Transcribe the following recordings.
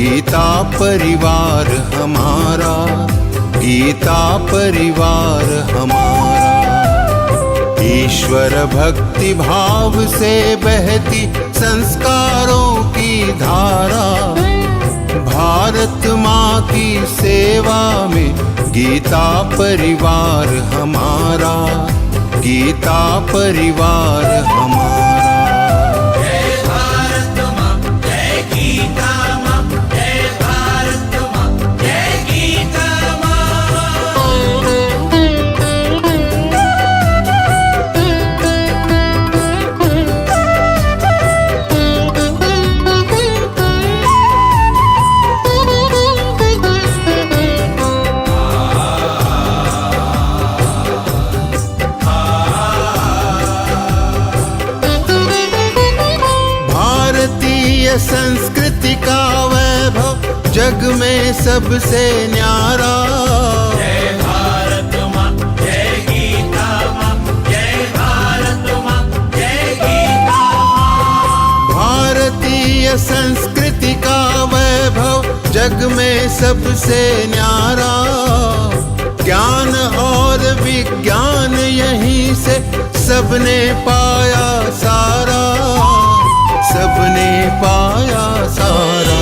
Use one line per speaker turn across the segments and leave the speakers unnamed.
गीता परिवार हमारा, गीता परिवार हमारा। ईश्वर भक्ति भाव से बहती संस्कारों की धारा, भारत माँ की सेवा में गीता परिवार हमारा, गीता परिवार हमारा। संस्कृति का वैभव जग में सबसे न्यारा।
जय भारत माँ, जय गीता माँ, जय भारत माँ, जय गीता माँ।
भारतीय संस्कृति का वैभव जग में सबसे न्यारा। ज्ञान और विज्ञान यहीं से सबने पाया सारा, सबने पाया सारा।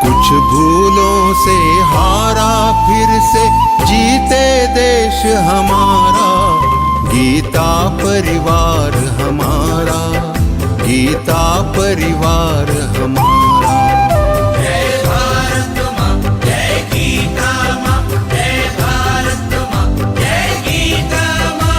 कुछ भूलों से हारा फिर से जीते देश हमारा, गीता परिवार हमारा, गीता परिवार हमारा।
जय भारत माँ, जय गीता माँ, जय भारत माँ, जय गीता माँ।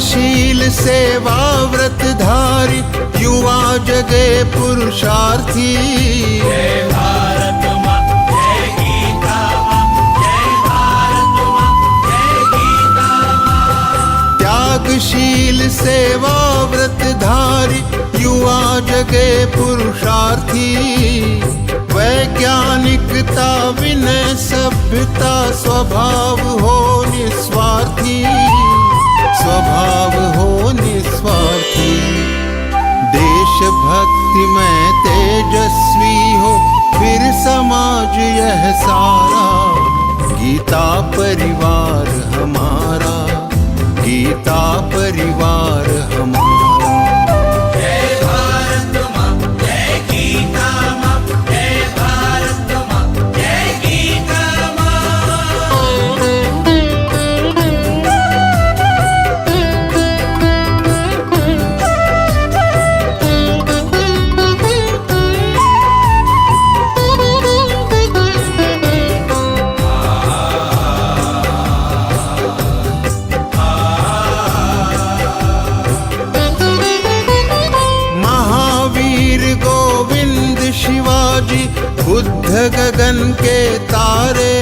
शील सेवा व्रतधारी युवा जगे पुरुषार्थी।
जय भारत माँ, जय गीता माँ, जय भारत माँ, जय गीता माँ।
त्यागशील सेवा व्रतधारी युवा जगे पुरुषार्थी। वैज्ञानिकता विनय सभ्यता स्वभाव हो निस्वार्थी, स्वभाव हो निस्वार्थी। देशभक्ति में तेजस्वी हो फिर समाज यह सारा, गीता परिवार हमारा, गीता परिवार हमारा।
जय भारत माँ, जय गीता माँ, जय भारत माँ, जय गीता माँ।
शिवाजी बुद्ध गगन के तारे।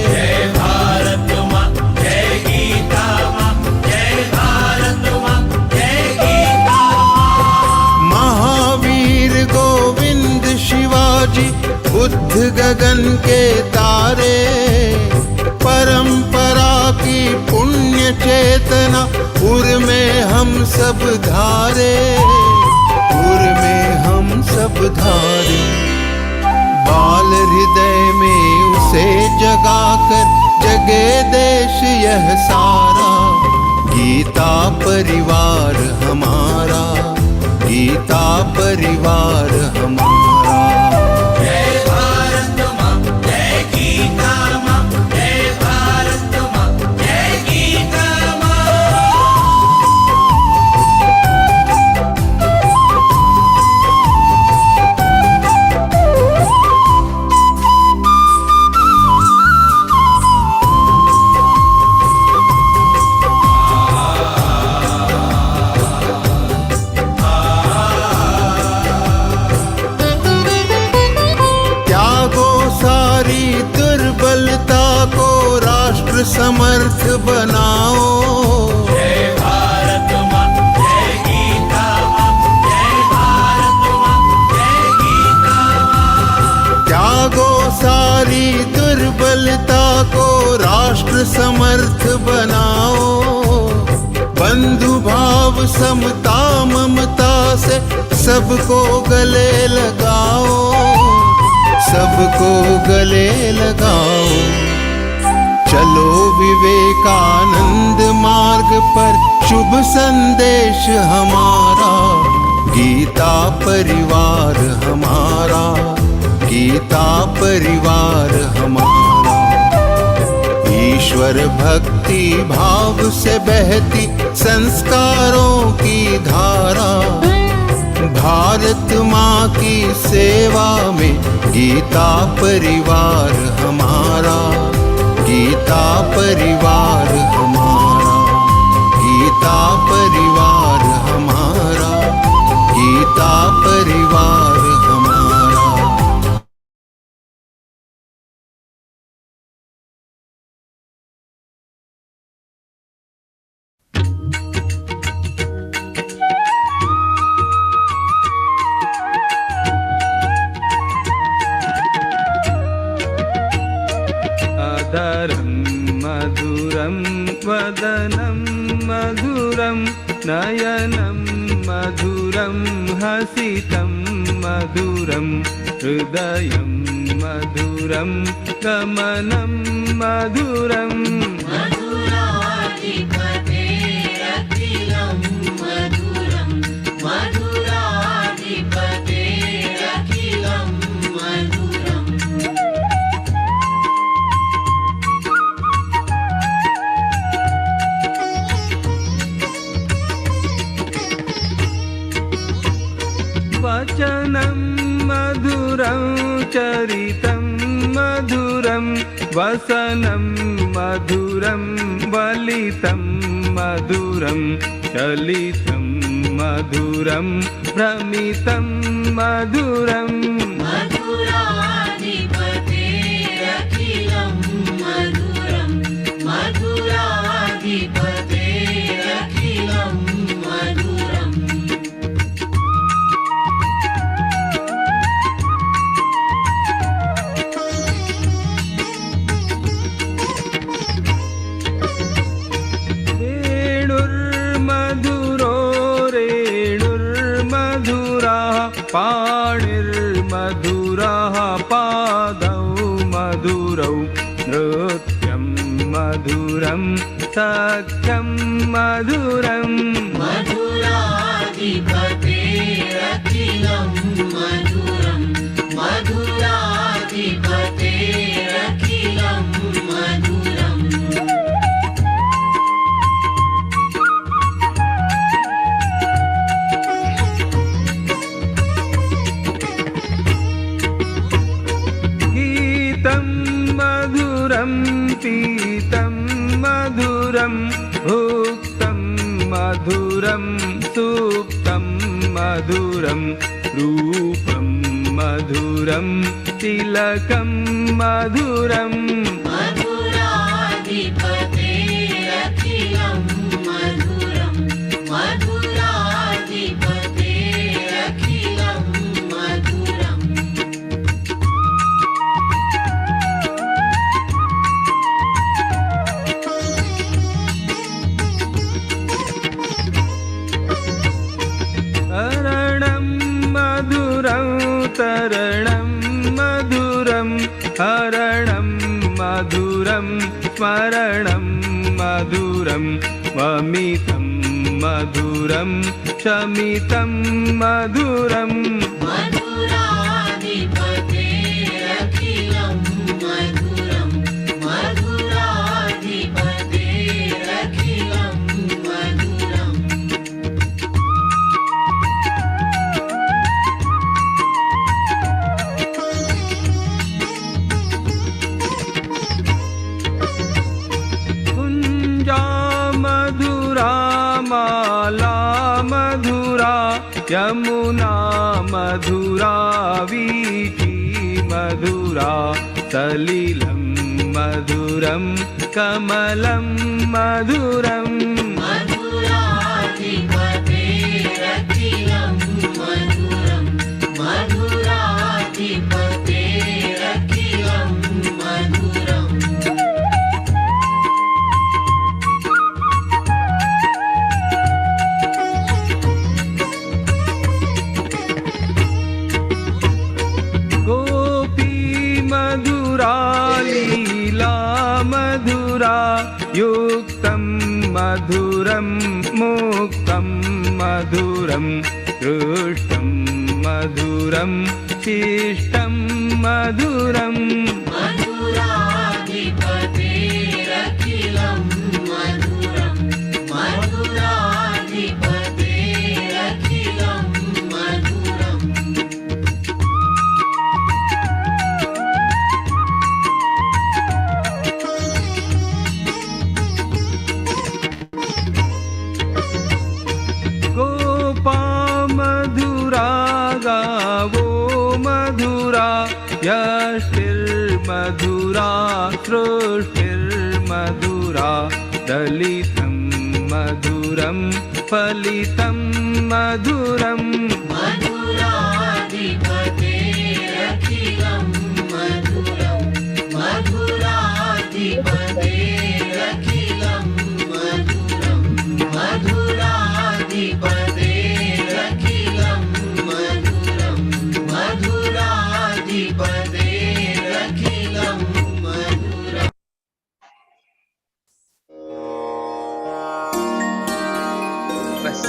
जय भारत माँ, जय गीता माँ, जय भारत माँ, जय गीता माँ।
महावीर गोविंद शिवाजी बुद्ध गगन के तारे। परंपरा की पुण्य चेतना उर में हम सब धारे, उर में हम सब धारे। बाल हृदय में उसे जगाकर जगे देश यह सारा, गीता परिवार हमारा, गीता परिवार हमारा।
जय भारत माँ, जय गीता माँ, जय भारत माँ, जय गीता माँ।
समर्थ बनाओ। बंधु भाव समता ममता से सबको गले लगाओ, सबको गले लगाओ। चलो विवेकानंद मार्ग पर, शुभ संदेश हमारा। गीता परिवार हमारा, गीता परिवार हमारा। ईश्वर भक्ति भाव से बहती संस्कारों की धारा। भारत माँ की सेवा में गीता परिवार हमारा, गीता परिवार हमारा, गीता परिवार हमारा, गीता परिवार हमारा।
अदरं मधुरं वदनं मधुरं नयनं मधुरं हसितं मधुरं हृदयं मधुरं गमनं मधुरम्।
मधुराधिपतेरखिलं मधुरं, मधुराधिपतेरखिलं मधुरम्।
वचनं मधुरं चरितं मधुरं वसनं मधुरं वलितं मधुरं चलितं मधुरं भ्रमितं मधुरम्।
मधुराधिपतेरखिलं मधुरं, मधुराधिपतेरखिलं मधुरम्।
वेणुर्मधुरो रेणुर्मधुरः पाणिर्मधुरः पादौ मधुरौ नृत्यं मधुरं सख्यं मधुरम्।
मधुराधिपतेरखिलं मधुरं, मधुराधिपतेरखिलं मधुरम्।
गीतं मधुरं पीतं मधुरं भुक्तं मधुरं सुप्तं मधुरं रूपं मधुरं तिलकं मधुरम्।
मधुराधिपतेरखिलं मधुरं, मधुराधिपतेरखिलं मधुरम्।
तरणं मधुरं तरणं मधुरं हरणं मधुरं स्मरणं मधुरं वमितं मधुरं शमितं मधुरम्।
मधुराधिपतेरखिलं मधुरं, मधुराधिपतेरखिलं मधुरम्।
कुञ्जा मधुरा माला मधुरा यमुना मधुरा वीची मधुरा सलिलं मधुरं कमलं मधुरम्।
मधुराधिपतेरखिलं मधुरं, मधुराधिपतेरखिलं मधुरम्।
मुक्तं मधुरं मुक्तं मधुरं दृष्टं मधुरं शिष्टं मधुरम्
मधुराधिपतेरखिलं मधुरं मधुराधिपतेरखिलं मधुरम्
गोपा मधुरा गावो मधुरा यष्टिर्मधुरा सृष्टिर्मधुरा दलितं मधुरं फलितं मधुरम्
मधुराधिपतेरखिलं मधुरं मधुराधिपतेरखिलं मधुरं मधुराधिपतेरखिलं मधुरं मधुराधिपतेरखिलं मधुरम्
बस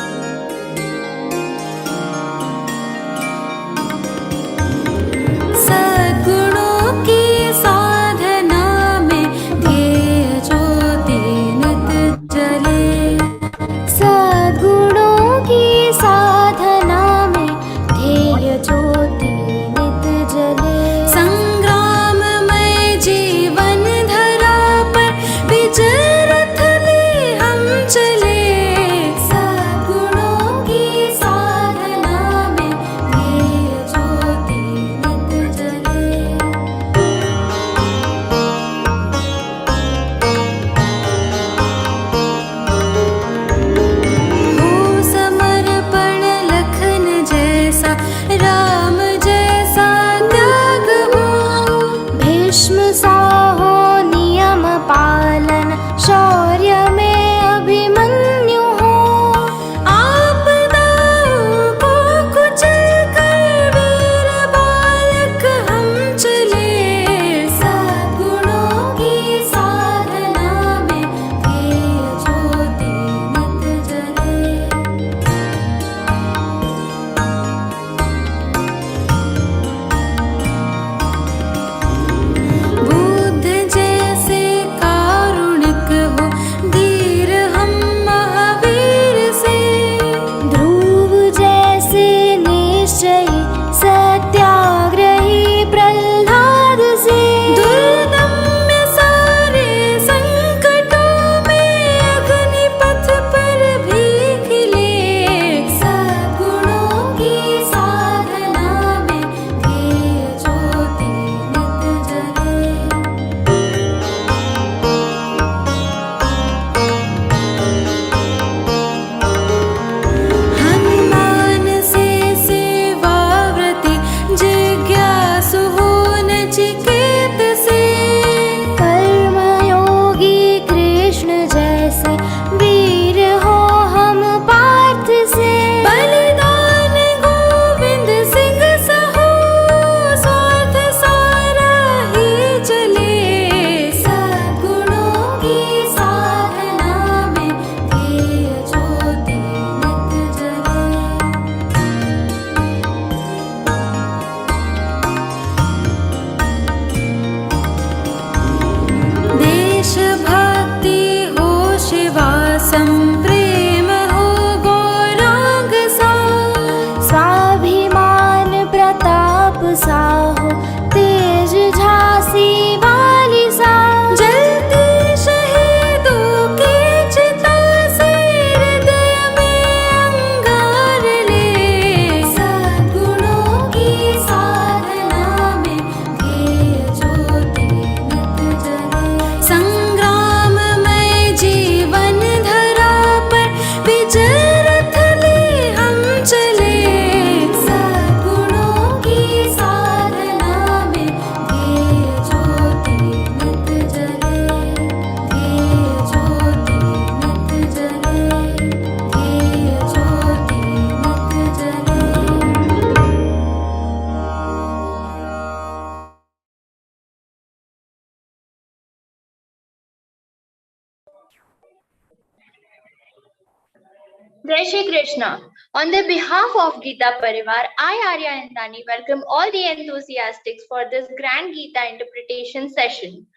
Jai Shri Krishna. On the behalf of Geeta Parivar, I, Arya Indani, welcome all the enthusiasts for this grand Geeta interpretation session.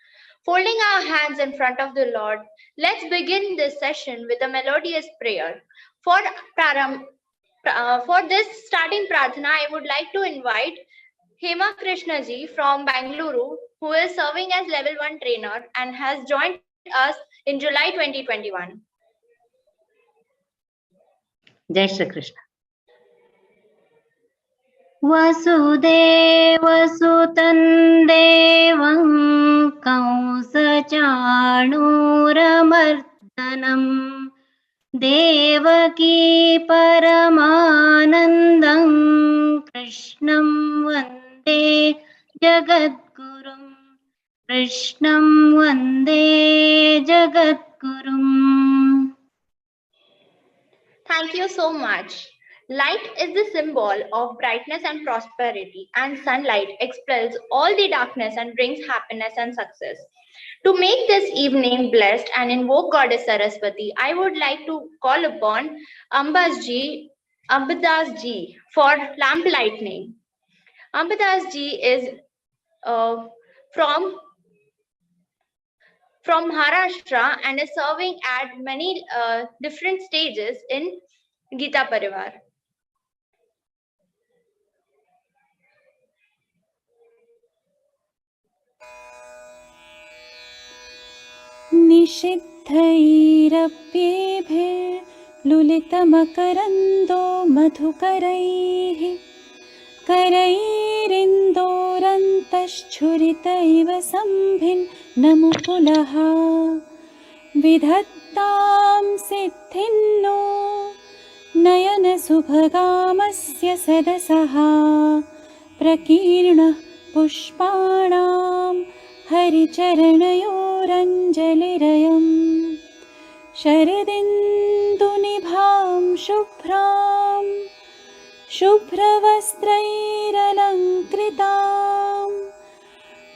Folding our hands in front of the Lord, let's begin this session with a melodious prayer. For this starting pradhana, I would like to invite Hema Krishna ji from Bangalore, who is serving as level 1 trainer and has joined us in July 2021.
जय श्री कृष्ण। वसुदेवसुतं देवं कंसचाणूरमर्दनं देवकी परमानन्दं कृष्णं वन्दे जगद्गुरुं कृष्णं वन्दे जगद्गुरुम्।
Thank you so much. Light is the symbol of brightness and prosperity, and sunlight expels all the darkness and brings happiness and success. To make this evening blessed and invoke Goddess Saraswati, I would like to call upon Ambadas ji for lamp lightning. Ambadas ji is from Maharashtra and is serving at many different stages in Geeta Parivar.
निषिद्धैरप्येभिर्लुलितमकरन्दो मधुकरैः करैरिन्दोरन्तश्छुरितैव सम्भिन्नमुकुलः विधत्तां सिद्धिन्नो नयनसुभगामस्य सदसः प्रकीर्णः पुष्पाणां हरिचरणयोरञ्जलिरयम् शरदिन्दुनिभां शुभ्रां शुभ्रवस्त्रैरलङ्कृतां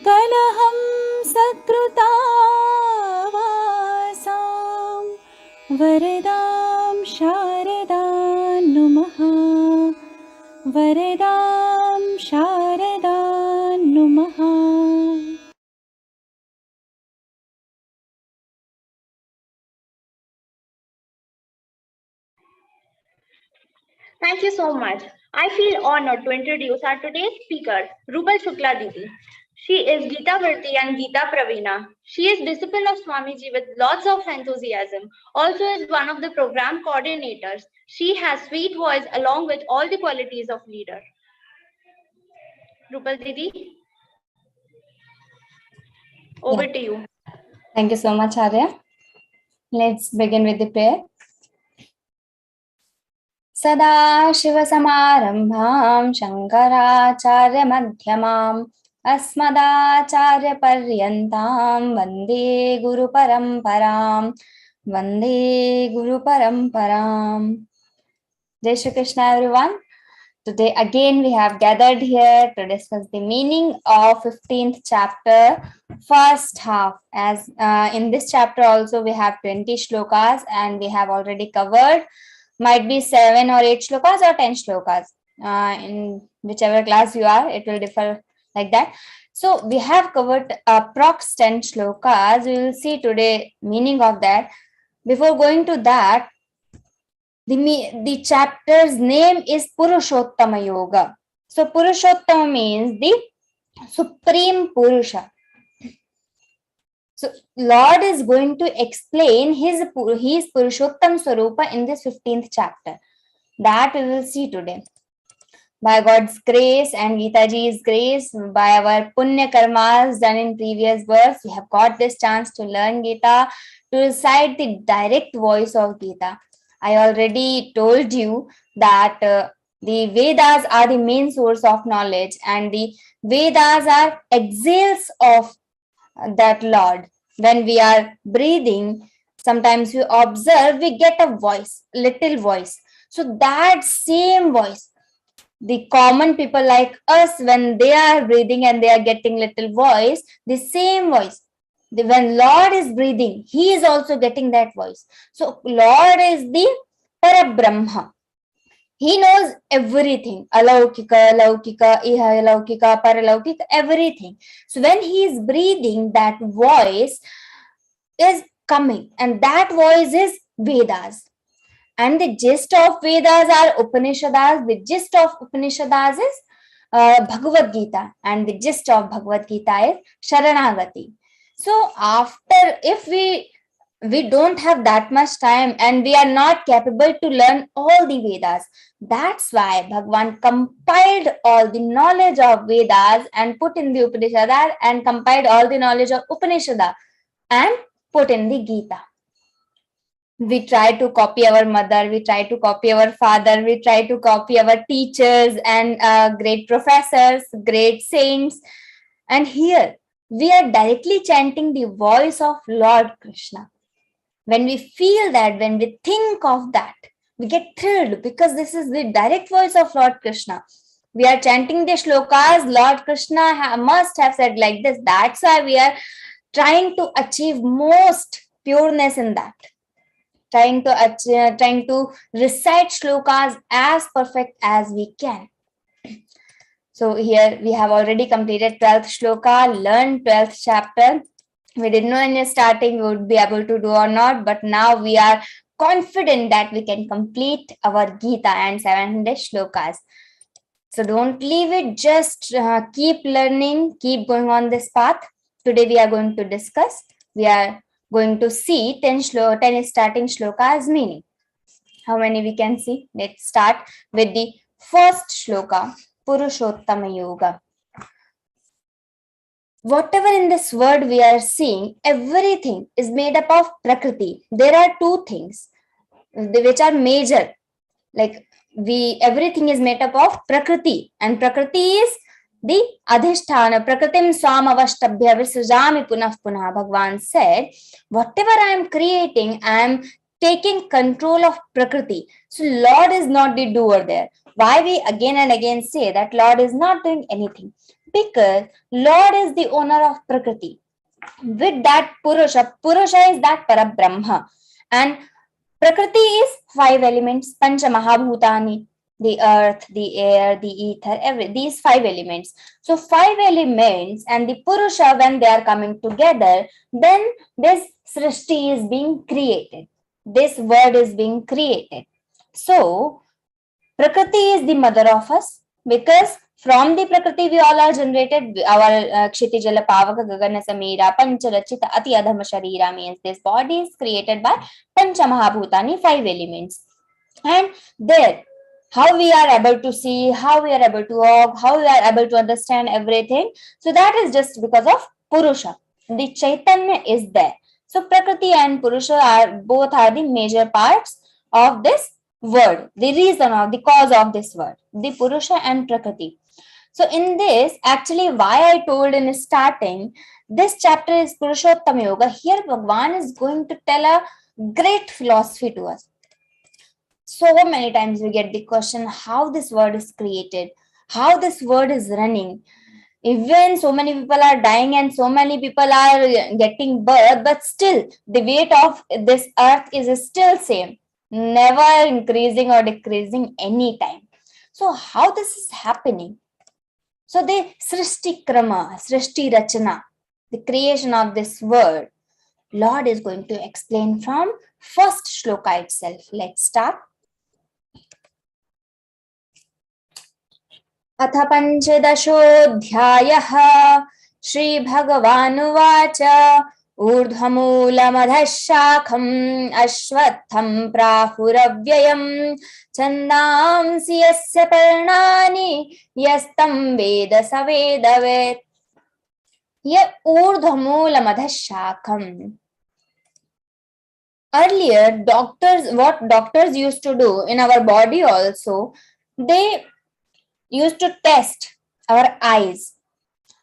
कलहं सकृतावासां वरदां शारदां नुमः वरदां शारदां नुमः।
Thank you so much. I feel honored to introduce our today's speaker, Rupal Shukla Didi. She is Geeta Virti and Geeta Pravina. She is disciple of Swamiji with lots of enthusiasm. Also is one of the program coordinators. She has sweet voice along with all the qualities of leader. Rupal Didi, over to you.
Thank you so much, Arya. Let's begin with the prayer. सदाशिवसमारम्भां शङ्कराचार्यमध्यमाम् अस्मदाचार्यपर्यन्तां वन्दे गुरुपरम्पराम्। Jai Shri Krishna, everyone. Today again we have gathered here to discuss the meaning of 15th chapter, first half. As in this chapter also we have 20 shlokas and we have already covered might be 7 or 8 shlokas or 10 shlokas. In whichever class you are, it will differ like that. So we have covered approx 10 shlokas. We will see today meaning of that. Before going to that, the chapter's name is Purushottama Yoga. So Purushottama means the Supreme Purusha. So Lord is going to explain his Purushottam Swarupa in this 15th chapter. That we will see today. By God's grace and Geeta Ji's grace, by our punya karmas done in previous births, we have got this chance to learn Geeta, to recite the direct voice of Geeta. I already told you that the Vedas are the main source of knowledge and the Vedas are exhales of that Lord. When we are breathing, sometimes we observe, we get a voice, little voice. So that same voice, the common people like us, when they are breathing and they are getting little voice, the same voice, when Lord is breathing, he is also getting that voice. So Lord is the Parabrahma. He knows everything. Alaukika, laukika, iha laukika, paralaukika, everything. So when he is breathing, that voice is coming, and that voice is Vedas. And the gist of Vedas are Upanishads. The gist of Upanishads is Bhagavad-Gītā, and the gist of Bhagavad-Gītā is Sharanagati. So after, if we don't have that much time and we are not capable to learn all the Vedas, that's why Bhagwan compiled all the knowledge of Vedas and put in the Upanishad, and compiled all the knowledge of Upanishad and put in the Geeta. We try to copy our mother, we try to copy our father, we try to copy our teachers and great professors, great saints. And here we are directly chanting the voice of Lord Krishna. When we feel that, when we think of that, we get thrilled, because this is the direct voice of Lord Krishna. We are chanting the shlokas, Lord Krishna must have said like this. That's why we are trying to achieve most pureness in that. Trying to recite shlokas as perfect as we can. So here we have already completed 12th shloka, learned 12th chapter. We didn't know in the starting we would be able to do or not, but now we are confident that we can complete our Geeta and 700 shlokas. So don't leave it, just keep learning, keep going on this path. Today we are going to discuss, we are going to see 10 starting shlokas meaning. How many we can see? Let's start with the first shloka, Purushottama Yoga. Whatever in this world we are seeing, everything is made up of Prakriti. There are two things which are major. Like everything is made up of Prakriti, and Prakriti is the Adhishthana. Prakritim swam avashtabhya visrajami punah punah. Bhagwan said, whatever I am creating, I am taking control of Prakriti. So Lord is not the doer there. Why we again and again say that Lord is not doing anything? Because Lord is the owner of Prakriti. With that Purusha is that Parabrahma. And Prakriti is 5 elements, Pancha Mahabhutani, the earth, the air, the ether, these 5 elements. So 5 elements and the Purusha, when they are coming together, then this Srishti is being created. This world is being created. So Prakriti is the mother of us, because from the Prakriti we all are generated. Our Kshitijala Pavaka Gagana Samira Pancharachita Ati Adhama Sharira means this body is created by Pancha Mahabhutani, 5 elements. And there, how we are able to see, how we are able to walk, how we are able to understand everything. So that is just because of Purusha. The Chaitanya is there. So Prakriti and Purusha both are the major parts of this word, the reason of the cause of this word, the Purusha and Prakriti. So in this, actually why I told in starting, this chapter is Purushottama Yoga. Here Bhagwan is going to tell a great philosophy to us. So many times we get the question how this word is created, how this word is running. Even so many people are dying and so many people are getting birth, but still the weight of this earth is still same, never increasing or decreasing any time. So how this is happening? So the Srishti Krama, Srishti Rachana, the creation of this world, Lord is going to explain from first shloka itself. Let's start. Atha Panchadashodhyayah Shri Bhagavanuvacha Urdhmulamadhashakham Ashwatham Prahuravyayam Chandamsi Yasya Parnani Yastam Veda Savedavet. Here Urdhmulamadhashakham. Earlier, what doctors used to do in our body also, they used to test our eyes.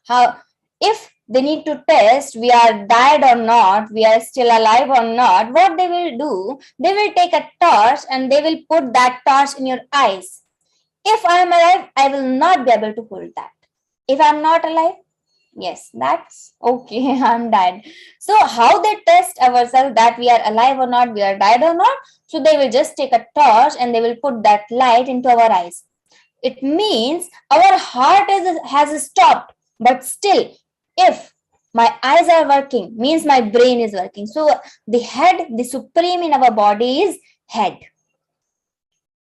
How, if they need to test we are died or not, we are still alive or not, what they will do, they will take a torch and they will put that torch in your eyes. If I am alive, I will not be able to hold that. If I am not alive, Yes, that's okay. I'm dead. So how they test ourselves that we are alive or not, we are dead or not? So they will just take a torch and they will put that light into our eyes. It means our heart has stopped, but still, if my eyes are working, means my brain is working. So the head, the supreme in our body is head.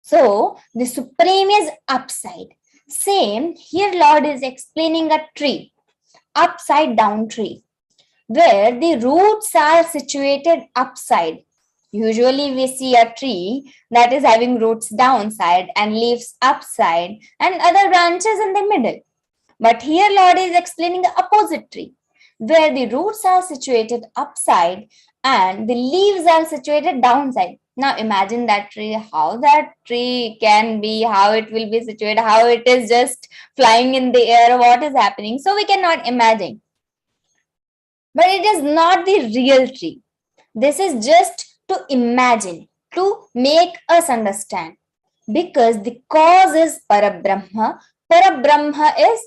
So the supreme is upside. Same here, Lord is explaining a tree, upside down tree, where the roots are situated upside. Usually we see a tree that is having roots downside and leaves upside and other branches in the middle. But here Lord is explaining the opposite tree, where the roots are situated upside and the leaves are situated downside. Now imagine that tree, how that tree can be, how it will be situated, how it is just flying in the air, what is happening. So we cannot imagine. But it is not the real tree. This is just to imagine, to make us understand. Because the cause is Parabrahma. Parabrahma is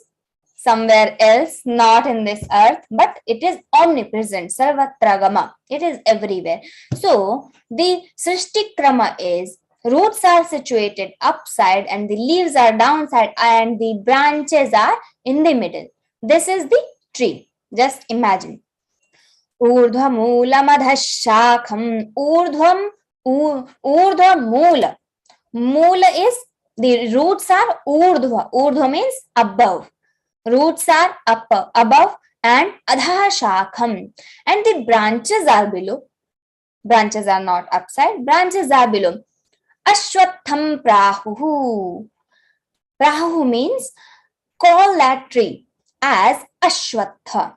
somewhere else, not in this earth, but it is omnipresent, Sarvatragama. It is everywhere. So the Srishti Krama is roots are situated upside and the leaves are downside and the branches are in the middle. This is the tree. Just imagine. Urdhvamulamadha shakham. Urdhva Moola is the roots are urdhva. Urdhva means above. Roots are above and adha shakham. And the branches are below. Branches are not upside. Branches are below. Ashwatham prahuhu. Prahuhu means call that tree as Ashwatha.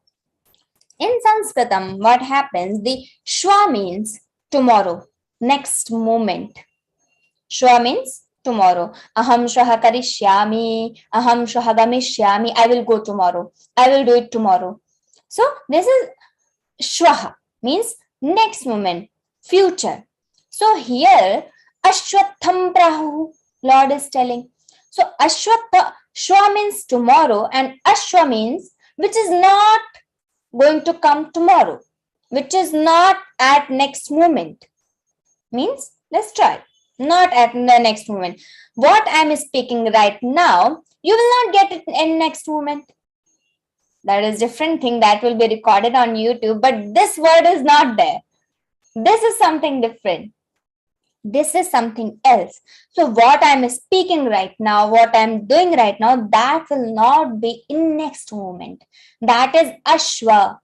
In Sanskritam, what happens? The Shwa means tomorrow, next moment. Shwa means tomorrow. Aham shwaha karishyami, aham shwaha gamishyami. I will go tomorrow. I will do it tomorrow. So this is shwaha, means next moment, future. So here, ashwatham prahu, Lord is telling. So ashwatha, shwa means tomorrow and ashwa means which is not going to come tomorrow, which is not at next moment. Means, let's try. Not at the next moment. What I am speaking right now, you will not get it in next moment. That is different thing that will be recorded on YouTube, but this word is not there. This is something different. This is something else. So what I am speaking right now, what I am doing right now, that will not be in next moment. That is Ashwa.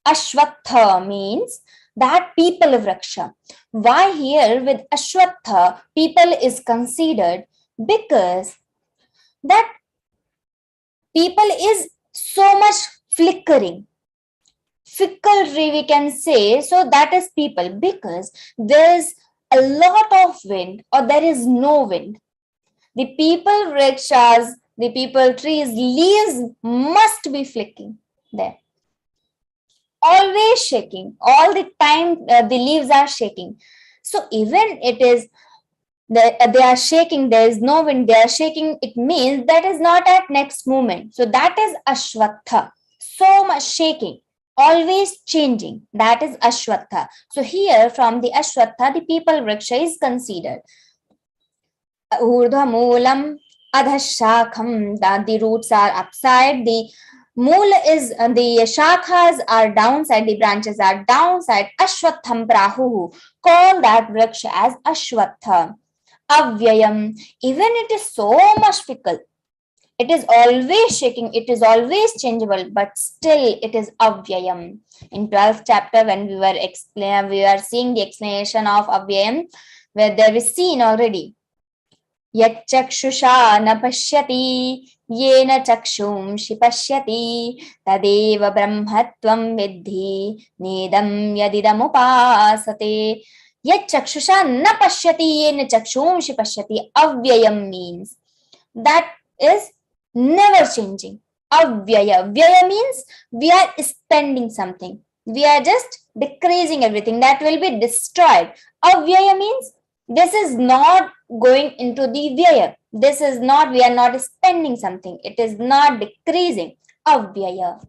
Ashwatha means that people vraksha. Why here with Ashwatha people is considered? Because that people is so much flickering. Ficklery we can say. So that is people, because there is a lot of wind or there is no wind. The people vrikshas, the people trees, leaves must be flicking there. Always shaking. All the time the leaves are shaking. So even it is, they are shaking, there is no wind, they are shaking, it means that is not at next moment. So that is Ashwatha. So much shaking. Always changing. That is Ashwatha. So here from the Ashwatha, the people vriksha is considered. Urdhva moolam adhashakham. The roots are upside. The mool is, the shakhas are downside. The branches are downside. Ashwatham prahuhu. Call that vriksha as Ashwatha. Avyayam. Even it is so much fickle. It is always shaking, it is always changeable, but still it is avyayam. In 12th chapter, when we were seeing the explanation of avyayam, where there is seen already. Yat chakshusha na pashyati, yena chakshumshi pashyati, tadeva brahmatvam vidhi, nedam yadidam upasate. Yat chakshusha na pashyati, yena chakshumshi pashyati. Avyayam means that is never changing. Avyaya. Vyaya means we are spending something. We are just decreasing everything. That will be destroyed. Avyaya means this is not going into the vyaya. This is not, we are not spending something. It is not decreasing. Avyaya.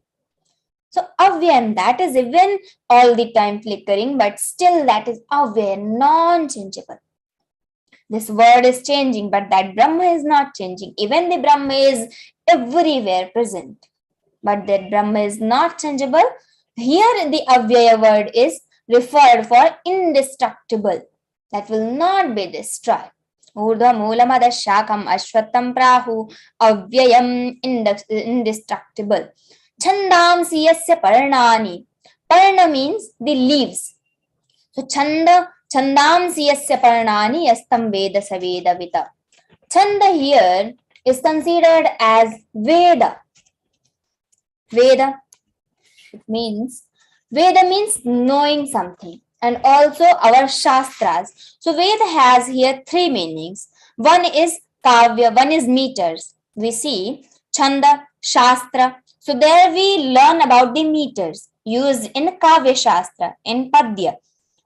So avyayam, that is even all the time flickering, but still that is avyayam, non-changeable. This word is changing, but that Brahma is not changing. Even the Brahma is everywhere present, but that Brahma is not changeable. Here the avyaya word is referred for indestructible, that will not be destroyed. Urdhva moolamada shakam ashwatam prahu avyayam indestructible. Chandamsi yasya parnani. Parna means the leaves. So chandamsi yasya parnani yastam veda saveda vita. Chanda here is considered as Veda. Veda, it means, Veda means knowing something, and also our Shastras. So Veda has here three meanings. One is Kavya, one is meters. We see Chanda, Shastra. So there we learn about the meters used in Kavya Shastra, in Padya.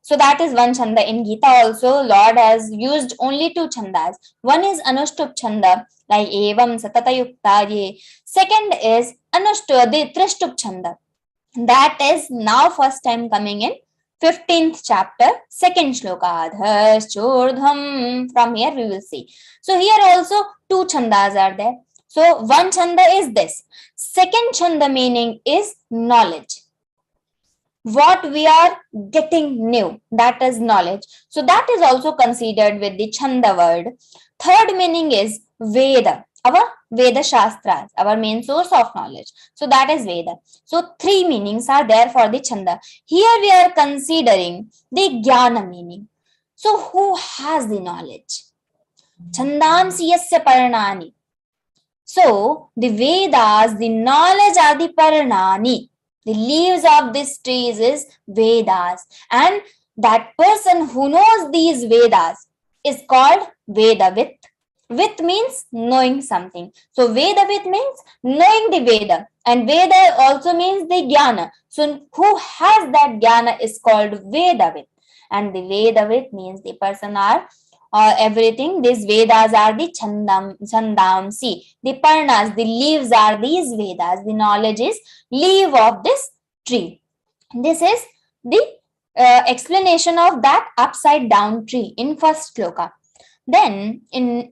So that is one chanda. In Geeta also, Lord has used only two chandas. One is Anushtup chanda, like Evam Satata Yukta Ye. Second is Anushtup, the Trishtup chanda. That is now first time coming in 15th chapter, second shloka. Adhas Chordham. From here we will see. So here also two chandas are there. So one chanda is this. Second chanda meaning is knowledge. What we are getting new, that is knowledge. So that is also considered with the chanda word. Third meaning is Veda, our Veda Shastras, our main source of knowledge. So that is Veda. So three meanings are there for the chanda. Here we are considering the jnana meaning. So who has the knowledge? Chandamsi yasya parnani. So the Vedas, the knowledge are the parnani. The leaves of these trees is Vedas, and that person who knows these Vedas is called Vedavit. Vit means knowing something. So Vedavit means knowing the Veda, and Veda also means the Jnana. So who has that Jnana is called Vedavit, and the Vedavit means the person are everything. These Vedas are the Chandamsi, the Parnas, the leaves are these Vedas. The knowledge is leaf of this tree. This is the explanation of that upside down tree in first shloka. Then in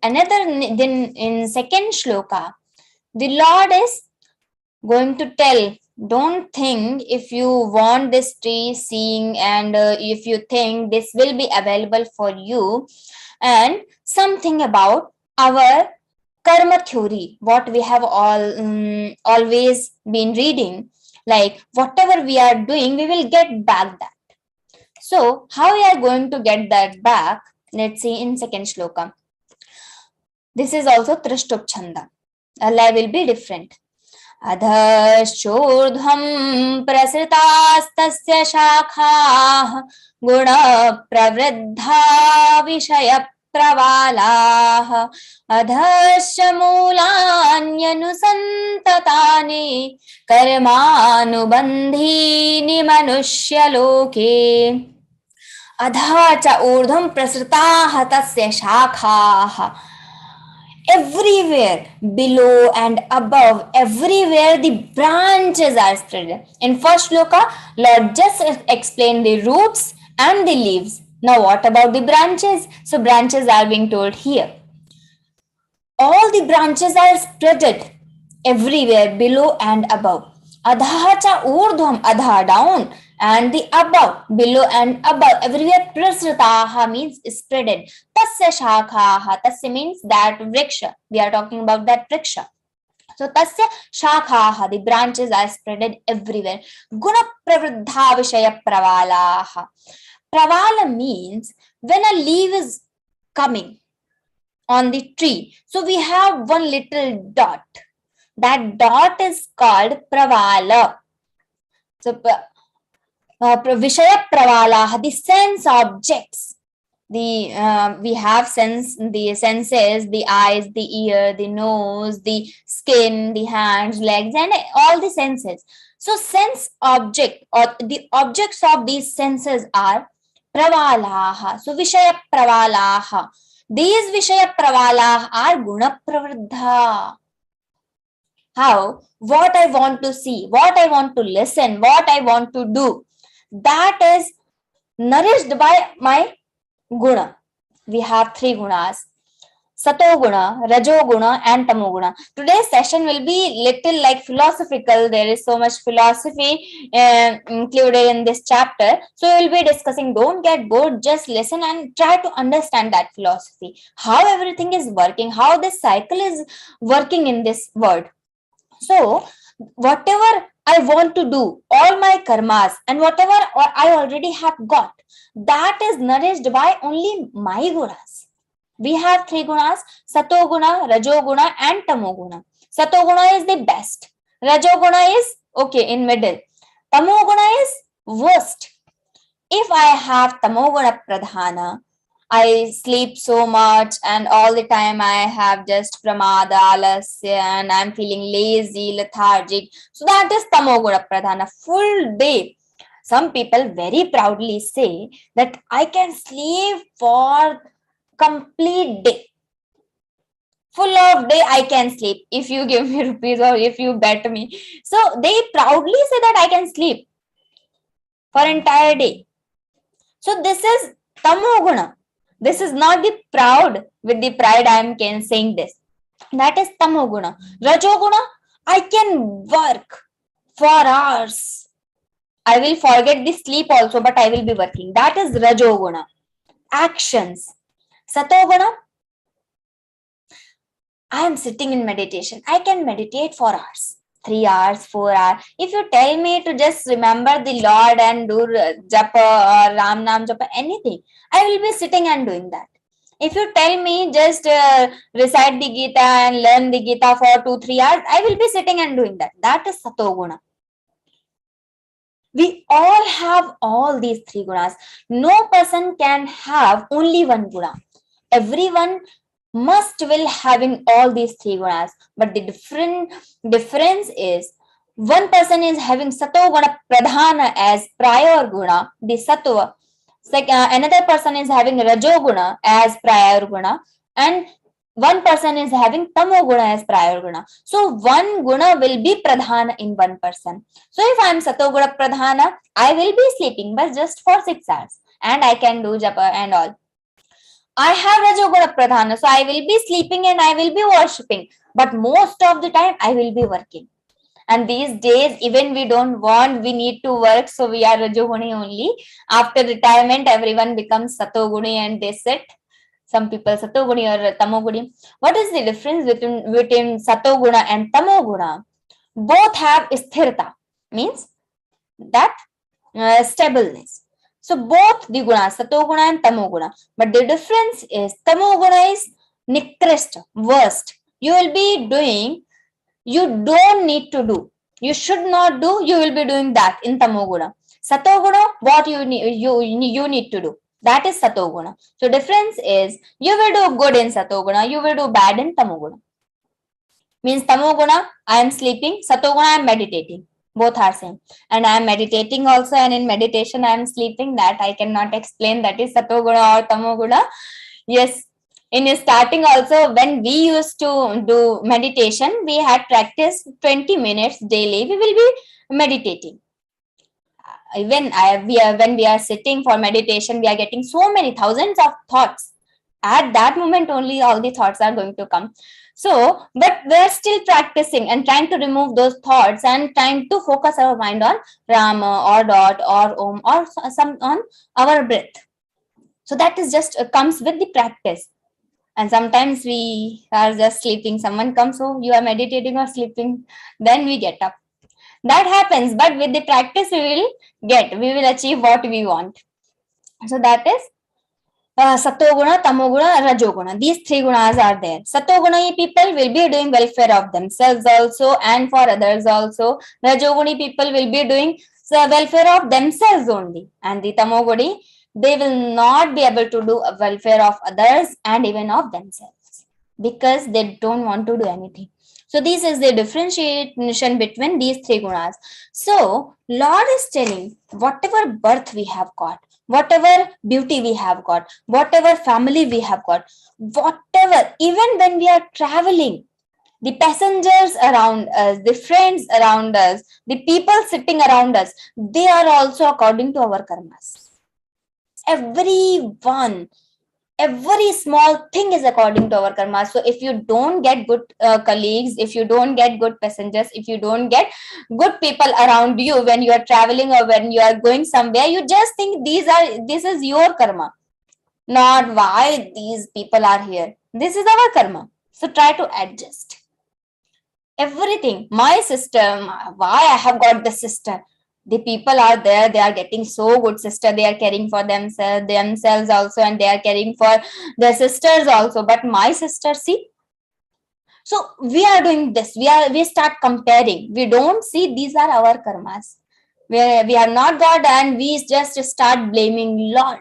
second shloka, the Lord is going to tell, don't think if you want this tree seeing, and if you think this will be available for you, and something about our karma theory, what we have always been reading, like whatever we are doing, we will get back that. So how we are going to get that back? Let's see in second shloka. This is also Trishtup chanda. Allah will be different. Adhashurdham prasritastasya shakha guna pravriddha vishaya pravalah adhasya mulanyanusantatani karmanubandhini manushya-loke. Adha cha urdham prasritaha tasya shakha. Everywhere, below and above, everywhere the branches are spread. In first shloka, Lord just explained the roots and the leaves. Now what about the branches? So branches are being told here. All the branches are spread everywhere, below and above. Adha cha urdhvam, adha down, and the above, below and above, everywhere. Prasritaha means spreaded. Tasya shakhaha, tasya means that vriksha. We are talking about that vriksha. So tasya shakhaha, the branches are spreaded everywhere. Guna pravriddha vishaya pravalaha. Pravala means when a leaf is coming on the tree. So we have one little dot. That dot is called pravala. So Vishaya Pravala, the sense objects. We have the senses, the eyes, the ear, the nose, the skin, the hands, legs, and all the senses. So sense object, or the objects of these senses are Pravalaha. So Vishaya Pravalaha. These Vishaya Pravalaha are Guna Pravriddha. how what I want to see, what I want to listen, what I want to do, that is nourished by my guna. We have three gunas: Sato guna, Rajo guna, and Tamo guna. Today's session will be little like philosophical. There is so much philosophy included in this chapter. So we will be discussing. Don't get bored. Just listen and try to understand that philosophy. How everything is working. How this cycle is working in this world. So whatever I want to do, all my karmas and whatever I already have got, that is nourished by only my gunas. We have three gunas: Sato guna, Rajo guna, and Tamo guna. Sato guna is the best. Rajo guna is okay, in middle. Tamo guna is worst. If I have Tamo guna pradhana, I sleep so much and all the time I have just pramada, alasya, and I'm feeling lazy, lethargic. So that is Tamo guna pradhana. Full day. Some people very proudly say that I can sleep for complete day. Full of day I can sleep if you give me rupees or if you bet me. So they proudly say that I can sleep for entire day. So this is Tamo guna. This is not the proud, with the pride I am saying this. That is Tamo guna. Rajo guna, I can work for hours. I will forget the sleep also, but I will be working. That is Rajo guna. Actions. Sato guna, I am sitting in meditation. I can meditate for hours. 3 hours, 4 hours. If you tell me to just remember the Lord and do japa or Ram Nam japa, anything, I will be sitting and doing that. If you tell me just recite the Geeta and learn the Geeta for 2-3 hours, I will be sitting and doing that. That is Sato guna. We all have all these three gunas. No person can have only one guna. Everyone must will having all these three gunas, but the difference is one person is having Sato guna pradhana as prior guna, the Sattva. Another person is having Rajo guna as prior guna, and one person is having Tamo guna as prior guna. So one guna will be pradhana in one person. So if I am Sato guna pradhana, I will be sleeping but just for 6 hours and I can do japa and all. I have Rajo guna pradhana, so I will be sleeping and I will be worshipping, but most of the time I will be working. And these days, even we don't want, we need to work, so we are Rajo guni only. After retirement, everyone becomes Sato guni and they sit. Some people Sato guni or Tamo guni. What is the difference between Sato guna and Tamo guna? Both have sthirta, means that stableness. So both the gunas, Sato guna and Tamo guna. But the difference is Tamo guna is nikrishta, worst. You will be doing, you don't need to do. You should not do, you will be doing that in Tamo guna. Sato guna, what you need to do. That is Sato guna. So difference is, you will do good in Sato guna, you will do bad in Tamo guna. Means Tamo guna, I am sleeping, Sato guna, I am meditating. Both are same. And I am meditating also, and in meditation I am sleeping. That I cannot explain. That is Sato guna or Tamo guna. Yes. In starting also, when we used to do meditation, we had practiced 20 minutes daily. We will be meditating. Even when we are sitting for meditation, we are getting so many thousands of thoughts. At that moment only all the thoughts are going to come. So, but we are still practicing and trying to remove those thoughts and trying to focus our mind on Rama or Dot or Om or some on our breath. So that is just comes with the practice. And sometimes we are just sleeping. Someone comes, oh, you are meditating or sleeping. Then we get up. That happens. But with the practice, we will achieve what we want. So that is Sato guna, Tamo guna, Rajo guna. These three gunas are there. Sato guna people will be doing welfare of themselves also and for others also. Rajo guni people will be doing the welfare of themselves only. And the Tamo guni, they will not be able to do a welfare of others and even of themselves because they don't want to do anything. So this is the differentiation between these three gunas. So Lord is telling, whatever birth we have got, whatever beauty we have got, whatever family we have got, whatever, even when we are traveling, the passengers around us, the friends around us, the people sitting around us, they are also according to our karmas. Everyone, every small thing is according to our karma. So if you don't get good colleagues, if you don't get good passengers, if you don't get good people around you when you are traveling or when you are going somewhere, you just think this is your karma, not why these people are here. This is our karma. So try to adjust everything. My sister, why I have got the sister? The people are there, they are getting so good sister, they are caring for themselves also, and they are caring for their sisters also. But my sister, see, so we are doing this, we start comparing, we don't see these are our karmas, we are not God, and we just start blaming Lord,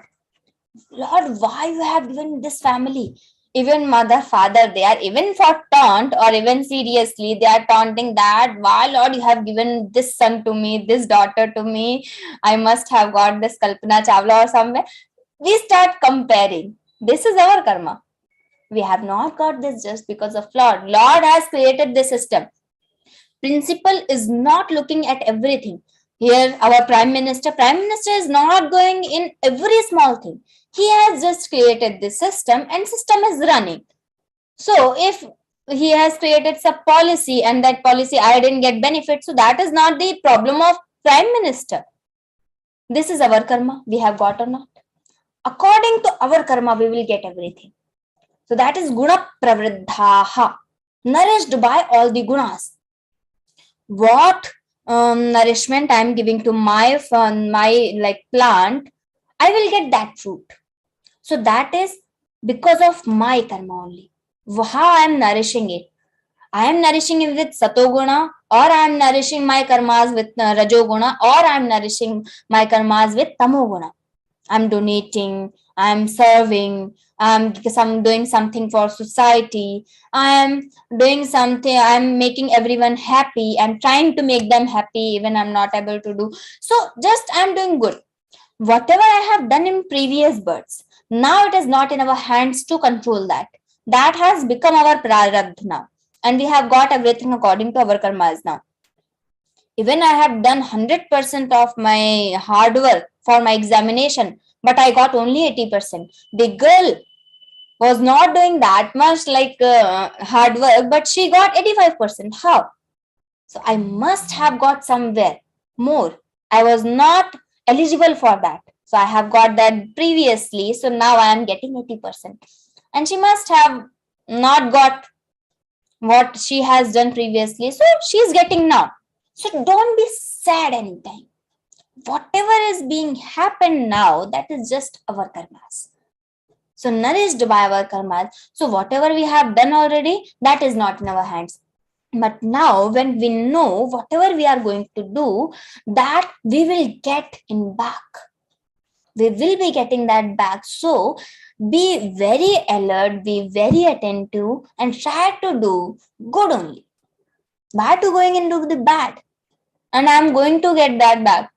why you have given this family? Even mother, father, they are even for taunt or even seriously, they are taunting that, why Lord you have given this son to me, this daughter to me, I must have got this Kalpana Chawla or somewhere. We start comparing. This is our karma. We have not got this just because of Lord. Lord has created this system. Principal is not looking at everything. Here, our Prime Minister is not going in every small thing. He has just created this system and system is running. So if he has created some policy and that policy I didn't get benefit, so that is not the problem of Prime Minister. This is our karma, we have got or not. According to our karma, we will get everything. So that is guna pravriddhaha, nourished by all the gunas. What nourishment I am giving to my plant, I will get that fruit. So that is because of my karma only. How I am nourishing it. I am nourishing it with satoguna, or I am nourishing my karmas with rajoguna, or I am nourishing my karmas with tamoguna. I am donating, I am serving, because I'm doing something for society, I am doing something, I'm making everyone happy, I'm trying to make them happy, even I'm not able to do. So just I'm doing good. Whatever I have done in previous births, now it is not in our hands to control that. That has become our prarabdha now. And we have got everything according to our karmas now. Even I have done 100% of my hard work for my examination, but I got only 80%. The girl was not doing that much hard work, but she got 85%. How? So I must have got somewhere more. I was not eligible for that. So I have got that previously. So now I am getting 80%. And she must have not got what she has done previously. So she is getting now. So don't be sad anytime. Whatever is being happened now, that is just our karmas. So nourished by our karmas. So whatever we have done already, that is not in our hands. But now when we know whatever we are going to do, that we will get in back. We will be getting that back. So be very alert, be very attentive, and try to do good only. Bad to going into the bad. And I'm going to get that back.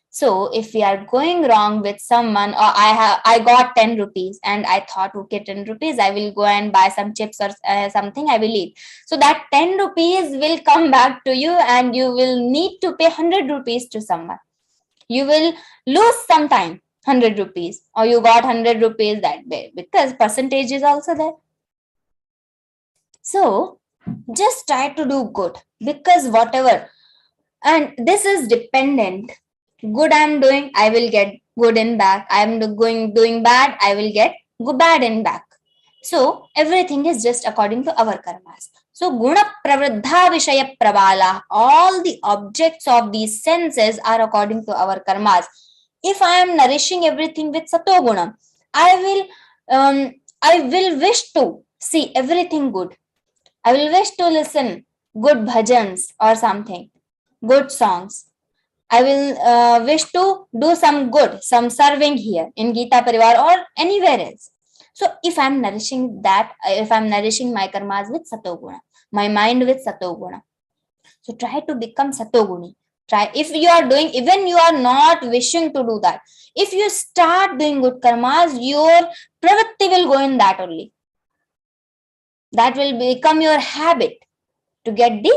So if we are going wrong with someone, or I got 10 rupees and I thought, okay, 10 rupees, I will go and buy some chips or something I will eat. So that 10 rupees will come back to you and you will need to pay 100 rupees to someone. You will lose some time, 100 rupees, or you got 100 rupees that way because percentage is also there. So just try to do good, because whatever, and this is dependent. Good I'm doing, I will get good in back. I'm doing bad, I will get bad in back. So everything is just according to our karmas. So guna pravriddha vishaya prabala, all the objects of these senses are according to our karmas. If I am nourishing everything with satoguna, I will wish to see everything good. I will wish to listen good bhajans or something, good songs. I will wish to do some good, some serving here in Geeta Parivar or anywhere else. So if I'm nourishing that, if I'm nourishing my karmas with satoguna, my mind with satoguna, so try to become satoguni. Try, if you are doing, even you are not wishing to do that, if you start doing good karmas, your pravritti will go in that only. That will become your habit. to get the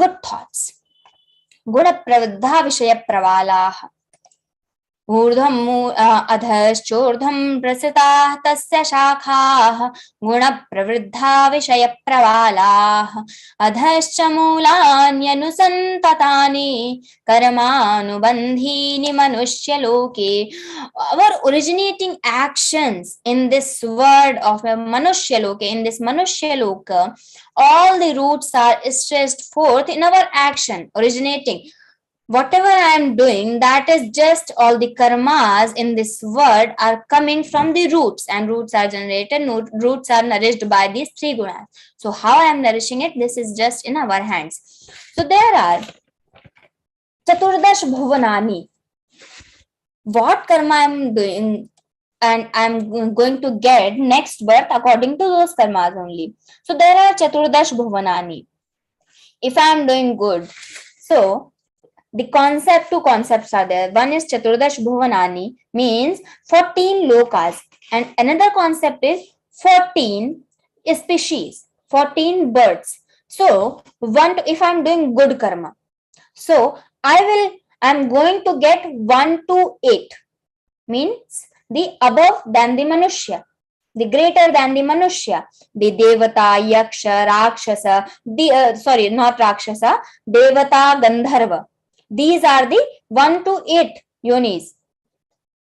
good thoughts. Guna pravriddha vishaya pravalaha. ऊर्ध्वम् अधश्चोर्ध्वम् प्रसृताः तस्य शाखाः गुणप्रवृद्धा विषयप्रवालाः अधश्च मूलान्यनुसन्ततानि कर्मानुबन्धीनि मनुष्यलोके. Our originating actions in this world of Manushya-loke, in this Manushya-loka, all the roots are stretched forth in our action, originating. Whatever I am doing, that is just all the karmas in this world are coming from the roots, and roots are generated, roots are nourished by these three gunas. So how I am nourishing it, this is just in our hands. So there are Chaturdash Bhuvanani. What karma I am doing and I am going to get next birth according to those karmas only. So there are Chaturdash Bhuvanani. If I am doing good, so the two concepts are there. One is Chaturdash Bhuvanani, means 14 lokas, and another concept is 14 species, 14 birds. So if I am doing good karma, so I am going to get 1 to 8, means the above than the Manushya, the greater than the Manushya, the Devata, Yaksha, Rakshasa, not Rakshasa, Devata, Gandharva. These are the 1 to 8 yonis,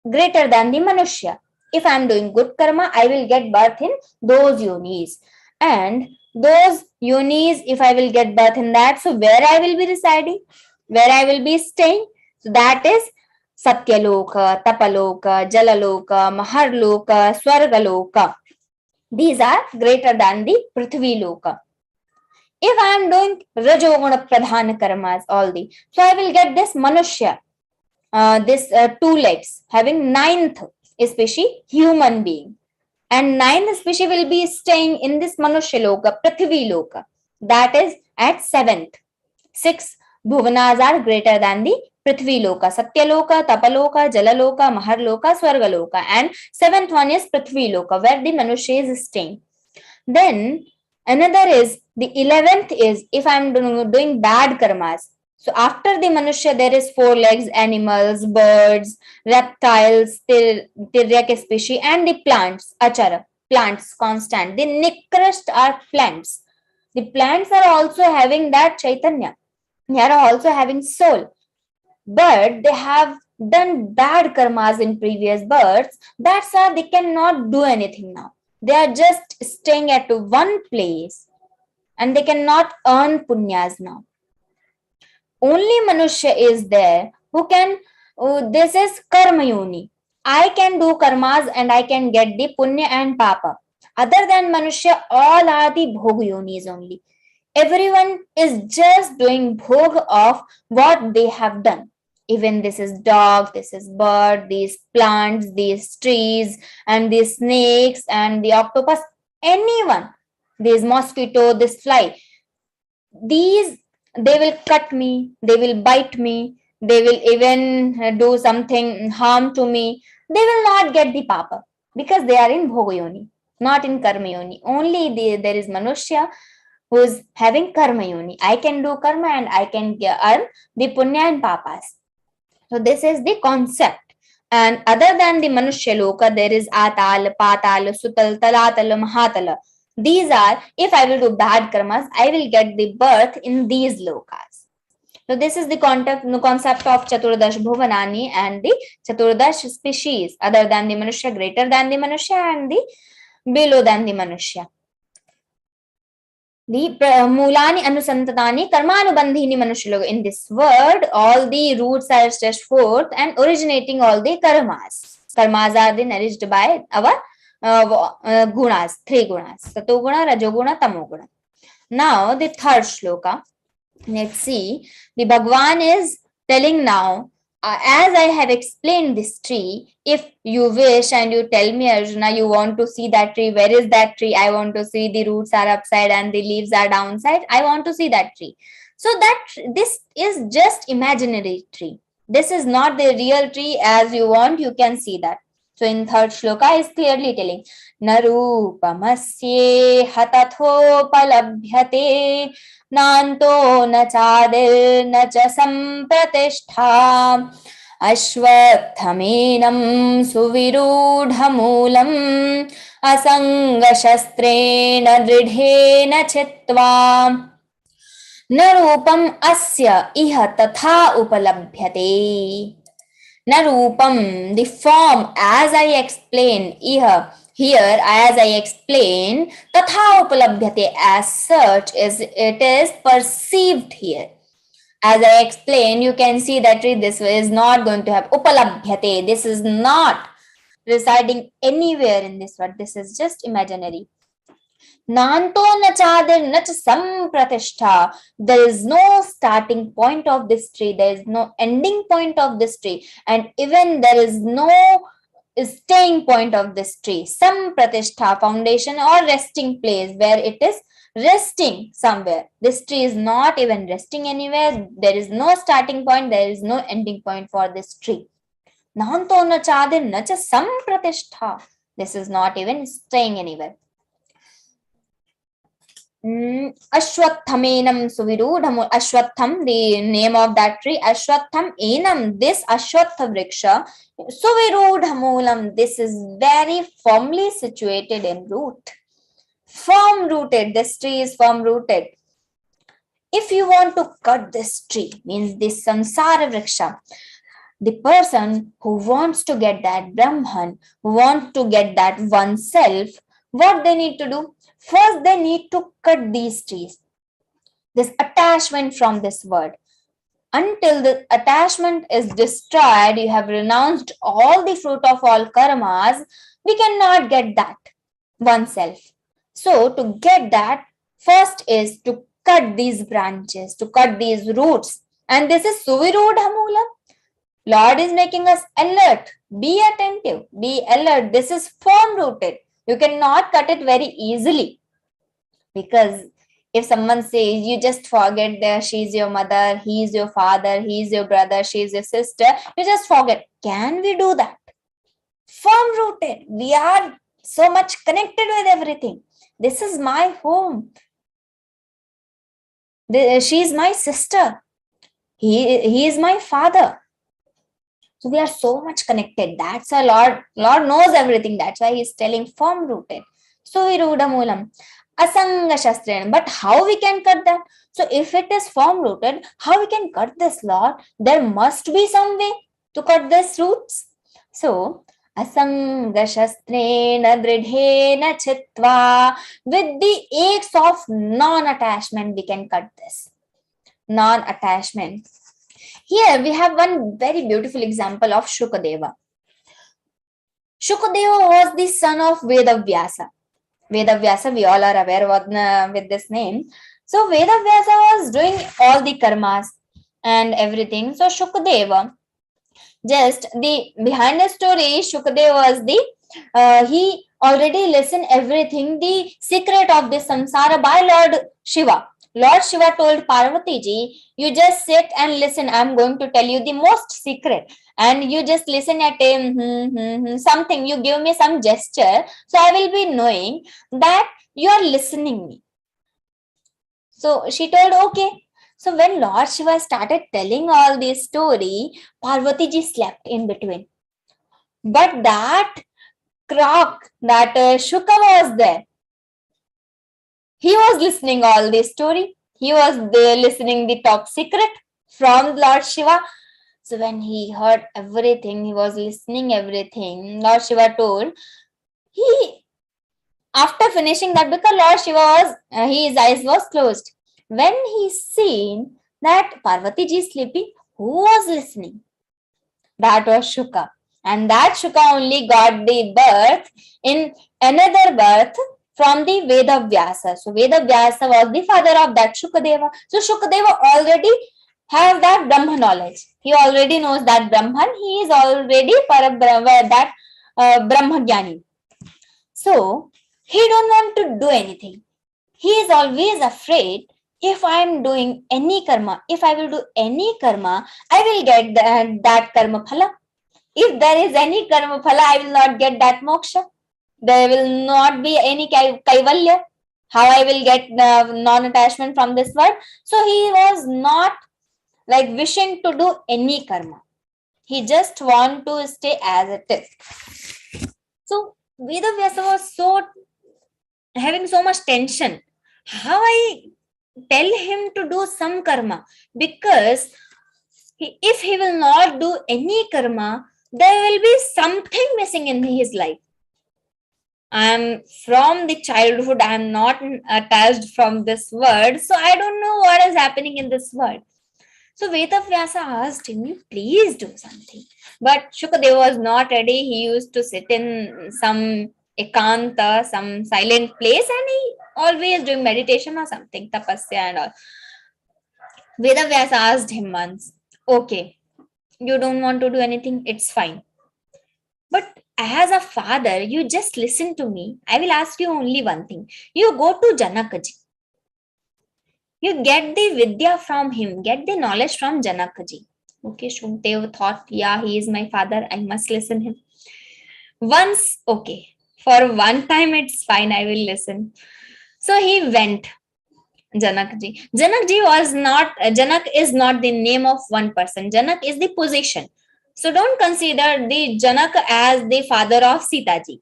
greater than the Manushya. If I am doing good karma, I will get birth in those yonis. And those yonis, if I will get birth in that, so where I will be residing, where I will be staying, so that is Satyaloka, Tapaloka, Jalaloka, Maharloka, Swargaloka. These are greater than the Prithvi Loka. If I am doing Rajoguna Pradhana karmas, so I will get this Manushya, this 2 legs, having 9th species, human being. And 9th species will be staying in this Manushya Loka, Prithvi Loka. That is at 7th. 6 Bhuvanas are greater than the Prithvi Loka, Satyaloka, Tapaloka, Jalaloka, Maharloka, Swargaloka. And 7th one is Prithvi Loka, where the Manushya is staying. Then another is, the 11th is, if I am doing bad karmas. So after the Manushya, there is 4 legs, animals, birds, reptiles, Tiryak species, and the plants, Achara, plants, constant. The Nikrist are plants. The plants are also having that Chaitanya. They are also having soul. But they have done bad karmas in previous births. That's why they cannot do anything now. They are just staying at one place and they cannot earn punyas now. Only Manushya is there who can, this is Karma Yoni. I can do karmas and I can get the punya and papa. Other than Manushya, all are the bhog yonis only. Everyone is just doing bhog of what they have done. Even this is dog, this is bird, these plants, these trees, and these snakes, and the octopus, anyone, this mosquito, this fly, these, they will cut me, they will bite me, they will even do something harm to me. They will not get the papa because they are in bhoga yoni, not in karma yoni. Only there is Manushya who is having karma yoni. I can do karma and I can earn the punya and papas. So this is the concept. And other than the Manushya Loka, there is Atal, Patal, Sutal, Talatal, Mahatala. These are, if I will do bad karmas, I will get the birth in these lokas. So this is the concept of Chaturdash Bhuvanani and the Chaturdash species, other than the Manushya, greater than the Manushya, and the below than the Manushya. The Mulani Anusantatani Karmanubandhini Manushya. In this word, all the roots are stretched forth and originating all the karmas. Karmas are the nourished by our gunas, 3 gunas, Satoguna, Rajoguna, Tamoguna. Now the third shloka, let's see, the Bhagwan is telling now, as I have explained this tree, if you wish and you tell me, Arjuna, you want to see that tree, where is that tree? I want to see the roots are upside and the leaves are downside. I want to see that tree. So that this is just imaginary tree. This is not the real tree. As you want, you can see that. So in third shloka is clearly telling Narupamasye hatatho nanto na chadir na cha sampratishtha ashwatthamenam suvirudhamulam asangashastreణ dridhena chitva न रूपम अस्य इह तथा उपलभ्यते. न रूपम, the form as I explain, here as I explain, तथा उपलभ्यते, as such it is perceived here. As I explain, you can see that this is not going to have upalabhyate. This is not residing anywhere in this word. This is just imaginary. Nanto na chadir na cha sampratishtha. There is no starting point of this tree. There is no ending point of this tree. And even there is no staying point of this tree. Sampratishtha, foundation or resting place where it is resting somewhere. This tree is not even resting anywhere. There is no starting point. There is no ending point for this tree. Nanto na chadir na cha sampratishtha. This is not even staying anywhere. Ashwatthaменam suvirudhamul. Ashwattham, the name of that tree. Ashwattham enam, this ashwattha vriksha. Suvirudhamulam, this is very firmly situated in root. Firm rooted, this tree is firm rooted. If you want to cut this tree, means this samsara vriksha, the person who wants to get that Brahman, who wants to get that oneself, what they need to do? First, they need to cut these trees. This attachment from this word. Until the attachment is destroyed, you have renounced all the fruit of all karmas, we cannot get that oneself. So, to get that, first is to cut these branches, to cut these roots. And this is suvirudhamulam. Lord is making us alert. Be attentive, be alert. This is firm rooted. You cannot cut it very easily. Because if someone says, you just forget that she is your mother, he is your father, he is your brother, she is your sister, you just forget. Can we do that? Firm rooted. We are so much connected with everything. This is my home. She is my sister. He is my father. So we are so much connected. That's a Lord. Lord knows everything. That's why He is telling firm rooted. So Virudamulam. Asanga Shastrena. But how we can cut that? So if it is firm rooted, how we can cut this, Lord? There must be some way to cut these roots. So Asanga Shastrena Dridhena Chitva. With the aches of non-attachment, we can cut this. Non-attachment. Here we have one very beautiful example of Shukadeva. Shukadeva was the son of Vedavyasa. Vedavyasa, we all are aware with this name. So Vedavyasa was doing all the karmas and everything. So Shukadeva, just the behind the story, Shukadeva was he already listened everything, the secret of this samsara by Lord Shiva. Lord Shiva told Parvati ji, you just sit and listen. I am going to tell you the most secret. And you just listen at something. You give me some gesture. So I will be knowing that you are listening me. So she told, okay. So when Lord Shiva started telling all this story, Parvati ji slept in between. But that croc, that Shukla was there. He was listening all this story. He was there listening the top secret from Lord Shiva. So when he heard everything, he was listening everything. Lord Shiva told, after finishing that, because Lord Shiva his eyes was closed. When he seen that Parvati ji is sleeping, who was listening? That was Shukla. And that Shukla only got the birth in another birth from the Vedavyasa. So Vedavyasa was the father of that Shukadeva. So Shukadeva already has that Brahma knowledge. He already knows that Brahman. He is already that Brahma Jnani. So he don't want to do anything. He is always afraid, if I am doing any karma, if I will do any karma, I will get that karma phala. If there is any karma phala, I will not get that moksha. There will not be any kaivalya. How I will get non-attachment from this world? So he was not like wishing to do any karma. He just want to stay as it is. So Vedavyasa was so having so much tension. How I tell him to do some karma? Because if he will not do any karma, there will be something missing in his life. I am from the childhood, I am not attached from this world, so I don't know what is happening in this world. So Vedavyasa asked him, you please do something. But Shukadeva was not ready. He used to sit in some ekanta, some silent place, and he always doing meditation or something, tapasya and all. Vedavyasa asked him once, okay, you don't want to do anything, it's fine. But as a father, you just listen to me. I will ask you only one thing. You go to Janakaji. You get the vidya from him, get the knowledge from Janakaji. Okay, Shukadeva thought, yeah, he is my father, I must listen him. Once, okay, for one time it's fine, I will listen. So he went, Janakji. Janak is not the name of one person. Janak is the position. So don't consider the Janak as the father of Sitaji.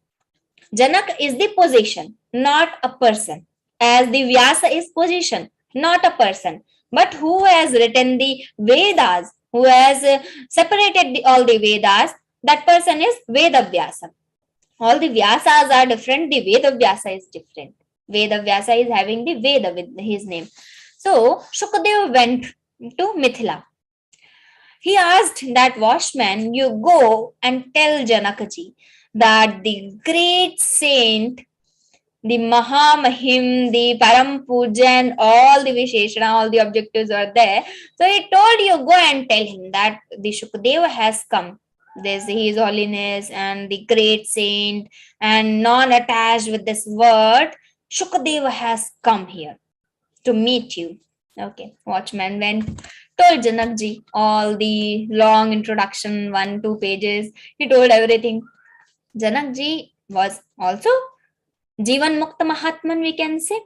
Janak is the position, not a person. As the Vyasa is position, not a person. But who has written the Vedas, who has separated all the Vedas, that person is Vedavyasa. All the Vyasas are different, the Vedavyasa is different. Vedavyasa is having the Veda with his name. So Shukadeva went to Mithila. He asked that washman, you go and tell Janakaji that the great saint, the Mahamahim, the Param Pujan, all the Visheshana, all the objectives are there. So he told you, go and tell him that the Shukadeva has come. There's His Holiness and the great saint and non-attached with this word. Shukadeva has come here to meet you. Okay, watchman went, told Janakji all the long introduction, 1-2 pages. He told everything. Janakji was also Jivan Mukta Mahatman, we can say.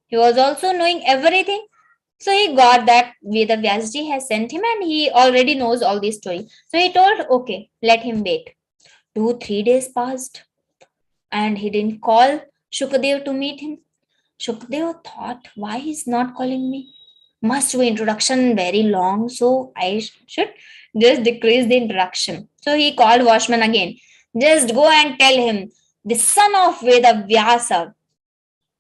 He was also knowing everything. So he got that Vedavyasji has sent him and he already knows all this story. So he told, okay, let him wait. 2-3 days passed and he didn't call Shukadev to meet him. Shukadev thought, why he's not calling me? Must be introduction very long, so I should just decrease the introduction. So he called Washman again. Just go and tell him, the son of Vedavyasa,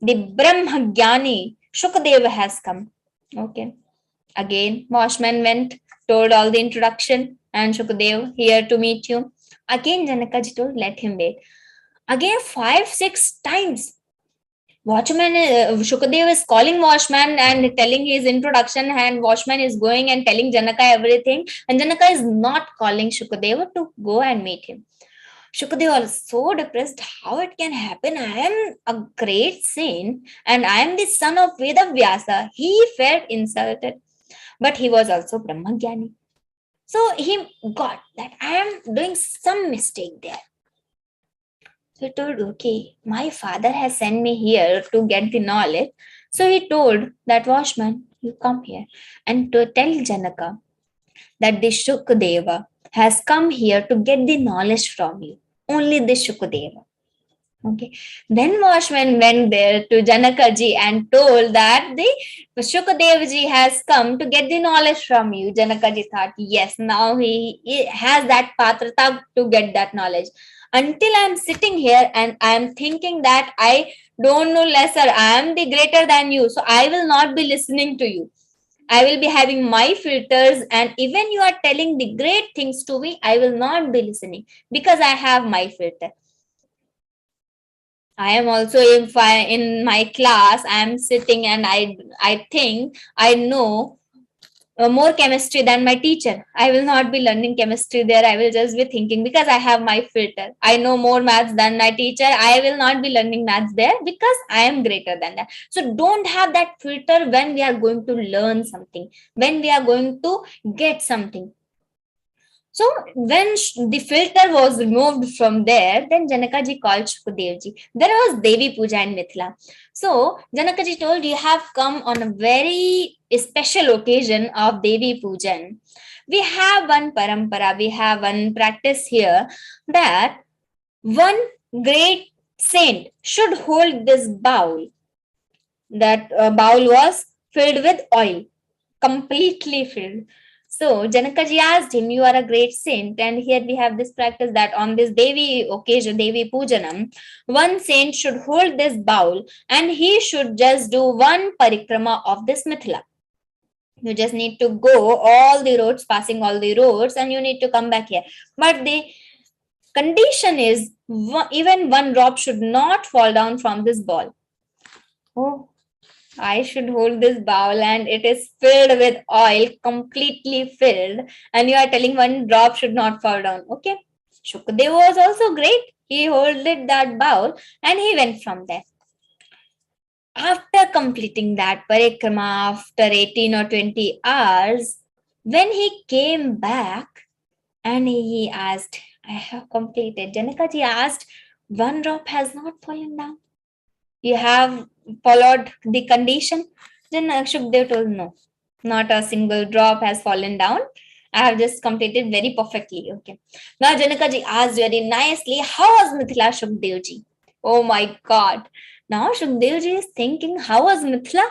the Brahmagyani, Shukadeva has come. Okay. Again, Washman went, told all the introduction, and Shukadev here to meet you. Again, Janakaji told, let him wait. Again, 5-6 times. Watchman, Shukadev is calling Washman and telling his introduction, and Washman is going and telling Janaka everything, and Janaka is not calling Shukadeva to go and meet him. Shukadeva was so depressed. How it can happen? I am a great saint and I am the son of Vedavyasa. He felt insulted, but he was also Brahmagyani. So he got that I am doing some mistake there. So he told, okay, my father has sent me here to get the knowledge. So he told that Washman, you come here and to tell Janaka that the Shukadeva has come here to get the knowledge from you. Only the Shukadeva. Okay. Then Washman went there to Janakaji and told that the Shukadevji has come to get the knowledge from you. Janakaji thought, yes, now he has that patrata to get that knowledge. Until I am sitting here and I am thinking that I don't know lesser, I am the greater than you. So I will not be listening to you. I will be having my filters, and even you are telling the great things to me, I will not be listening because I have my filter. I am also in my class, I am sitting and I think I know more chemistry than my teacher. I will not be learning chemistry there. I will just be thinking because I have my filter. I know more maths than my teacher. I will not be learning maths there because I am greater than that. So don't have that filter when we are going to learn something, when we are going to get something. So when the filter was removed from there, then Janakaji called Shukadevji. There was Devi Puja in Mithila. So Janakaji told, you have come on a very special occasion of Devi Pujan. We have one parampara, we have one practice here, that one great saint should hold this bowl. That bowl was filled with oil, completely filled. So Janakaji asked him, you are a great saint, and here we have this practice that on this Devi occasion, Devi Pujanam, one saint should hold this bowl and he should just do one parikrama of this Mithila. You just need to go all the roads, passing all the roads, and you need to come back here. But the condition is, even one drop should not fall down from this ball. Oh, I should hold this bowl and it is filled with oil, completely filled, and you are telling one drop should not fall down. Okay. Shukadeva was also great. He holded that bowl and he went from there. After completing that parikrama, after 18 or 20 hours, when he came back and he asked, I have completed. Janakaji asked, one drop has not fallen down. You have followed the condition? Then Shukdev told, no, not a single drop has fallen down. I have just completed very perfectly. Okay. Now Janakaji asked very nicely, how was Mithila, Shukdevji? Oh my God. Now Shukdevji is thinking, how was Mithila?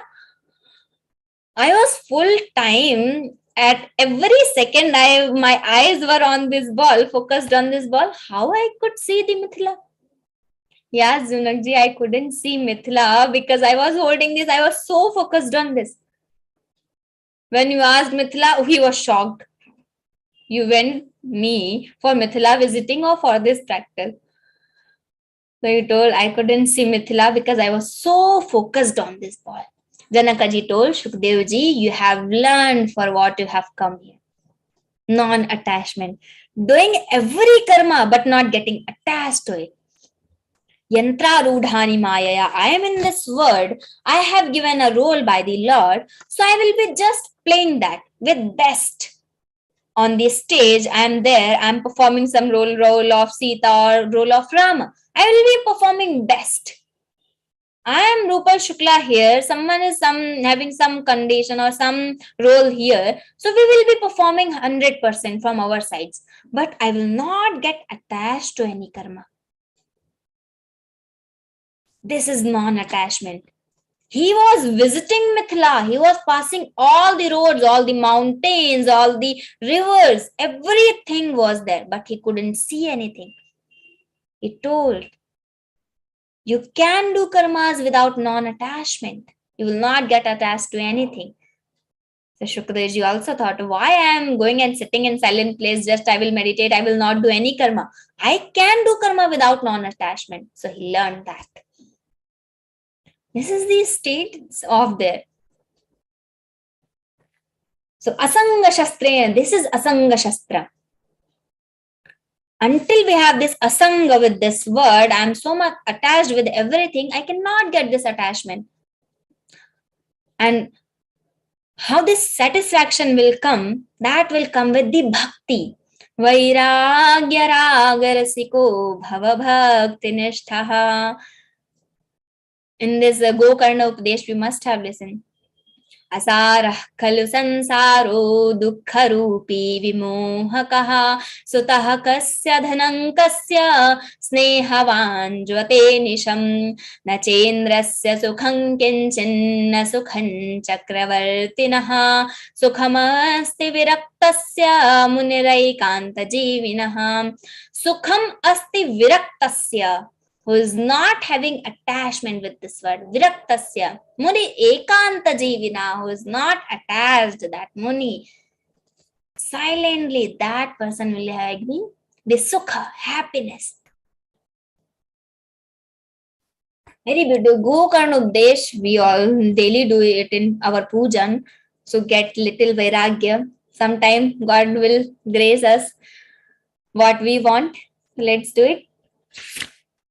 I was full time. At every second, my eyes were on this ball, focused on this ball. How I could see the Mithila? Yeah, Junakji, I couldn't see Mithila because I was holding this. I was so focused on this. When you asked Mithila, he was shocked. You went me for Mithila visiting or for this practice? So he told, I couldn't see Mithila because I was so focused on this ball. Janakaji told, Shukdevji, you have learned for what you have come here. Non-attachment. Doing every karma but not getting attached to it. Yantra rudhani mayaya. I am in this world. I have given a role by the Lord. So I will be just playing that with best. On the stage, I am there. I am performing some role of Sita or role of Rama. I will be performing best. I am Rupal Shukla here. Someone is having some condition or some role here. So we will be performing 100% from our sides. But I will not get attached to any karma. This is non-attachment. He was visiting Mithila. He was passing all the roads, all the mountains, all the rivers. Everything was there, but he couldn't see anything. He told, you can do karmas without non-attachment. You will not get attached to anything. So Shukadevji also thought, why I am going and sitting in silent place, just I will meditate, I will not do any karma. I can do karma without non-attachment. So he learned that. This is the state of there. So Asanga Shastra, this is Asanga Shastra. Until we have this asanga with this word, I am so much attached with everything, I cannot get this attachment. And how this satisfaction will come, that will come with the bhakti. Vairagya ragarasiko bhava bhakti nishthaha. In this Gokarna Upadesh, we must have listened. Asarah khalu sansaro dukkharupi vimohakaha sutah kasya dhanam kasya snehavan jvate nisham nachendrasya sukham kinchin na sukham chakravartinaha sukhamasti viraktasya muniraikanta jivinaha sukham asti viraktasya, who is not having attachment with this word, viraktasya, muni ekanta jivina, who is not attached, that muni, silently that person will have the sukha, happiness. Very beautiful. Gokarna Upadesh, we all daily do it in our pujan, so get little vairagya. Sometime God will grace us what we want. Let's do it.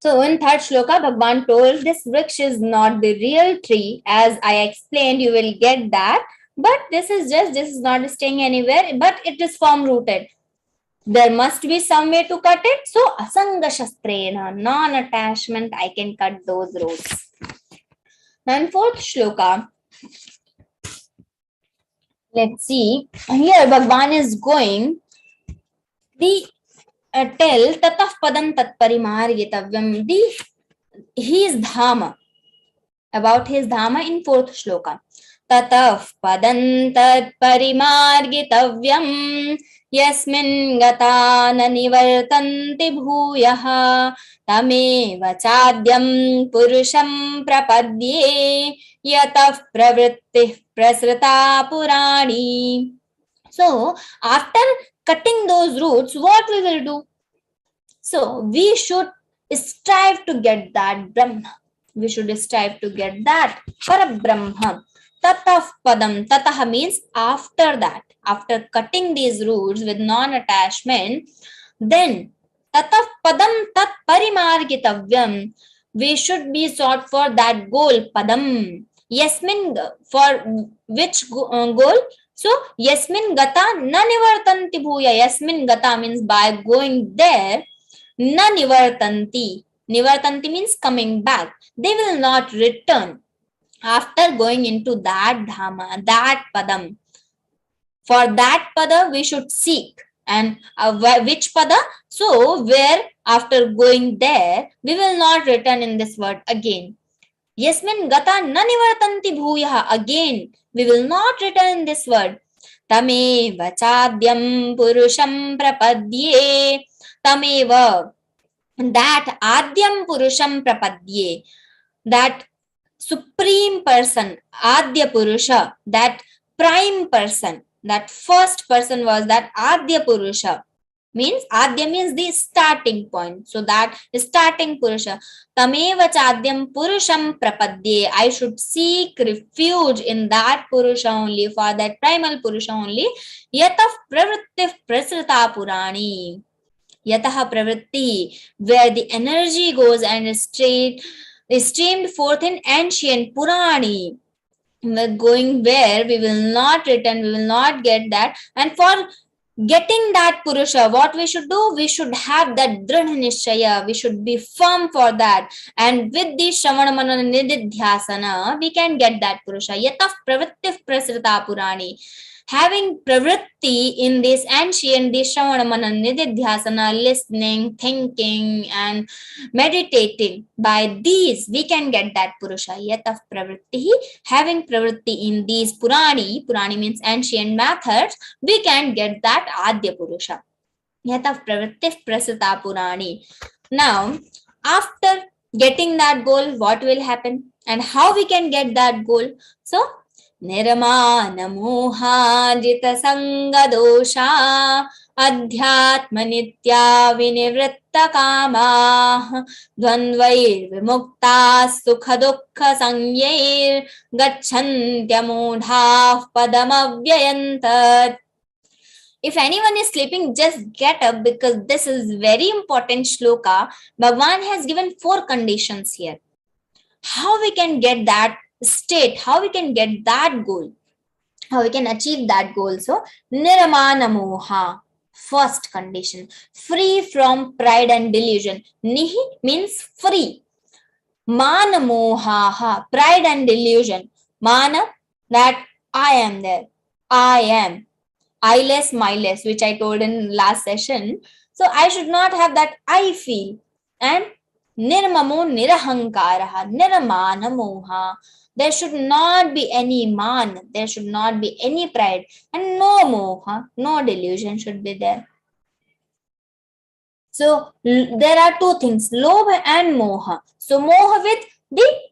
So in third shloka, Bhagavan told, this vriksha is not the real tree. As I explained, you will get that. But this is not staying anywhere, but it is firm rooted. There must be some way to cut it. So asanga shastrena, non-attachment, I can cut those roots. Now in fourth shloka, let's see. Here Bhagwan is going the tell tatah padam tat parimargitavyam, his dhama, about his dhama in fourth shloka. Tatah padam tat parimargitavyam yasmin gata na nivartanti bhuyah tameva chadyam purusham prapadye yatah pravrittih prasrita purani. So after cutting those roots, what we will do? So we should strive to get that Brahma. We should strive to get that Parabrahma. Tatah padam. Tatah means after that. After cutting these roots with non-attachment, then tatah padam tat parimargitavyam. We should be sought for that goal, padam. Yasmin, for which goal? So, yasmin gata na nivartanti bhuya. Yasmin gata means by going there, na nivartanti. Nivartanti means coming back. They will not return after going into that dhama, that padam. For that pada we should seek. And which pada? So, where after going there, we will not return in this world again. Yasmin gata na nivartanti bhuya. Again, we will not return in this world. Tameva chadyam purusham prapadye. Tameva, that adyam purusham prapadye, that supreme person, adya purusha, that prime person, that first person was that adya purusha. Means adya means the starting point. So that starting purusha. Tameva chadyam purusham prapadye. I should seek refuge in that purusha only, for that primal purusha only. Yatah pravritti prasrita purani. Yatah pravritti, where the energy goes and is streamed forth in ancient Purani. Going where we will not return, we will not get that. And for getting that Purusha, what we should do? We should have that Dridha Nishchaya. We should be firm for that. And with the Shravana Manana Nididhyasana, we can get that Purusha. Yatah pravritti prasrita Purani. Having pravritti in this ancient Shravana Manana Nididhyasana, listening, thinking, and meditating, by these we can get that Purusha. Yatah pravritti, having pravritti in these Purani means ancient methods, we can get that Adya Purusha. Yatah pravritti prasita Purani. Now, after getting that goal, what will happen? And how we can get that goal? So, Nirmana moha jita sanga dosha adhyatma nitya vinivritta kama dvandvair vimukta sukha dukkha sanyair gacchantya mudha padamavyayantat. If anyone is sleeping, just get up, because this is very important shloka. Bhagwan has given 4 conditions here. How we can get that state, how we can get that goal, how we can achieve that goal. So, Niramana moha, first condition, free from pride and delusion. Nihi means free. Mana moha, pride and delusion. Mana, that I am there, I am. I-less, my-less, which I told in last session. So, I should not have that I feel. And Nirmamo nirahankaraha, niramana moha. There should not be any man, there should not be any pride, and no moha, no delusion should be there. So there are 2 things, lobha and moha. So moha with the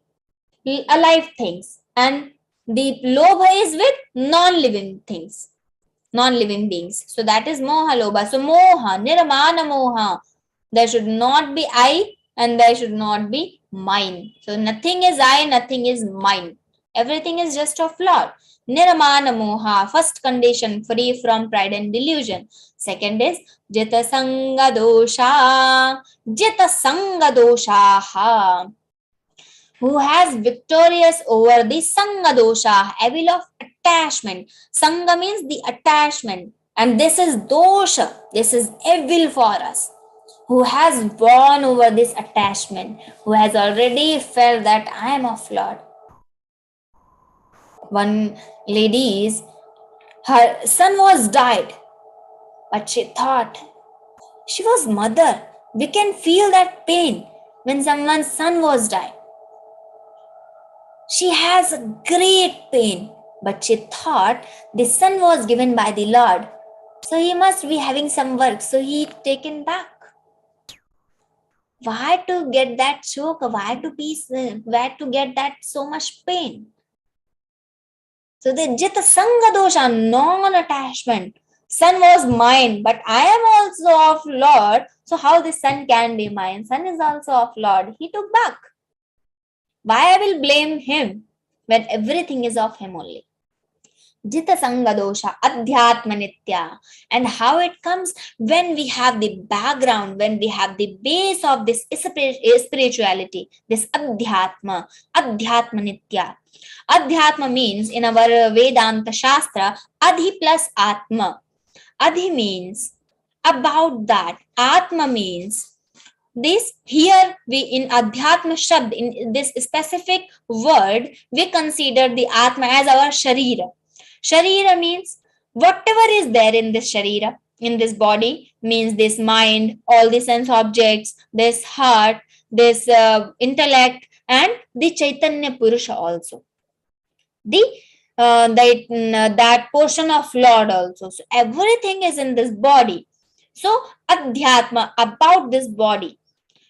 alive things, and the lobha is with non-living things, non-living beings. So that is moha lobha. So moha, niramana moha. There should not be I, and there should not be mine. So nothing is I, nothing is mine. Everything is just of Lord. Niramana moha, first condition, free from pride and delusion. Second is jita sanga dosha. Jita sanga dosha, who has victorious over the sanga dosha, evil of attachment. Sanga means the attachment. And this is dosha, this is evil for us, who has born over this attachment, who has already felt that I am of Lord. One lady, her son was died, but she thought she was mother. We can feel that pain when someone's son was died. She has a great pain, but she thought the son was given by the Lord, so he must be having some work, so he taken back. Why to get that shock? Why to get that so much pain? So the Jita Sangha dosha, non-attachment. Son was mine, but I am also of Lord. So how the son can be mine? Son is also of Lord. He took back. Why I will blame him when everything is of him only? Jita Sangha dosha, Adhyatma Nitya. And how it comes when we have the background, when we have the base of this spirituality, this Adhyatma Nitya. Adhyatma means in our Vedanta Shastra, Adhi plus Atma. Adhi means about that. Atma means this. Here we in Adhyatma Shabd, in this specific word, we consider the Atma as our Sharira. Sharira means whatever is there in this Sharira, in this body, means this mind, all the sense objects, this heart, this intellect, and the Chaitanya Purusha also. That portion of Lord also. So everything is in this body. So Adhyatma, about this body.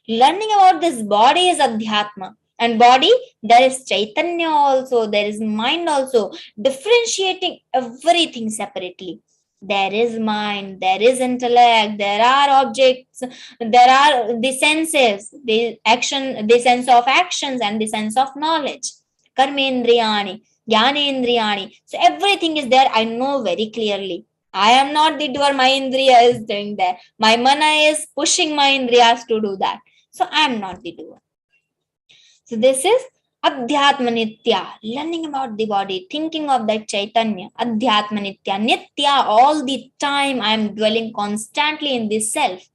Learning about this body is Adhyatma. And body, there is Chaitanya also, there is mind also, differentiating everything separately. There is mind, there is intellect, there are objects, there are the senses, the action, the sense of actions and the sense of knowledge. Karmendriyani, Jnanendriyani. So everything is there. I know very clearly. I am not the doer, my Indriya is doing that. My mana is pushing my Indriyas to do that. So I am not the doer. So this is Adhyatma Nitya, learning about the body, thinking of that Chaitanya. Adhyatma Nitya, Nitya, all the time I am dwelling constantly in this self.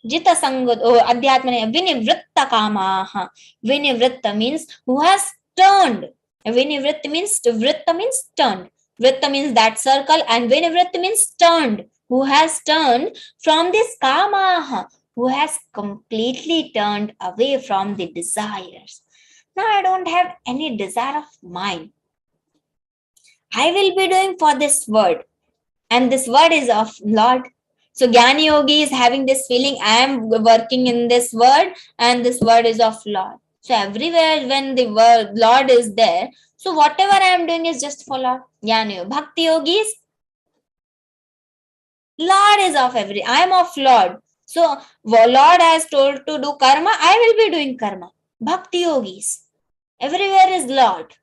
Jita Sangha, Adhyatma, Vinivritta Kamaha. Vinivritta means who has turned. Vinivritta means turned. Vritta means that circle, and Vinivritta means turned. Who has turned from this Kamaha, who has completely turned away from the desires. Now I don't have any desire of mine. I will be doing for this word, and this word is of Lord. So Jnani Yogi is having this feeling, I am working in this word, and this word is of Lord. So everywhere when the word Lord is there, so whatever I am doing is just for Lord. Jnani Yogi. Bhakti Yogis, Lord is of every. I am of Lord. So Lord has told to do karma, I will be doing karma. Bhakti Yogis, everywhere is Lord.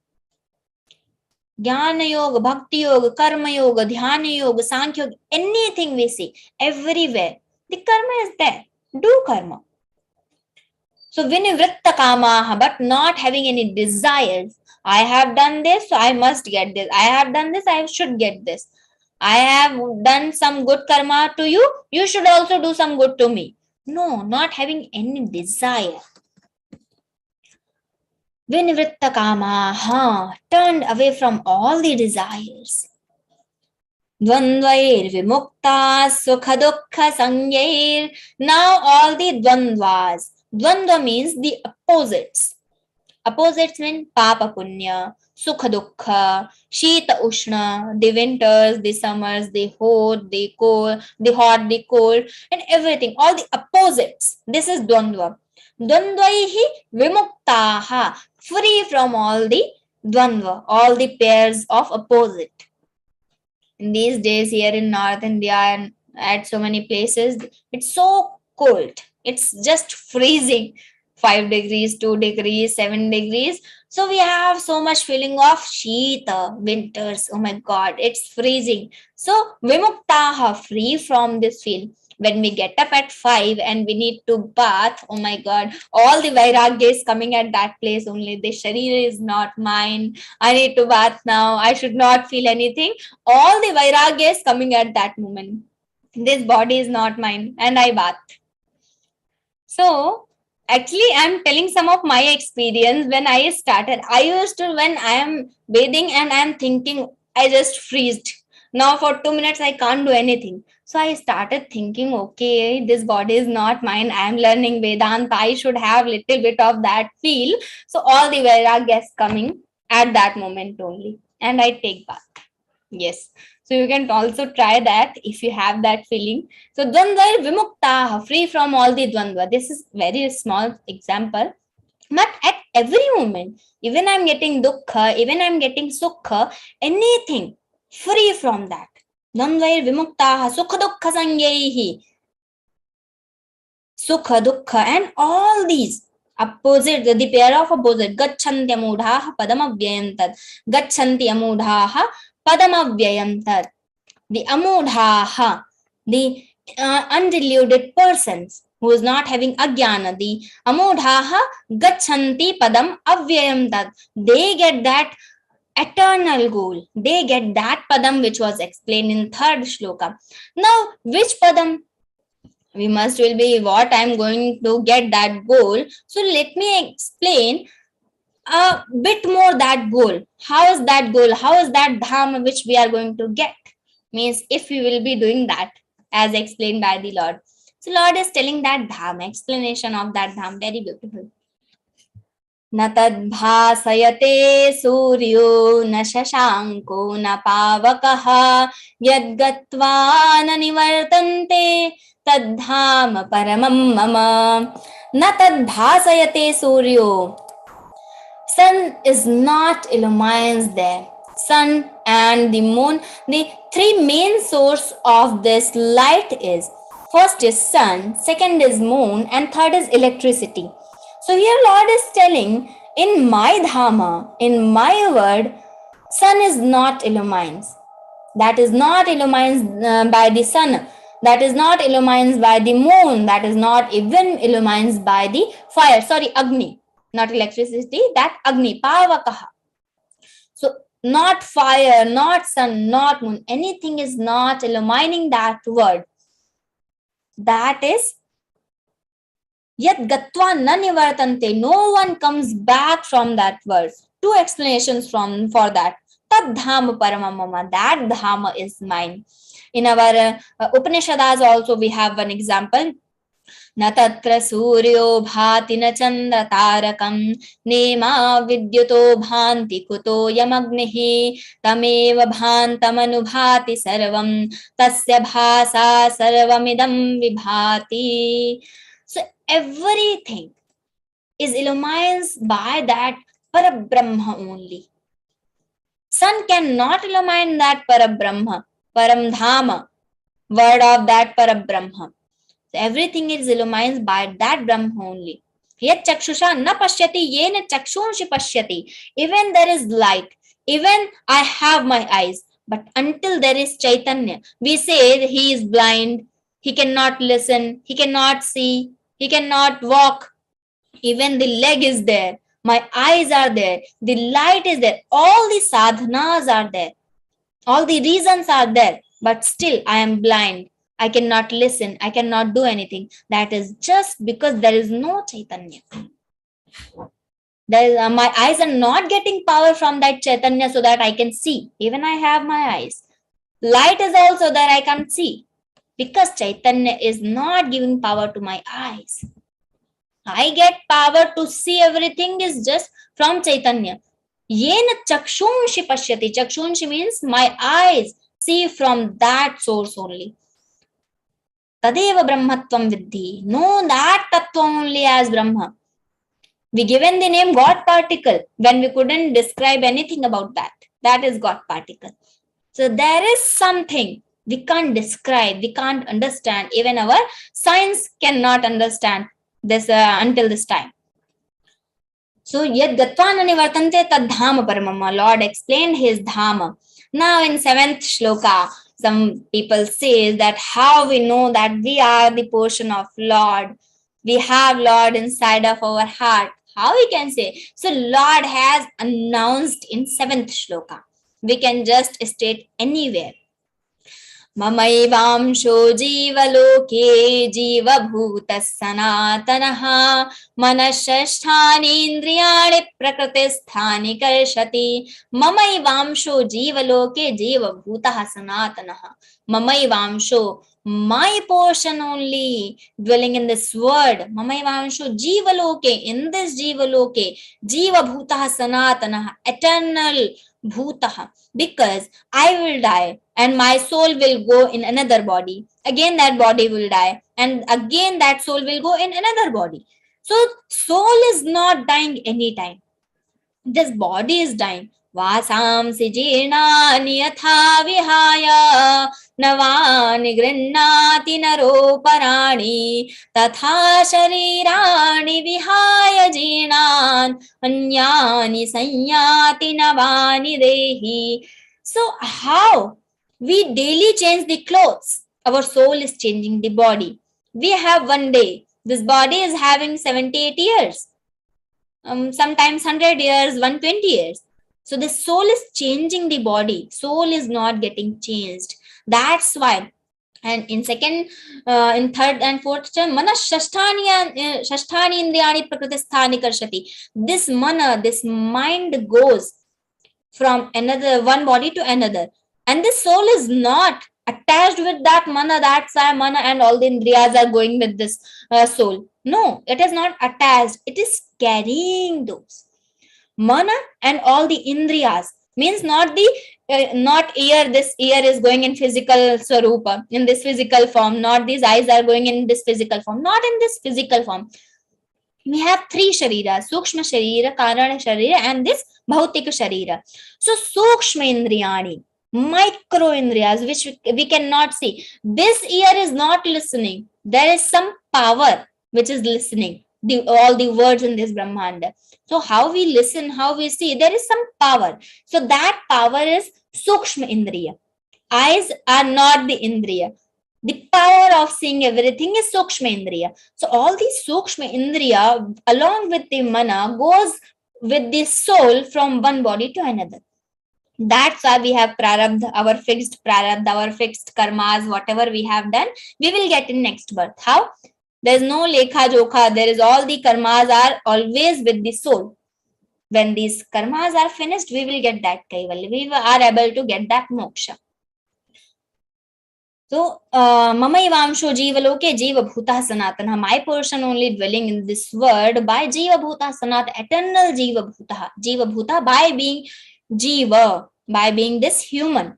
Jnana Yoga, Bhakti Yoga, Karma Yoga, Dhyana Yoga, Sankhya Yoga, anything we see, everywhere, the karma is there. Do karma. So Vinivritta Kamaha, but not having any desires. I have done this, so I must get this. I have done this, I should get this. I have done some good karma to you, you should also do some good to me. No, not having any desire. Vinivritta Kamaha, turned away from all the desires. Dvandvair vimukta sukha dukkha sanyair. Now all the dvandvas. Dvandva means the opposites. Opposites mean papa punya, sukha dukkha, shita ushna, the winters, the summers, the hot, the cold, the hot, the cold, and everything. All the opposites. This is dvandva. Dvandvaihi vimuktaha, free from all the dvandva, all the pairs of opposite. In these days here in North India and at so many places, it's so cold. It's just freezing. 5 degrees, 2 degrees, 7 degrees. So we have so much feeling of Shita, winters. Oh my God, it's freezing. So Vimuktaha, free from this feel. when we get up at 5 and we need to bath, oh my God, all the vairagya is coming at that place only. The sharir is not mine. I need to bath now. I should not feel anything. All the vairagya is coming at that moment. This body is not mine and I bath. So actually, I'm telling some of my experience when I started. I used to, when I am bathing and I am thinking, I just freezed. Now for 2 minutes, I can't do anything. So I started thinking, okay, this body is not mine. I am learning Vedanta. I should have little bit of that feel. So all the vairagya is coming at that moment only. And I take bath. Yes. So you can also try that if you have that feeling. So dvandva vimukta, free from all the dvandva. This is very small example. But at every moment, even I'm getting dukkha, even I'm getting sukha, anything, free from that. Dvandva vimukta, sukha dukkha sangyehi. Sukha dukkha and all these opposite, the pair of opposite. Gacchanti amudhaha padamavyayam tad. Gacchanti amudhaha padamavyayam tad. The amudhaha, the undeluded persons who is not having ajnana, the amudhaha gacchanti padam avyayam tad. They get that eternal goal. They get that padam which was explained in third shloka. Now, which padam? We will be what I'm going to get that goal. So let me explain a bit more that goal. How is that goal? How is that dharma which we are going to get? Means if we will be doing that as explained by the Lord. So Lord is telling that dharma, explanation of that dharma, very beautiful. Na tad bhasayate suryo na shashanko na pavakaha yad gatva na nivartante tad dhama paramam mama. Na tad bhasayate suryo. Sun is not illumines there. Sun and the moon, the three main source of this light is, first is sun, second is moon, and third is electricity. So here Lord is telling, in my dharma, in my word, sun is not illumines. That is not illumines by the sun. That is not illumines by the moon. That is not even illumines by the fire. Sorry, Agni. Not electricity, that Agni, Pavakaha. So not fire, not sun, not moon. Anything is not illumining that word. That is Yat Gatva na nivartante. No one comes back from that verse. Two explanations for that. Tad dhama paramamama. That dhama is mine. In our Upanishads also we have one example. Na tatra suryo bhati na chandra tarakam nema vidyuto bhanti kuto yamagnihi tameva bhantam anubhati sarvam tasya bhasa sarvamidam vibhati. So everything is illumined by that Parabrahma only. Sun cannot illumine that Parabrahma, Paramdhama, word of that Parabrahma. So everything is illumined by that Brahma only. Yet chakshusha na pashyati yena chakshunshi pashyati. Even there is light, even I have my eyes, but until there is Chaitanya, we say he is blind, he cannot listen, he cannot see, he cannot walk. Even the leg is there, my eyes are there, the light is there, all the sadhanas are there, all the reasons are there, but still I am blind. I cannot listen, I cannot do anything. That is just because there is no Chaitanya. My eyes are not getting power from that Chaitanya so that I can see. Even I have my eyes. Light is also that I can't see. Because Chaitanya is not giving power to my eyes. I get power to see everything is just from Chaitanya. Yena chakshunshi pashyati. Chakshunshi means my eyes see from that source only. Tadeva brahmatvam viddhi. Know that tattva only as Brahma. We given the name God particle when we couldn't describe anything about that. That is God particle. So there is something we can't describe, we can't understand. Even our science cannot understand this until this time. So yad gatvana nivartante tad dhama paramama. Lord explained his dhama. Now in 7th shloka, Some people say that how we know that we are the portion of Lord. We have Lord inside of our heart. How we can say? So Lord has announced in 7th shloka. We can just state anywhere. ममैवांशो जीवलोके जीवभूतः सनातनः मनःषष्ठानीन्द्रियाणि प्रकृतिस्थानि कर्षति ममैवांशो जीवलोके जीवभूतः सनातनः ममैवांशो my portion only dwelling in this word mamaivamshu jivaloke in this jivaloke jiva bhutah sanatanah eternal bhutah because I will die and my soul will go in another body again that body will die and again that soul will go in another body so soul is not dying anytime this body is dying वासांसि जीर्णानि यथा विहाय नवानि गृह्णाति नरोपराणि तथा शरीराणि विहाय जीर्णान् अन्यानि संयाति नवानि देहि. So how we daily change the clothes, our soul is changing the body. We have one day, this body is having 78 years, sometimes 100 years, 120 years. So the soul is changing the body. Soul is not getting changed. That's why. And in second, in third and fourth term, mana shasthani indriyani prakritisthani karshati. This mana, this mind goes from another one body to another. And this soul is not attached with that mana, that's why mana and all the indriyas are going with this soul. No, it is not attached. It is carrying those. Mana and all the indriyas means not the not ear, this ear is going in physical swarupa, in this physical form, not these eyes are going in this physical form, not in this physical form. We have three shariras, sukshma sharira, karana sharira and this bhautika sharira. So sukshma indriyani, micro indriyas which we cannot see. This ear is not listening. There is some power which is listening all the words in this Brahmanda. So how we listen, how we see, there is some power. So that power is Sukshma Indriya. Eyes are not the Indriya. The power of seeing everything is Sukshma Indriya. So all these Sukshma Indriya along with the mana goes with the soul from one body to another. That's why we have prarabdha, our fixed prarabdha, our fixed karmas, whatever we have done, we will get in next birth. How? There is no lekha jokha. There is all the karmas are always with the soul. When these karmas are finished, we will get that kaivalya. We are able to get that moksha. So, mamaivamsho jivaloke jiva bhuta sanatana. My portion only dwelling in this word by jiva bhuta sanat, eternal jiva bhuta. Jiva bhuta by being jiva, by being this human.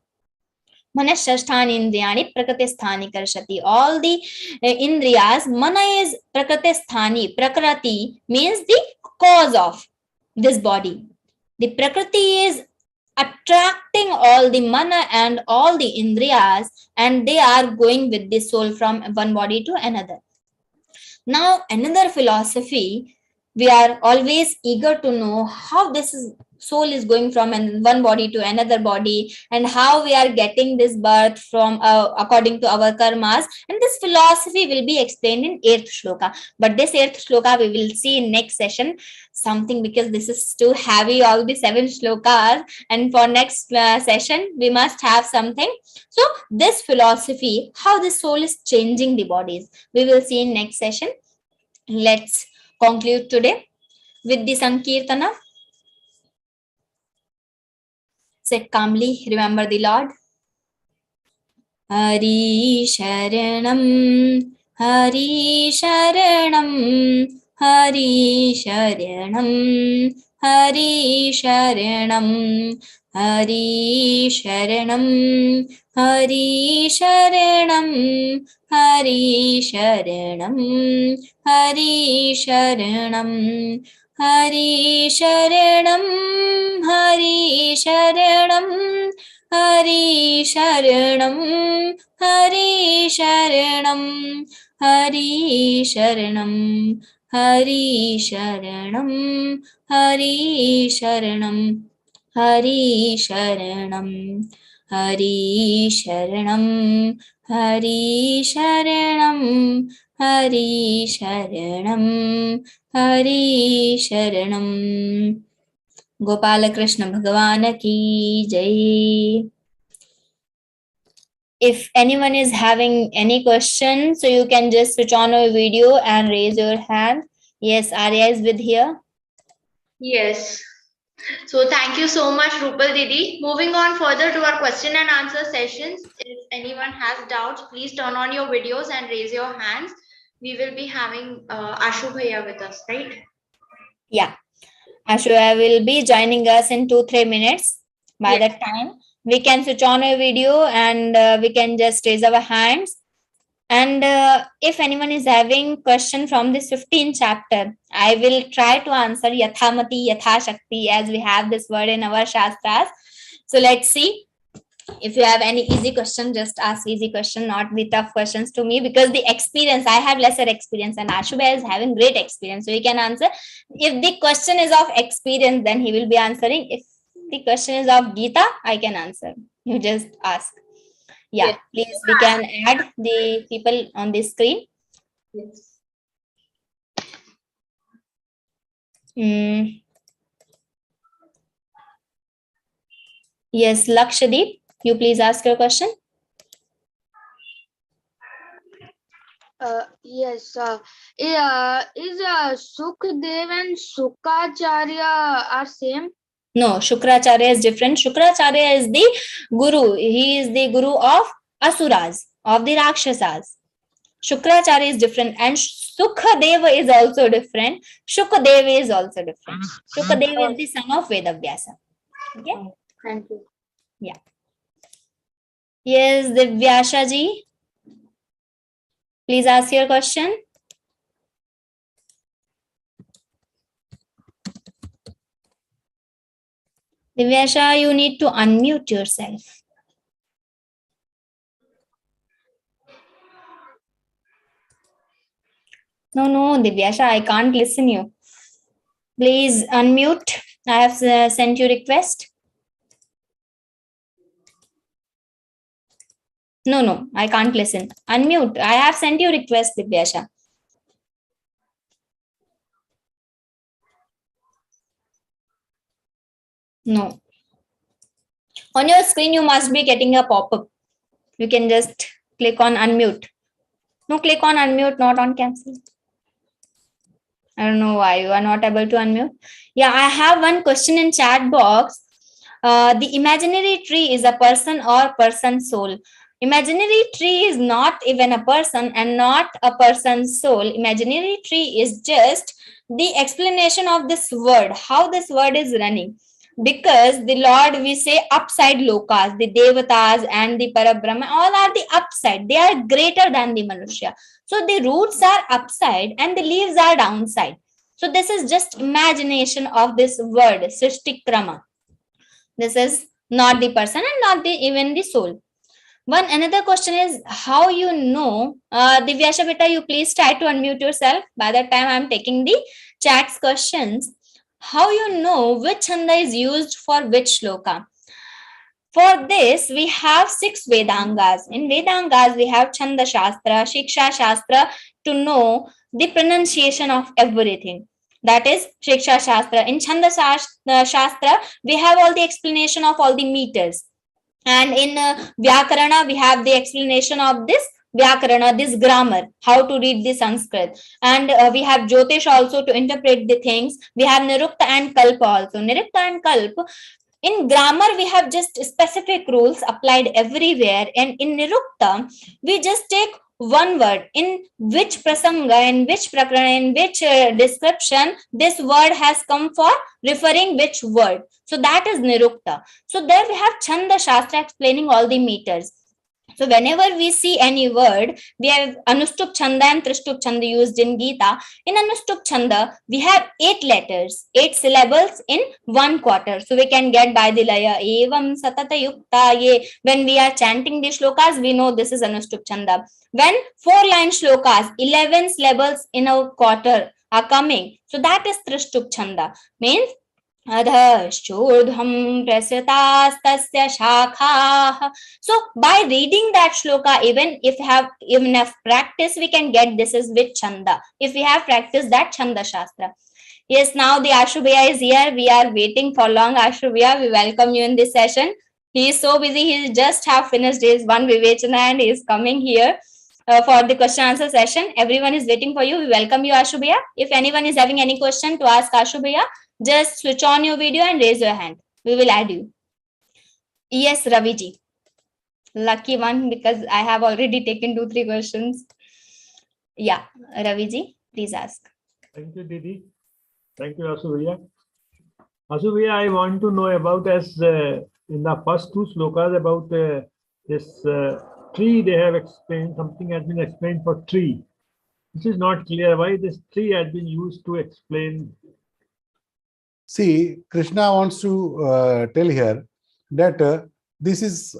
Manashasthani indriyani prakritisthani karshati. All the indriyas, mana is prakritisthani. Prakriti means the cause of this body. The prakriti is attracting all the mana and all the indriyas and they are going with the soul from one body to another. Now another philosophy, we are always eager to know how this soul is going from one body to another body and how we are getting this birth from according to our karmas, and this philosophy will be explained in 8th shloka. But this 8th shloka we will see in next session something, because this is too heavy, all the 7 shlokas, and for next session we must have something. So this philosophy, how the soul is changing the bodies, we will see in next session. Let's conclude today with the Sankirtana. Say calmly, remember the Lord. Hari Sharanam, Hari Sharanam, Hari Sharanam, Hari Sharanam, Hari Sharanam, Hari Sharanam, Hari Sharanam, Hari Sharanam, Hari Sharanam, Hari Sharanam, Hari Sharanam, Hari Sharanam, Hari Sharanam, Hari Sharanam, Hari Sharanam, Hari Sharanam, Hari Sharanam, Hari Sharanam, Hari Sharanam, Hari Sharanam. Gopala Krishna Bhagavan ki Jai. If anyone is having any question, so you can just switch on your video and raise your hand. Yes, Arya is with here.
Yes. So thank you so much, Rupal Didi. Moving on further to our question and answer sessions. If anyone has doubts, please turn on your videos and raise your hands. We will be having Ashu Bhaiya with us, right?
Yeah, Ashura will be joining us in 2-3 minutes. By
Yes.
that time, we can switch on a video and we can just raise our hands. And if anyone is having question from this 15th chapter, I will try to answer Yathamati Yatha Shakti, as we have this word in our Shastras. So let's see. If you have any easy question, just ask easy question, not the tough questions to me, because the experience, I have lesser experience and Ashubha is having great experience. So he can answer. If the question is of experience, then he will be answering. If the question is of Geeta, I can answer. You just ask. Yeah,
Yes.
please, we can add the people on the screen.
Yes.
Yes, Lakshadip, you please ask your question.
Yes, is Sukdev and Sukacharya are same?
No, Shukracharya is different. Shukracharya is the guru. He is the guru of Asuras, of the Rakshasas. Shukracharya is different, and Sukadeva is also different. Shukadeva is also different. Shukadeva is the son of Vedavyasa. Okay?
Thank you.
Yeah. Yes, Divyasha ji. Please ask your question. Divyasha, you need to unmute yourself. No, Divyasha, I can't listen you. Please unmute. I have sent you request. No, I can't listen. Unmute. I have sent you request, Divyasha. No. On your screen, you must be getting a pop-up. You can just click on unmute. No, click on unmute, not on cancel. I don't know why you are not able to unmute. Yeah, I have one question in chat box. The imaginary tree is a person or person's soul. Imaginary tree is not even a person and not a person's soul. Imaginary tree is just the explanation of this word, how this word is running. Because the Lord, we say upside lokas, the devatas and the parabrahma, all are the upside. They are greater than the manushya. So the roots are upside and the leaves are downside. So this is just imagination of this word, Srishtikrama. This is not the person and not even the soul. One another question is how you know. Divyasha beta, you please try to unmute yourself. By that time, I am taking the chat's questions. How you know which chanda is used for which shloka? For this, we have 6 Vedangas. In Vedangas, we have Chanda Shastra, Shiksha Shastra to know the pronunciation of everything. That is Shiksha Shastra. In Chanda Shastra, we have all the explanation of all the meters. And in Vyakarana, we have the explanation of this Vyakarana, this grammar, how to read the Sanskrit. And we have Jyotish also to interpret the things. We have Nirukta and Kalpa also. Nirukta and Kalpa. In grammar, we have just specific rules applied everywhere. And in Nirukta, we just take one word. In which prasanga, in which prakarana, in which description, this word has come for referring which word. So that is Nirukta. So there we have Chanda Shastra explaining all the meters. So whenever we see any word, we have Anushtup Chanda and Trishtup Chanda used in Geeta. In Anushtup Chanda, we have 8 letters, 8 syllables in 1 quarter. So we can get by the laya, evam satata yukta ye. When we are chanting the shlokas, we know this is Anushtup Chanda. When 4-line shlokas, 11 syllables in a quarter are coming, so that is Trishtup Chanda. Means adhashchodham prasyatastasya shakha. So by reading that shloka, even if we have enough practice, we can get this is which chanda. If we have practiced that chanda shastra. Yes, now the Ashubhaya is here. We are waiting for long. Ashubhaya, we welcome you in this session. He is so busy. He just have finished his one Vivechana and he is coming here for the question answer session. Everyone is waiting for you. We welcome you, Ashubhaya. If anyone is having any question to ask Ashubhaya, just switch on your video and raise your hand. We will add you. Yes, Raviji. Lucky one because I have already taken 2-3 questions. Yeah, Raviji, please ask.
Thank you, Didi. Thank you, Asubhaya. Asubhaya, I want to know about in the first 2 slokas about this tree. They have explained, something has been explained for tree. This is not clear why this tree has been used to explain.
See, Krishna wants to tell here that this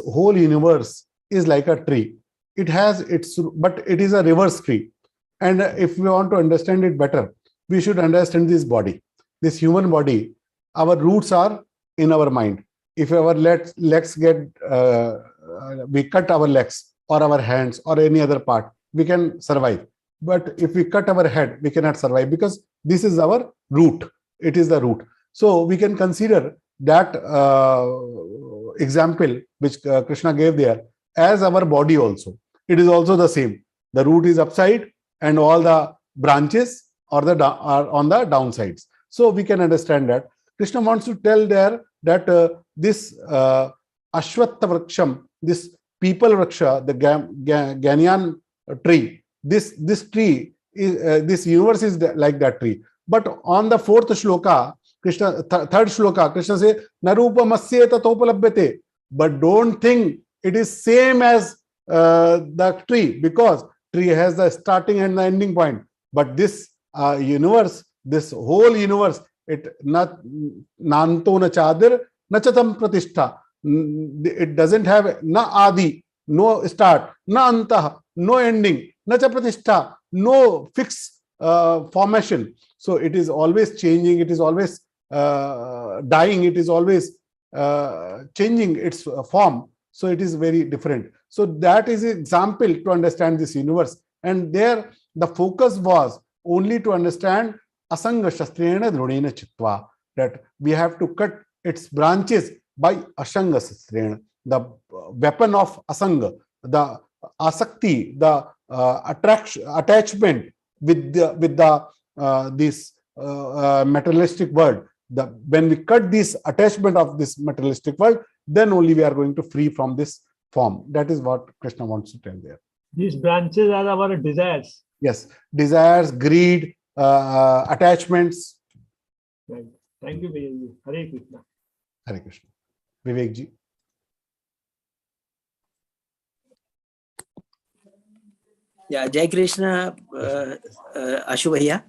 whole universe is like a tree. It has its, but it is a reverse tree. And if we want to understand it better, we should understand this body, this human body. Our roots are in our mind. If our legs get, we cut our legs or our hands or any other part, we can survive. But if we cut our head, we cannot survive because this is our root. It is the root. So we can consider that example which Krishna gave there as our body also. It is also the same. The root is upside and all the branches are on the downsides. So we can understand that. Krishna wants to tell there that this Ashwattha Vraksham, this people Vraksha, the Ganyan tree, this tree, this universe is like that tree. But on the 4th shloka, Krishna, 3rd shloka, Krishna says, Narupamasya tatopalabhyate. But don't think it is same as the tree, because tree has the starting and the ending point. But this universe, this whole universe, it nanto na chadir, na chatam pratishtha. It doesn't have na adi, no start, na antah, no ending, na cha pratishtha, no fixed formation. So it is always changing, it is always dying, it is always changing its form. So it is very different. So that is an example to understand this universe. And there the focus was only to understand asanga shastrena dhrunena chitva, that we have to cut its branches by asanga shastrena, the weapon of asanga, the asakti, the attachment with this materialistic world. When we cut this attachment of this materialistic world, then only we are going to free from this form. That is what Krishna wants to tell there.
These branches are our desires.
Yes, desires, greed, attachments.
Right. Thank you, Vivek. Hare Krishna.
Hare Krishna. Vivek ji.
Yeah, Jai Krishna, Ashubhaya.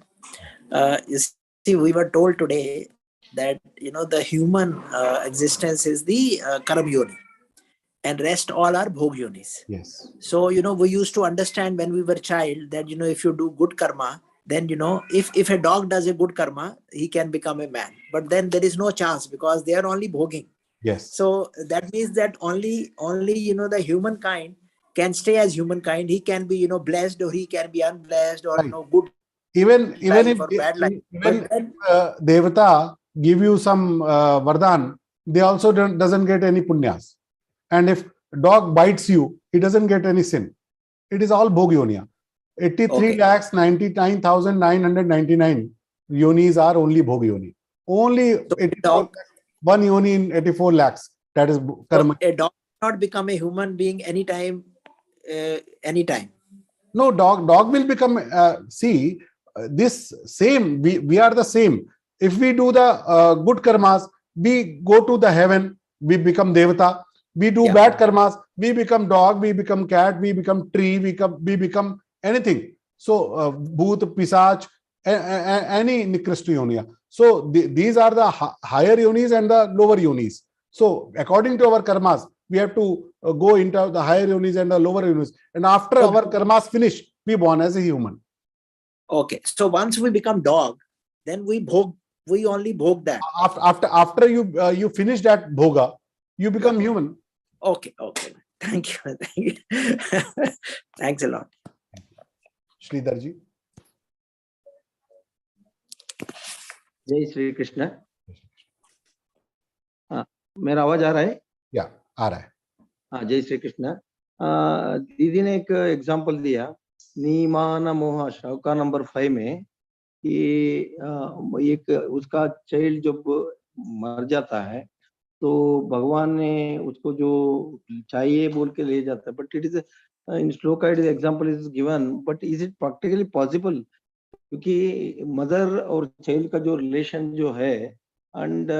You see, we were told today that, the human existence is the Karam Yoni, and rest all are Bhog Yonis.
Yes.
So, we used to understand when we were child that, if you do good karma, then, if a dog does a good karma, he can become a man. But then there is no chance because they are only bhoging.
Yes.
So that means that only the humankind can stay as humankind. He can be, blessed, or he can be unblessed, or
Right.
good.
Even if
bad life.
Devata give you some vardhan, they also doesn't get any punyas. And if dog bites you, he doesn't get any sin. It is all Bhog Yonia. 83,99,999 yonis are only Bhog Yoni. Only one yoni in 84 lakhs. That is karma.
So a dog cannot become a human being anytime.
No, dog will become, this same, we are the same. If we do the good karmas, we go to the heaven, we become Devata. We do bad karmas, we become dog, we become cat, we become tree, we become anything. So, Bhoot, Pisach, any Nikrishta Yonia. So, these are the higher yonis and the lower yonis. So, according to our karmas, we have to go into the higher yonis and the lower yonis. And after our karmas finish, we born as a human.
Okay. So, once we become dog, then we bhog we only bhog that.
After you finish that bhoga, you become human.
Okay. Thank you. Thanks a lot.
Shridhar जी.
जय श्री कृष्ण. हाँ, मेरा आवाज आ रहा है?
या आ रहा है.
हाँ, जय श्री कृष्ण. दीदी ने एक एग्जांपल दिया निमान मोह श्लोका नंबर 5 में कि एक उसका चाइल्ड जब मर जाता है तो भगवान ने उसको जो चाहिए बोल के ले जाता है, but it is in shloka it is example is given, but is it practically possible? क्योंकि मदर और चाइल्ड का जो रिलेशन जो है एंड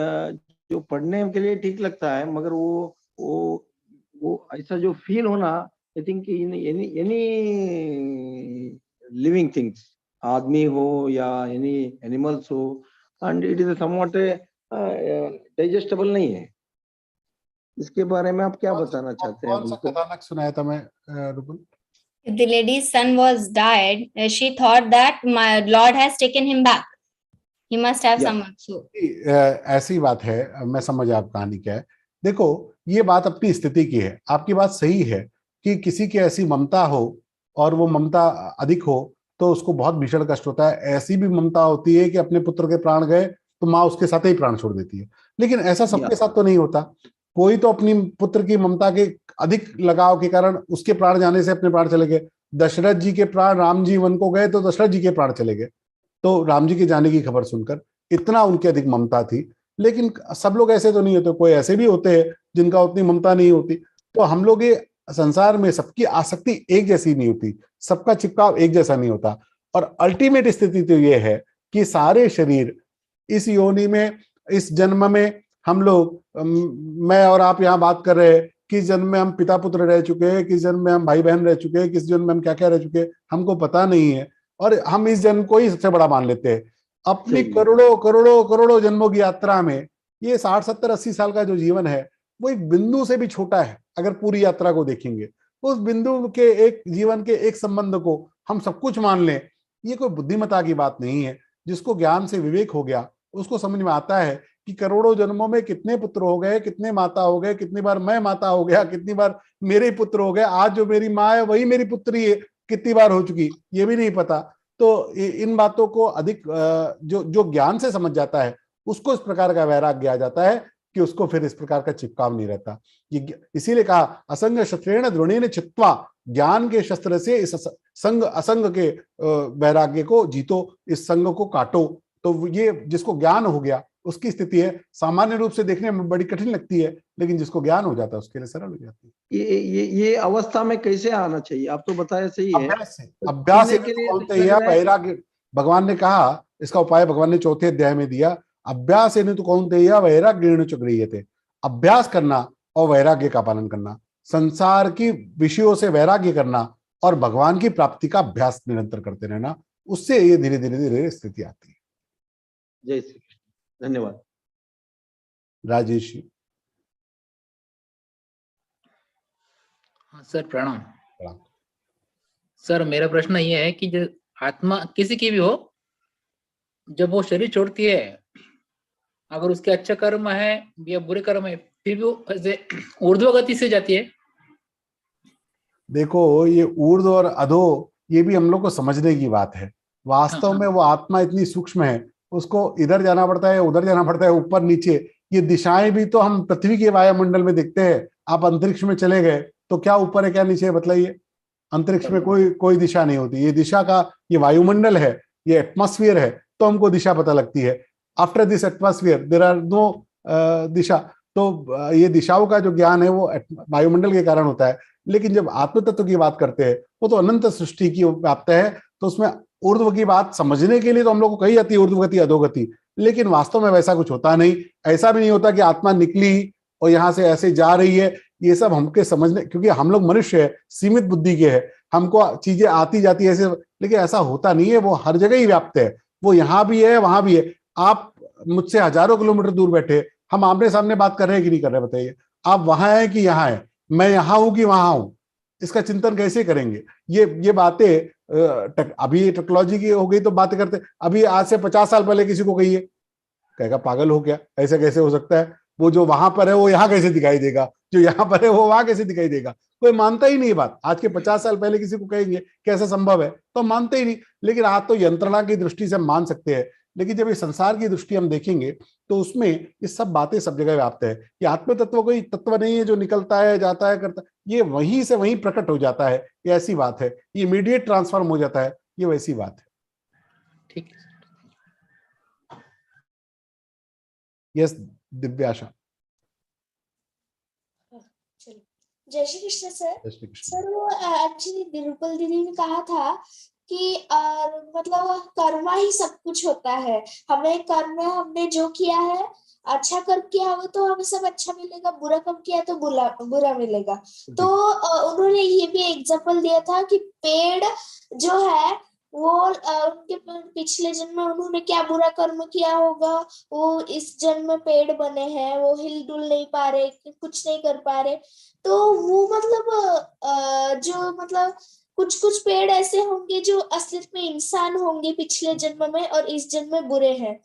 जो पढ़ने के लिए ठीक लगता है, मगर वो ऐसा जो फील होना, I think in any living things, आदमी हो या एनी एनिमल्स हो, and it is somewhat digestible नहीं है. इसके बारे में आप क्या बताना चाहते हैं?
कौन सा कथानक सुनाया था मैं Rupal?
The lady's son was died. She thought that my Lord has taken him back. He must have someone. So
ऐसी बात है. मैं समझ आप कहानी क्या है. देखो, ये बात अपनी स्थिति की है. आपकी बात सही है कि किसी की ऐसी ममता हो और वो ममता अधिक हो तो उसको बहुत भीषण कष्ट होता है. ऐसी भी ममता होती है कि अपने पुत्र के प्राण गए तो माँ उसके साथ ही प्राण छोड़ देती है. लेकिन ऐसा सबके साथ तो नहीं होता. कोई तो अपनी पुत्र की ममता के अधिक लगाव के कारण उसके प्राण जाने से अपने प्राण चले गए. दशरथ जी के प्राण राम जी वन को गए तो दशरथ जी के प्राण चले गए. तो राम जी के जाने की खबर सुनकर इतना उनकी अधिक ममता थी. लेकिन सब लोग ऐसे तो नहीं होते. कोई ऐसे भी होते हैं जिनका उतनी ममता नहीं होती. तो हम लोग ये संसार में सबकी आसक्ति एक जैसी नहीं होती, सबका चिपकाव एक जैसा नहीं होता. और अल्टीमेट स्थिति तो ये है कि सारे शरीर इस योनि में, इस जन्म में हम लोग, मैं और आप यहाँ बात कर रहे हैं, किस जन्म में हम पिता पुत्र रह चुके हैं, किस जन्म में हम भाई बहन रह चुके हैं, किस जन्म में हम क्या क्या रह चुके हैं, हमको पता नहीं है. और हम इस जन्म को ही सबसे बड़ा मान लेते हैं. अपनी करोड़ों जन्मों की यात्रा में ये 60 70 80 साल का जो जीवन है वो एक बिंदु से भी छोटा है. अगर पूरी यात्रा को देखेंगे, उस बिंदु के एक जीवन के एक संबंध को हम सब कुछ मान लें, ये कोई बुद्धिमता की बात नहीं है. जिसको ज्ञान से विवेक हो गया उसको समझ में आता है कि करोड़ों जन्मों में कितने पुत्र हो गए, कितने माता हो गए, कितनी बार मैं माता हो गया, कितनी बार मेरे पुत्र हो गए, आज जो मेरी माँ है वही मेरी पुत्री है, कितनी बार हो चुकी ये भी नहीं पता. तो इन बातों को अधिक जो ज्ञान से समझ जाता है उसको इस प्रकार का वैराग्य आ जाता है कि उसको फिर इस प्रकार का चिपकाव नहीं रहता. ये इसीलिए कहा असंग शस्त्रेण द्रोणेन चित्वा, ज्ञान के शस्त्र से इस संग असंग के वैराग्य को जीतो, इस संग को काटो. तो ये जिसको ज्ञान हो गया उसकी स्थिति है. सामान्य रूप से देखने में बड़ी कठिन लगती है, लेकिन जिसको ज्ञान हो जाता है उसके लिए सरल हो जाती है.
ये अवस्था में कैसे आना चाहिए? आप तो बताया सही है.
अभ्यास वैराग्य भगवान ने कहा, इसका उपाय भगवान ने 4थे अध्याय में दिया. अभ्यास तो कौन थे वैराग्य च गृह्यते. अभ्यास करना और वैराग्य का पालन करना, संसार की विषयों से वैराग्य करना और भगवान की प्राप्ति का अभ्यास निरंतर करते रहना, उससे ये धीरे धीरे स्थिति आती है.
जय श्री कृष्ण. धन्यवाद.
राजेश.
हाँ सर, प्रणाम. सर, मेरा प्रश्न ये है कि जो आत्मा किसी की भी हो, जब वो शरीर छोड़ती है, अगर उसके अच्छा कर्म है या बुरे कर्म है, फिर भी वो ऐसे ऊर्ध्व गति से जाती है.
देखो, ये ऊर्ध्व और अधो ये भी हम लोग को समझने की बात है. वास्तव में वो आत्मा इतनी सूक्ष्म है, उसको इधर जाना पड़ता है, उधर जाना पड़ता है, ऊपर नीचे. ये दिशाएं भी तो हम पृथ्वी के वायुमंडल में देखते हैं. आप अंतरिक्ष में चले गए तो क्या ऊपर है क्या नीचे है, बताइए. अंतरिक्ष में कोई दिशा नहीं होती. ये दिशा का, ये वायुमंडल है, ये एटमॉस्फेयर है, तो हमको दिशा पता लगती है. After this atmosphere there are no दिशा. तो ये दिशाओं का जो ज्ञान है वो वायुमंडल के कारण होता है. लेकिन जब आत्म तत्व की बात करते हैं, वो तो अनंत सृष्टि की व्याप्त है. तो उसमें ऊर्ध्व की बात समझने के लिए तो हम लोग को कही जाती है ऊर्ध्वगति अधोगति, लेकिन वास्तव में वैसा कुछ होता नहीं. ऐसा भी नहीं होता कि आत्मा निकली और यहाँ से ऐसे जा रही है. ये सब हमके समझने, क्योंकि हम लोग मनुष्य है, सीमित बुद्धि के है, हमको चीजें आती जाती है ऐसे, लेकिन ऐसा होता नहीं है. वो हर जगह ही व्याप्त है. वो यहाँ भी है, वहां भी है. आप मुझसे हजारों किलोमीटर दूर बैठे, हम आमने सामने बात कर रहे हैं कि नहीं कर रहे, बताइए. आप वहां हैं कि यहाँ है, मैं यहाँ हूं कि वहां हूं, इसका चिंतन कैसे करेंगे? ये बातें अभी टेक्नोलॉजी की हो गई तो बातें करते. अभी आज से 50 साल पहले किसी को कहिए, कहेगा पागल हो गया, ऐसा कैसे हो सकता है, वो जो वहां पर है वो यहाँ कैसे दिखाई देगा, जो यहाँ पर है वो वहां कैसे दिखाई देगा। कोई मानता ही नहीं बात। आज के 50 साल पहले किसी को कहेंगे कैसा संभव है तो हम मानते ही नहीं, लेकिन आज तो यंत्रणा की दृष्टि से हम मान सकते हैं। लेकिन जब ये संसार की दृष्टि हम देखेंगे तो उसमें ये सब बातें सब जगह व्याप्त है। ये आत्म तत्व कोई तत्व नहीं है जो निकलता है जाता है करता, ये वहीं से वहीं प्रकट हो जाता है, ये ऐसी बात है। ये इमीडिएट ट्रांसफॉर्म हो जाता है, ये वैसी बात है।
ठीक है।
यस दिव्याशा।
जय श्री कृष्ण सर।
जय श्री कृष्ण।
सर वो एक्चुअली रूपल दीदी ने कहा था कि मतलब कर्मा ही सब कुछ होता है। हमें कर्म हमने जो किया है, अच्छा कर्म किया हो तो हमें सब अच्छा मिलेगा, बुरा कर्म किया तो बुरा मिलेगा। तो उन्होंने ये भी एग्जांपल दिया था कि पेड़ जो है वो उनके पिछले जन्म में उन्होंने क्या बुरा कर्म किया होगा, वो इस जन्म में पेड़ बने हैं, वो हिल डुल नहीं पा रहे, कुछ नहीं कर पा रहे। तो वो मतलब जो मतलब कुछ पेड़ ऐसे होंगे जो असलियत में इंसान होंगे पिछले जन्म में और इस जन्म में बुरे हैं।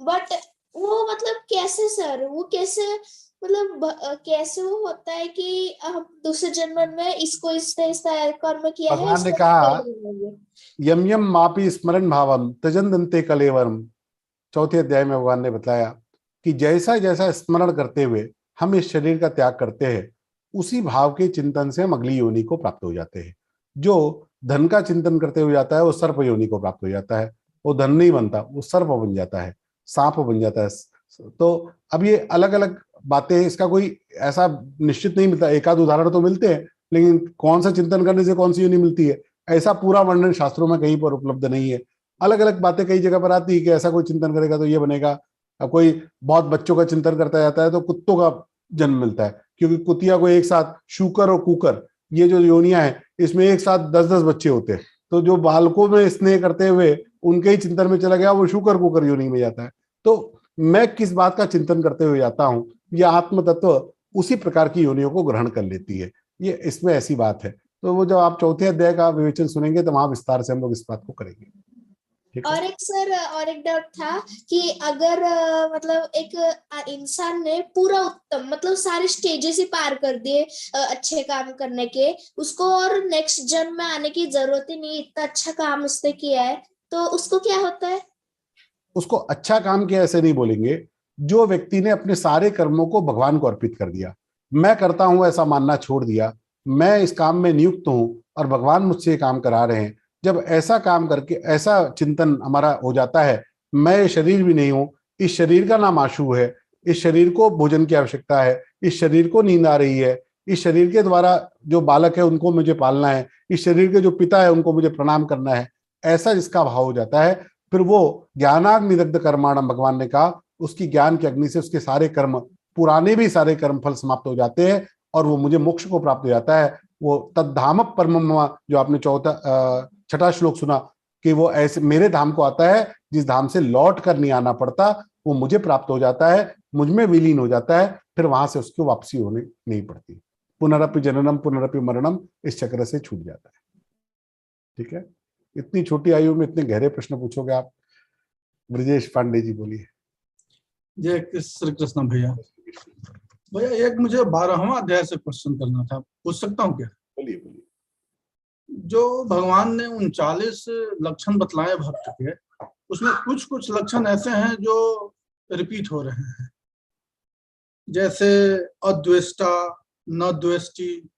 बट वो मतलब कैसे सर, वो कैसे मतलब कैसे वो होता है कि हम दूसरे जन्म में इसको इस कर्म किया है,
भगवान ने
इसको
कहा
पेड़ बनेंगे।
यम यम मापी स्मरण भावम तजंदन्ते कलेवरम। चौथे अध्याय में भगवान ने बताया कि जैसा जैसा स्मरण करते हुए हम इस शरीर का त्याग करते हैं, उसी भाव के चिंतन से हम अगली योनि को प्राप्त हो जाते हैं। जो धन का चिंतन करते हुए जाता है वो सर्प योनि को प्राप्त हो जाता है, वो धन नहीं बनता, वो सर्प बन जाता है, सांप बन जाता है। तो अब ये अलग अलग बातें हैं, इसका कोई ऐसा निश्चित नहीं मिलता। एक आध उदाहरण तो मिलते हैं, लेकिन कौन सा चिंतन करने से कौन सी योनि मिलती है, ऐसा पूरा वर्णन शास्त्रों में कहीं पर उपलब्ध नहीं है। अलग अलग बातें कई जगह पर आती है कि ऐसा कोई चिंतन करेगा तो ये बनेगा। कोई बहुत बच्चों का चिंतन करता जाता है तो कुत्तों का जन्म मिलता है, क्योंकि कुतिया को एक साथ शूकर और कुकर ये जो योनियां हैं इसमें एक साथ 10-10 बच्चे होते हैं। तो जो बालकों में स्नेह करते हुए उनके ही चिंतन में चला गया वो शूकर कुकर योनि में जाता है। तो मैं किस बात का चिंतन करते हुए जाता हूँ, यह आत्म तत्व उसी प्रकार की योनियों को ग्रहण कर लेती है। ये इसमें ऐसी बात है। तो वो जब आप चौथे अध्याय का विवेचन सुनेंगे तो वहां विस्तार से हम लोग इस बात को करेंगे।
और एक सर और एक डाउट था कि अगर मतलब एक इंसान ने पूरा उत्तम मतलब सारे स्टेजेस ही पार कर दिए अच्छे काम करने के, उसको और नेक्स्ट जन्म में आने की जरूरत ही नहीं, इतना अच्छा काम उसने किया है, तो उसको क्या होता है?
उसको अच्छा काम किया ऐसे नहीं बोलेंगे। जो व्यक्ति ने अपने सारे कर्मों को भगवान को अर्पित कर दिया, मैं करता हूं ऐसा मानना छोड़ दिया, मैं इस काम में नियुक्त हूं और भगवान मुझसे काम करा रहे हैं, जब ऐसा काम करके ऐसा चिंतन हमारा हो जाता है, मैं ये शरीर भी नहीं हूं, इस शरीर का नाम आशु है, इस शरीर को भोजन की आवश्यकता है, इस शरीर को नींद आ रही है, इस शरीर के द्वारा जो बालक है उनको मुझे पालना है, इस शरीर के जो पिता है उनको मुझे प्रणाम करना है, ऐसा जिसका भाव हो जाता है, फिर वो ज्ञानाग्नि दग्ध कर्माणम, भगवान ने कहा उसकी ज्ञान की अग्नि से उसके सारे कर्म, पुराने भी सारे कर्म फल समाप्त हो जाते हैं और वो मुझे मोक्ष को प्राप्त हो जाता है। वो तद्धाम परमम जो आपने छठा श्लोक सुना कि वो ऐसे मेरे धाम को आता है जिस धाम से लौट कर नहीं आना पड़ता, वो मुझे प्राप्त हो जाता है, मुझ में विलीन हो जाता है, फिर वहां से उसकी वापसी होने नहीं पड़ती। पुनरपि जननम पुनरपि मरणम इस चक्र से छूट जाता है। ठीक है, इतनी छोटी आयु में इतने गहरे प्रश्न पूछोगे आप। ब्रजेश पांडे जी बोलिए।
जय श्री कृष्ण। भैया एक मुझे 12वां अध्याय से क्वेश्चन करना था, पूछ सकता हूँ क्या?
बोलिए बोलिए।
जो भगवान ने 39 लक्षण बतलाए भक्त के, उसमें कुछ कुछ लक्षण ऐसे हैं जो रिपीट हो रहे हैं, जैसे अद्वेष्टा, न द्वेष्टि,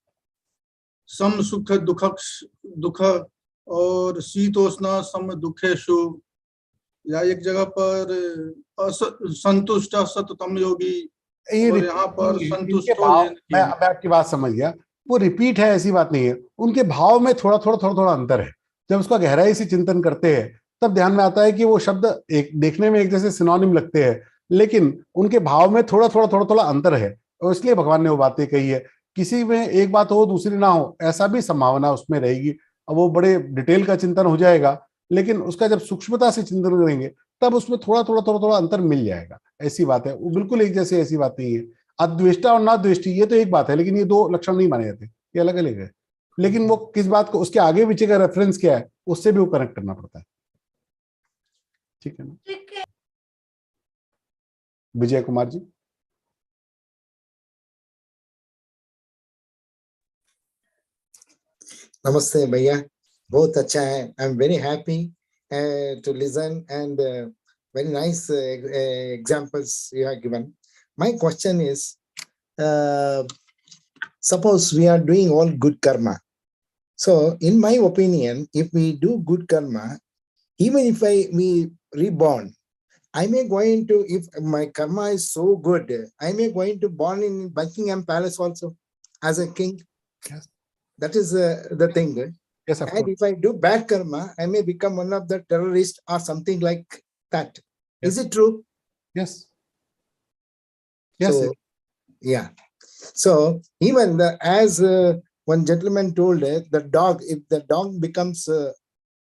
सम सुख दुख और शीतोष्ण सम दुखेशु, या एक जगह पर संतुष्ट सततम योगी, और यहाँ पर संतुष्ट
मैं आपकी बात समझ गया। वो रिपीट है ऐसी बात नहीं है, उनके भाव में थोड़ा थोड़ा अंतर है। जब उसका गहराई से चिंतन करते हैं तब ध्यान में आता है कि वो शब्द एक देखने में एक जैसे सिनोनिम लगते हैं, लेकिन उनके भाव में थोड़ा अंतर है, और इसलिए भगवान ने वो बातें कही है। किसी में एक बात हो दूसरी ना हो, ऐसा भी संभावना उसमें रहेगी। अब वो बड़े डिटेल का चिंतन हो जाएगा, लेकिन उसका जब सूक्ष्मता से चिंतन करेंगे तब उसमें थोड़ा अंतर मिल जाएगा। ऐसी बात है, वो बिल्कुल एक जैसे ऐसी बात नहीं है। अद्वेष्टा और ना द्वेष्टि ये तो एक बात है, लेकिन ये दो लक्षण नहीं माने जाते, ये अलग अलग है। लेकिन वो किस बात को, उसके आगे पीछे का रेफरेंस क्या है, उससे भी वो कनेक्ट करना पड़ता है। ठीक है ना? Vijay Kumar ji.
Namaste, भैया. बहुत अच्छा है. I'm very happy to listen and very nice examples you have given. My question is, suppose we are doing all good karma. So, in my opinion, if we do good karma, even if we reborn, I may going to, if my karma is so good, I may going to born in Buckingham Palace also as a king.
Yes.
That is the thing.
Yes, of
And
course.
if I do bad karma, I may become one of the terrorists or something like that. Is it true?
Yes. Yes.
So, yeah. So even as one gentleman told the dog, if the dog becomes,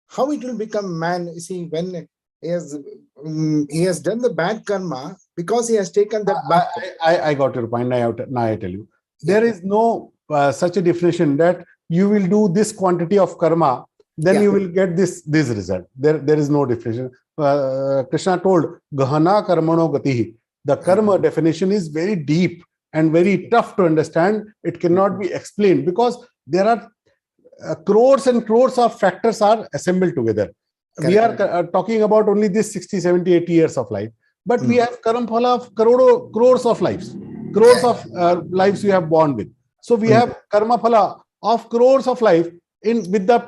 how it will become man? You see, when he has done the bad karma because he has taken that bath.
I got your point. Now I tell you, there is no such a definition that you will do this quantity of karma, then you will get this result. There is no definition. Krishna told Gahana Karmano Gatihi. The karma definition is very deep and very tough to understand. It cannot be explained because there are crores and crores of factors are assembled together. We are talking about only this 60, 70, 80 years of life, but we have karma phala of crores of lives, crores of lives we have born with. So we have karma phala of crores of life with the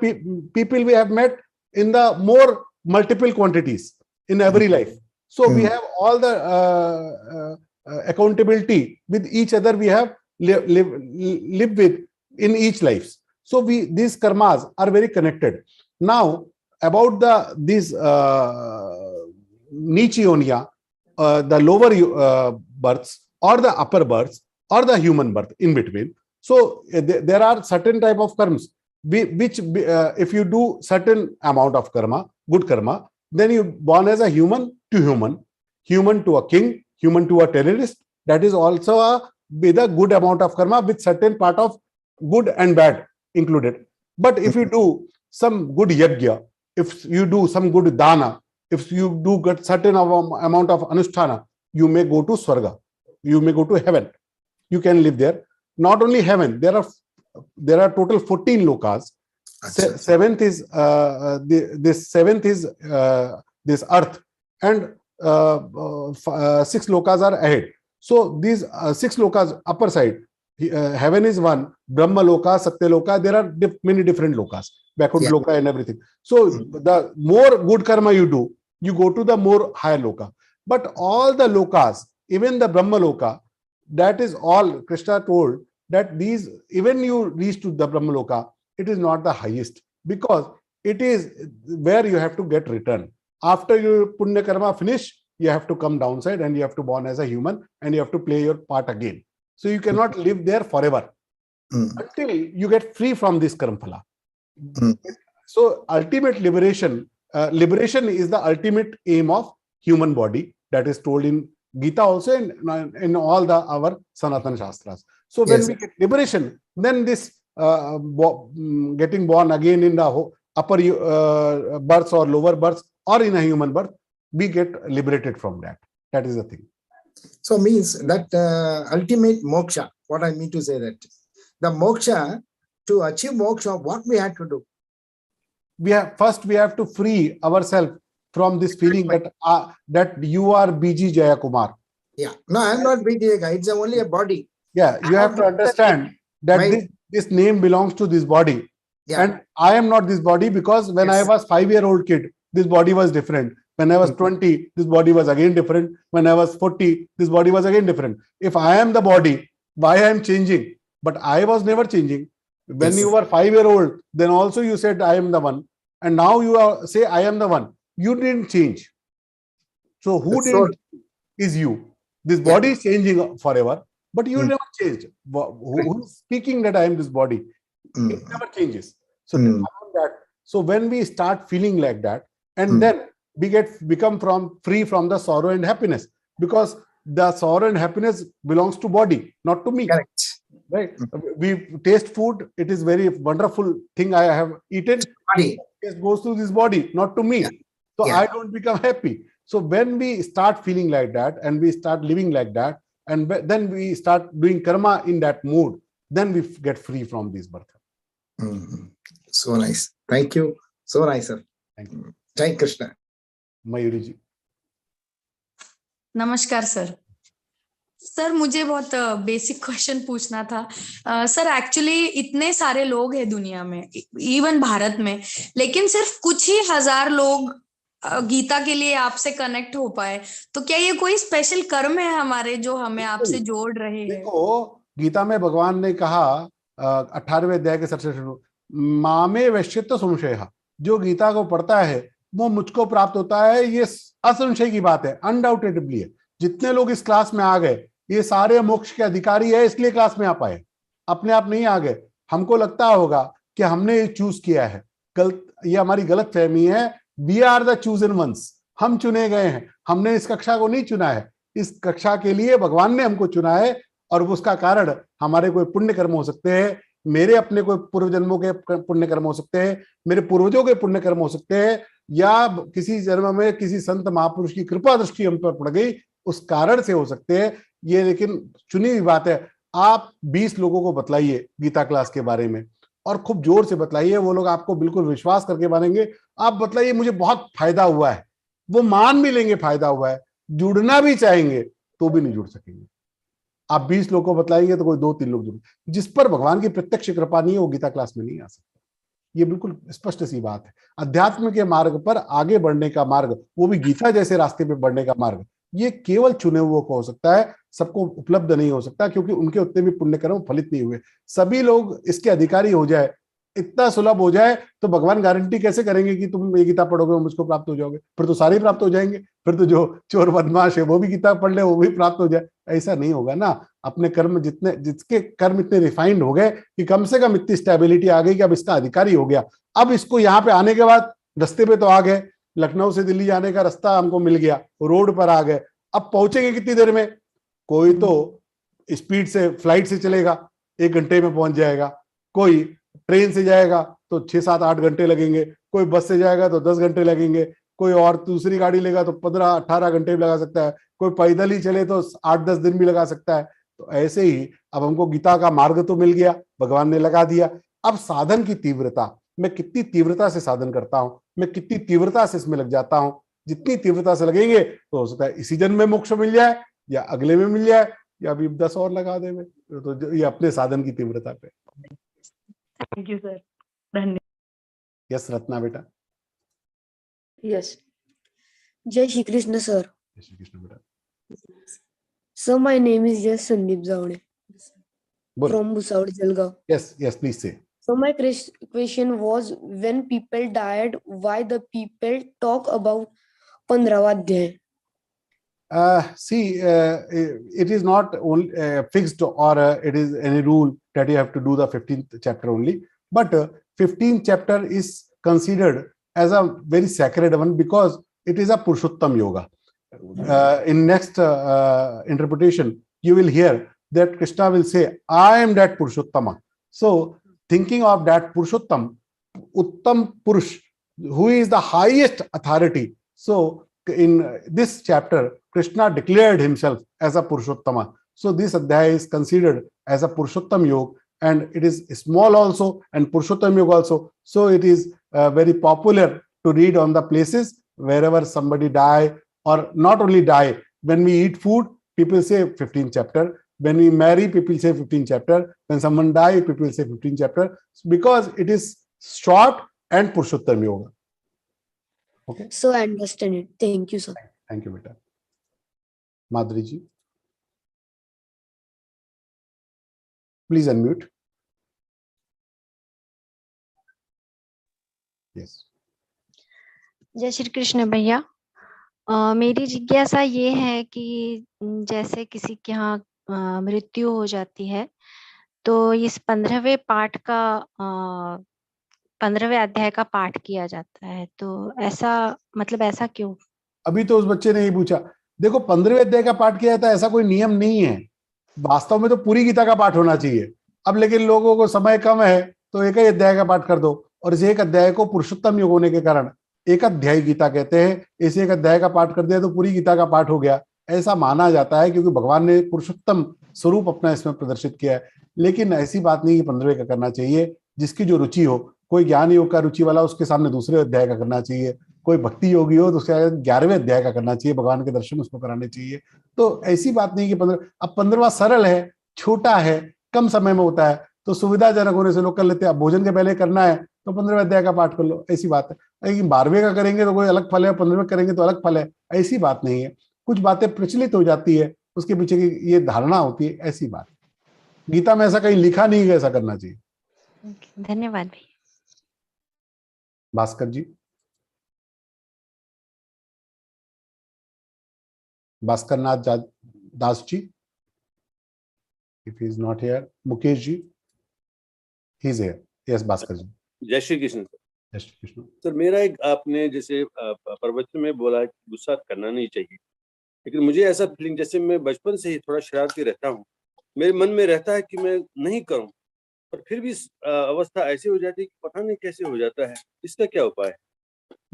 people we have met in the more multiple quantities in every life. So we have all the accountability with each other we have live with in each life. So these karmas are very connected. Now about these niche yonia, the lower births or the upper births or the human birth in between. So there are certain type of karmas which if you do certain amount of karma, good karma, then you born as a human to human, human to a king, human to a terrorist. That is also with a good amount of karma with certain part of good and bad included. But if you do some good yajna, if you do some good dana, if you do get certain amount of anusthana, you may go to Swarga, you may go to heaven, you can live there. Not only heaven, there are total 14 lokas. Seventh is this seventh is this earth, and 6 lokas are ahead. So these 6 lokas upper side, heaven is one, Brahma loka, Satya loka. There are many different lokas, Vaikuntha loka and everything. So the more good karma you do, you go to the more higher loka. But all the lokas, even the Brahma loka, that is all Krishna told that these, even you reach to the Brahma loka, it is not the highest because it is where you have to get return. After your punya karma finish, you have to come downside and you have to born as a human and you have to play your part again. So you cannot live there forever until you get free from this karma phala. So ultimate liberation, liberation is the ultimate aim of human body, that is told in Geeta also in all our Sanatana Shastras. So when we get liberation, then this getting born again in the upper births or lower births or in a human birth, we get liberated from that. That is the thing.
So means that ultimate moksha, what I mean to say that the moksha, to achieve moksha, what we have to do?
We have to free ourselves from this feeling that you are BG Jayakumar.
Yeah, no, I am not BG Jaya. It's only a body.
Yeah, you have to understand that this name belongs to this body. Yeah. And I am not this body because when I was 5-year-old kid, this body was different. When I was 20, this body was again different. When I was 40, this body was again different. If I am the body, why I am changing? But I was never changing. When you were 5-year-old, then also you said I am the one. And now you say I am the one. You didn't change. So who is you? This body is changing forever, but you never changed. Who is speaking that I am this body? It never changes. So so when we start feeling like that, and then we become free from the sorrow and happiness, because the sorrow and happiness belongs to body, not to me.
Correct.
Right? We taste food. It is very wonderful thing I have eaten. It goes to this body, not to me. So I don't become happy. So when we start feeling like that and we start living like that, and then we start doing karma in that mood, then we get free from this birth.
So nice. Thank you. So nice, sir.
Thank you.
Jai Krishna.
Mayuri ji.
नमस्कार sir. Sir मुझे बहुत basic question पूछना था। Sir actually इतने सारे लोग हैं दुनिया में, इवन भारत में, लेकिन सिर्फ कुछ ही हजार लोग गीता के लिए आपसे कनेक्ट हो पाए, तो क्या ये कोई स्पेशल कर्म है हमारे जो हमें आपसे जोड़ रहे हैं?
देखो, गीता में भगवान ने कहा 18वें अध्याय के 67 श्लोक, मामे वैश्यत्व संशय, जो गीता को पढ़ता है वो मुझको प्राप्त होता है, ये असंशय की बात है, अनडाउटेडली है। जितने लोग इस क्लास में आ गए ये सारे मोक्ष के अधिकारी है, इसलिए क्लास में आ पाए, अपने आप नहीं आ गए। हमको लगता होगा कि हमने ये चूज किया है, ये हमारी गलत फहमी है। We are the chosen ones, हम चुने गए हैं, हमने इस कक्षा को नहीं चुना है, इस कक्षा के लिए भगवान ने हमको चुना है, और उसका कारण हमारे कोई पुण्य कर्म हो सकते हैं, मेरे अपने कोई पूर्व जन्मों के पुण्य कर्म हो सकते हैं, मेरे पूर्वजों के पुण्य कर्म हो सकते हैं, या किसी जन्म में किसी संत महापुरुष की कृपा दृष्टि हम पर पड़ गई, उस कारण से हो सकते हैं ये। लेकिन चुनी हुई बात है। आप 20 लोगों को बतलाइए गीता क्लास के बारे में, और खूब जोर से बतलाइए, वो लोग आपको बिल्कुल विश्वास करके मानेंगे। आप बतलाइए मुझे बहुत फायदा हुआ है, वो मान भी लेंगे फायदा हुआ है, जुड़ना भी चाहेंगे तो भी नहीं जुड़ सकेंगे। आप 20 लोगों को बतलाएंगे तो कोई 2-3 लोग जुड़े, जिस पर भगवान की प्रत्यक्ष कृपा नहीं है वो गीता क्लास में नहीं आ सकता। ये बिल्कुल स्पष्ट सी बात है। अध्यात्म के मार्ग पर आगे बढ़ने का मार्ग, वो भी गीता जैसे रास्ते पे बढ़ने का मार्ग, ये केवल चुने हुए को हो सकता है, सबको उपलब्ध नहीं हो सकता, क्योंकि उनके उतने भी पुण्य कर्म फलित नहीं हुए। सभी लोग इसके अधिकारी हो जाए, इतना सुलभ हो जाए, तो भगवान गारंटी कैसे करेंगे कि तुम ये गीता पढ़ोगे और मुझको प्राप्त हो जाओगे? फिर तो सारे प्राप्त हो जाएंगे, फिर तो जो चोर बदमाश है वो भी गीता पढ़ ले, वो भी प्राप्त हो जाए। ऐसा नहीं होगा ना। अपने कर्म जिसके कर्म इतने रिफाइंड हो गए कि कम से कम इतनी स्टेबिलिटी आ गई कि अब इसका अधिकारी हो गया। अब इसको यहाँ पे आने के बाद रास्ते पे तो आ गए, लखनऊ से दिल्ली जाने का रास्ता हमको मिल गया, रोड पर आ गए। अब पहुंचेंगे कितनी देर में? कोई तो स्पीड से फ्लाइट से चलेगा, 1 घंटे में पहुंच जाएगा, कोई ट्रेन से जाएगा तो 6-7-8 घंटे लगेंगे, कोई बस से जाएगा तो 10 घंटे लगेंगे, कोई और दूसरी गाड़ी लेगा तो 15-18 घंटे भी लगा सकता है, कोई पैदल ही चले तो 8-10 दिन भी लगा सकता है। तो ऐसे ही अब हमको गीता का मार्ग तो मिल गया, भगवान ने लगा दिया। अब साधन की तीव्रता, मैं कितनी तीव्रता से साधन करता हूँ, मैं कितनी तीव्रता से इसमें लग जाता हूँ। जितनी तीव्रता से लगेंगे तो हो सकता है इसी जन्म में मोक्ष मिल जाए, या अगले में मिल जाए, या अभी 10 और लगा दे। तो ये अपने साधन की तीव्रता पे।
थैंक यू सर, धन्यवाद।
यस रत्ना बेटा।
Yes. Jai Shri Krishna, sir.
जय श्री कृष्ण बेटा।
So my name is just Sandeep Zavde
बोलो।
from Bhusawad, Jalgaon.
Yes, please say.
So my question was, when people died, why the people talk about 15वां अध्याय?
It is not only fixed, or it is any rule that you have to do the 15th chapter only, but 15th chapter is considered as a very sacred one because it is a Purushottam yoga. In next interpretation, you will hear that Krishna will say, I am that Purushottama. So thinking of that Purushottam, Uttam Purush, who is the highest authority. So in this chapter, Krishna declared himself as a Purushottama. So this adhyaya is considered as a Purushottam yoga, and it is small also and Purushottam yoga also. So it is very popular to read on the places wherever somebody die, or not only die. When we eat food, people say 15th chapter. When we marry, people say 15th chapter. When someone die, people say 15th chapter, because it is short and Purushottam yoga. Okay.
So I understand it. Thank you, sir.
Thank you, beta. Madhuri ji, please unmute. Yes.
जय श्री कृष्ण भैया। मेरी जिज्ञासा ये है कि जैसे किसी के यहाँ मृत्यु हो जाती है, तो इस 15वें पाठ का 15वें अध्याय का पाठ किया जाता है, तो ऐसा मतलब ऐसा क्यों?
अभी तो उस बच्चे ने ही पूछा। देखो, 15वें अध्याय का पाठ किया जाता है, ऐसा कोई नियम नहीं है। वास्तव में तो पूरी गीता का पाठ होना चाहिए। अब लेकिन लोगों को समय कम है तो एक ही अध्याय का पाठ कर दो, और इस एक अध्याय को पुरुषोत्तम योग होने के कारण एक अध्याय गीता कहते हैं, इस एक अध्याय का पाठ कर दिया तो पूरी गीता का पाठ हो गया, ऐसा माना जाता है, क्योंकि भगवान ने पुरुषोत्तम स्वरूप अपना इसमें प्रदर्शित किया है। लेकिन ऐसी बात नहीं कि 15वें का करना चाहिए, जिसकी जो रुचि हो, कोई ज्ञान योग का रुचि वाला उसके सामने दूसरे अध्याय का करना चाहिए, कोई भक्ति योगी हो तो उसके 11वें अध्याय का करना चाहिए, भगवान के दर्शन उसको कराने चाहिए। तो ऐसी बात नहीं कि 15, अब 15वां सरल है, छोटा है, कम समय में होता है, तो सुविधाजनक होने से लोग कर लेते हैं। अब भोजन के पहले करना है तो 15वें अध्याय का पाठ कर लो, ऐसी बात है। लेकिन 12वें का करेंगे तो कोई अलग फल है, 15वें करेंगे तो अलग फल है, ऐसी बात नहीं है। कुछ बातें प्रचलित हो जाती है, उसके पीछे की ये धारणा होती है, ऐसी बात। गीता में ऐसा कहीं लिखा नहीं है ऐसा करना चाहिए।
धन्यवाद भैया।
भास्कर जी, भास्कर नाथ Das ji, if he is not here, Mukesh ji, he is here. Yes, Bhaskar जी।
जय श्री कृष्ण सर।
जय श्री कृष्ण
सर, मेरा एक, आपने जैसे प्रवचन में बोला कि गुस्सा करना नहीं चाहिए, लेकिन मुझे ऐसा फीलिंग, जैसे मैं बचपन से ही थोड़ा शरारती रहता हूँ, मेरे मन में रहता है कि मैं नहीं करूं, पर फिर भी अवस्था ऐसी हो जाती है कि पता नहीं कैसे हो जाता है, इसका क्या उपाय है?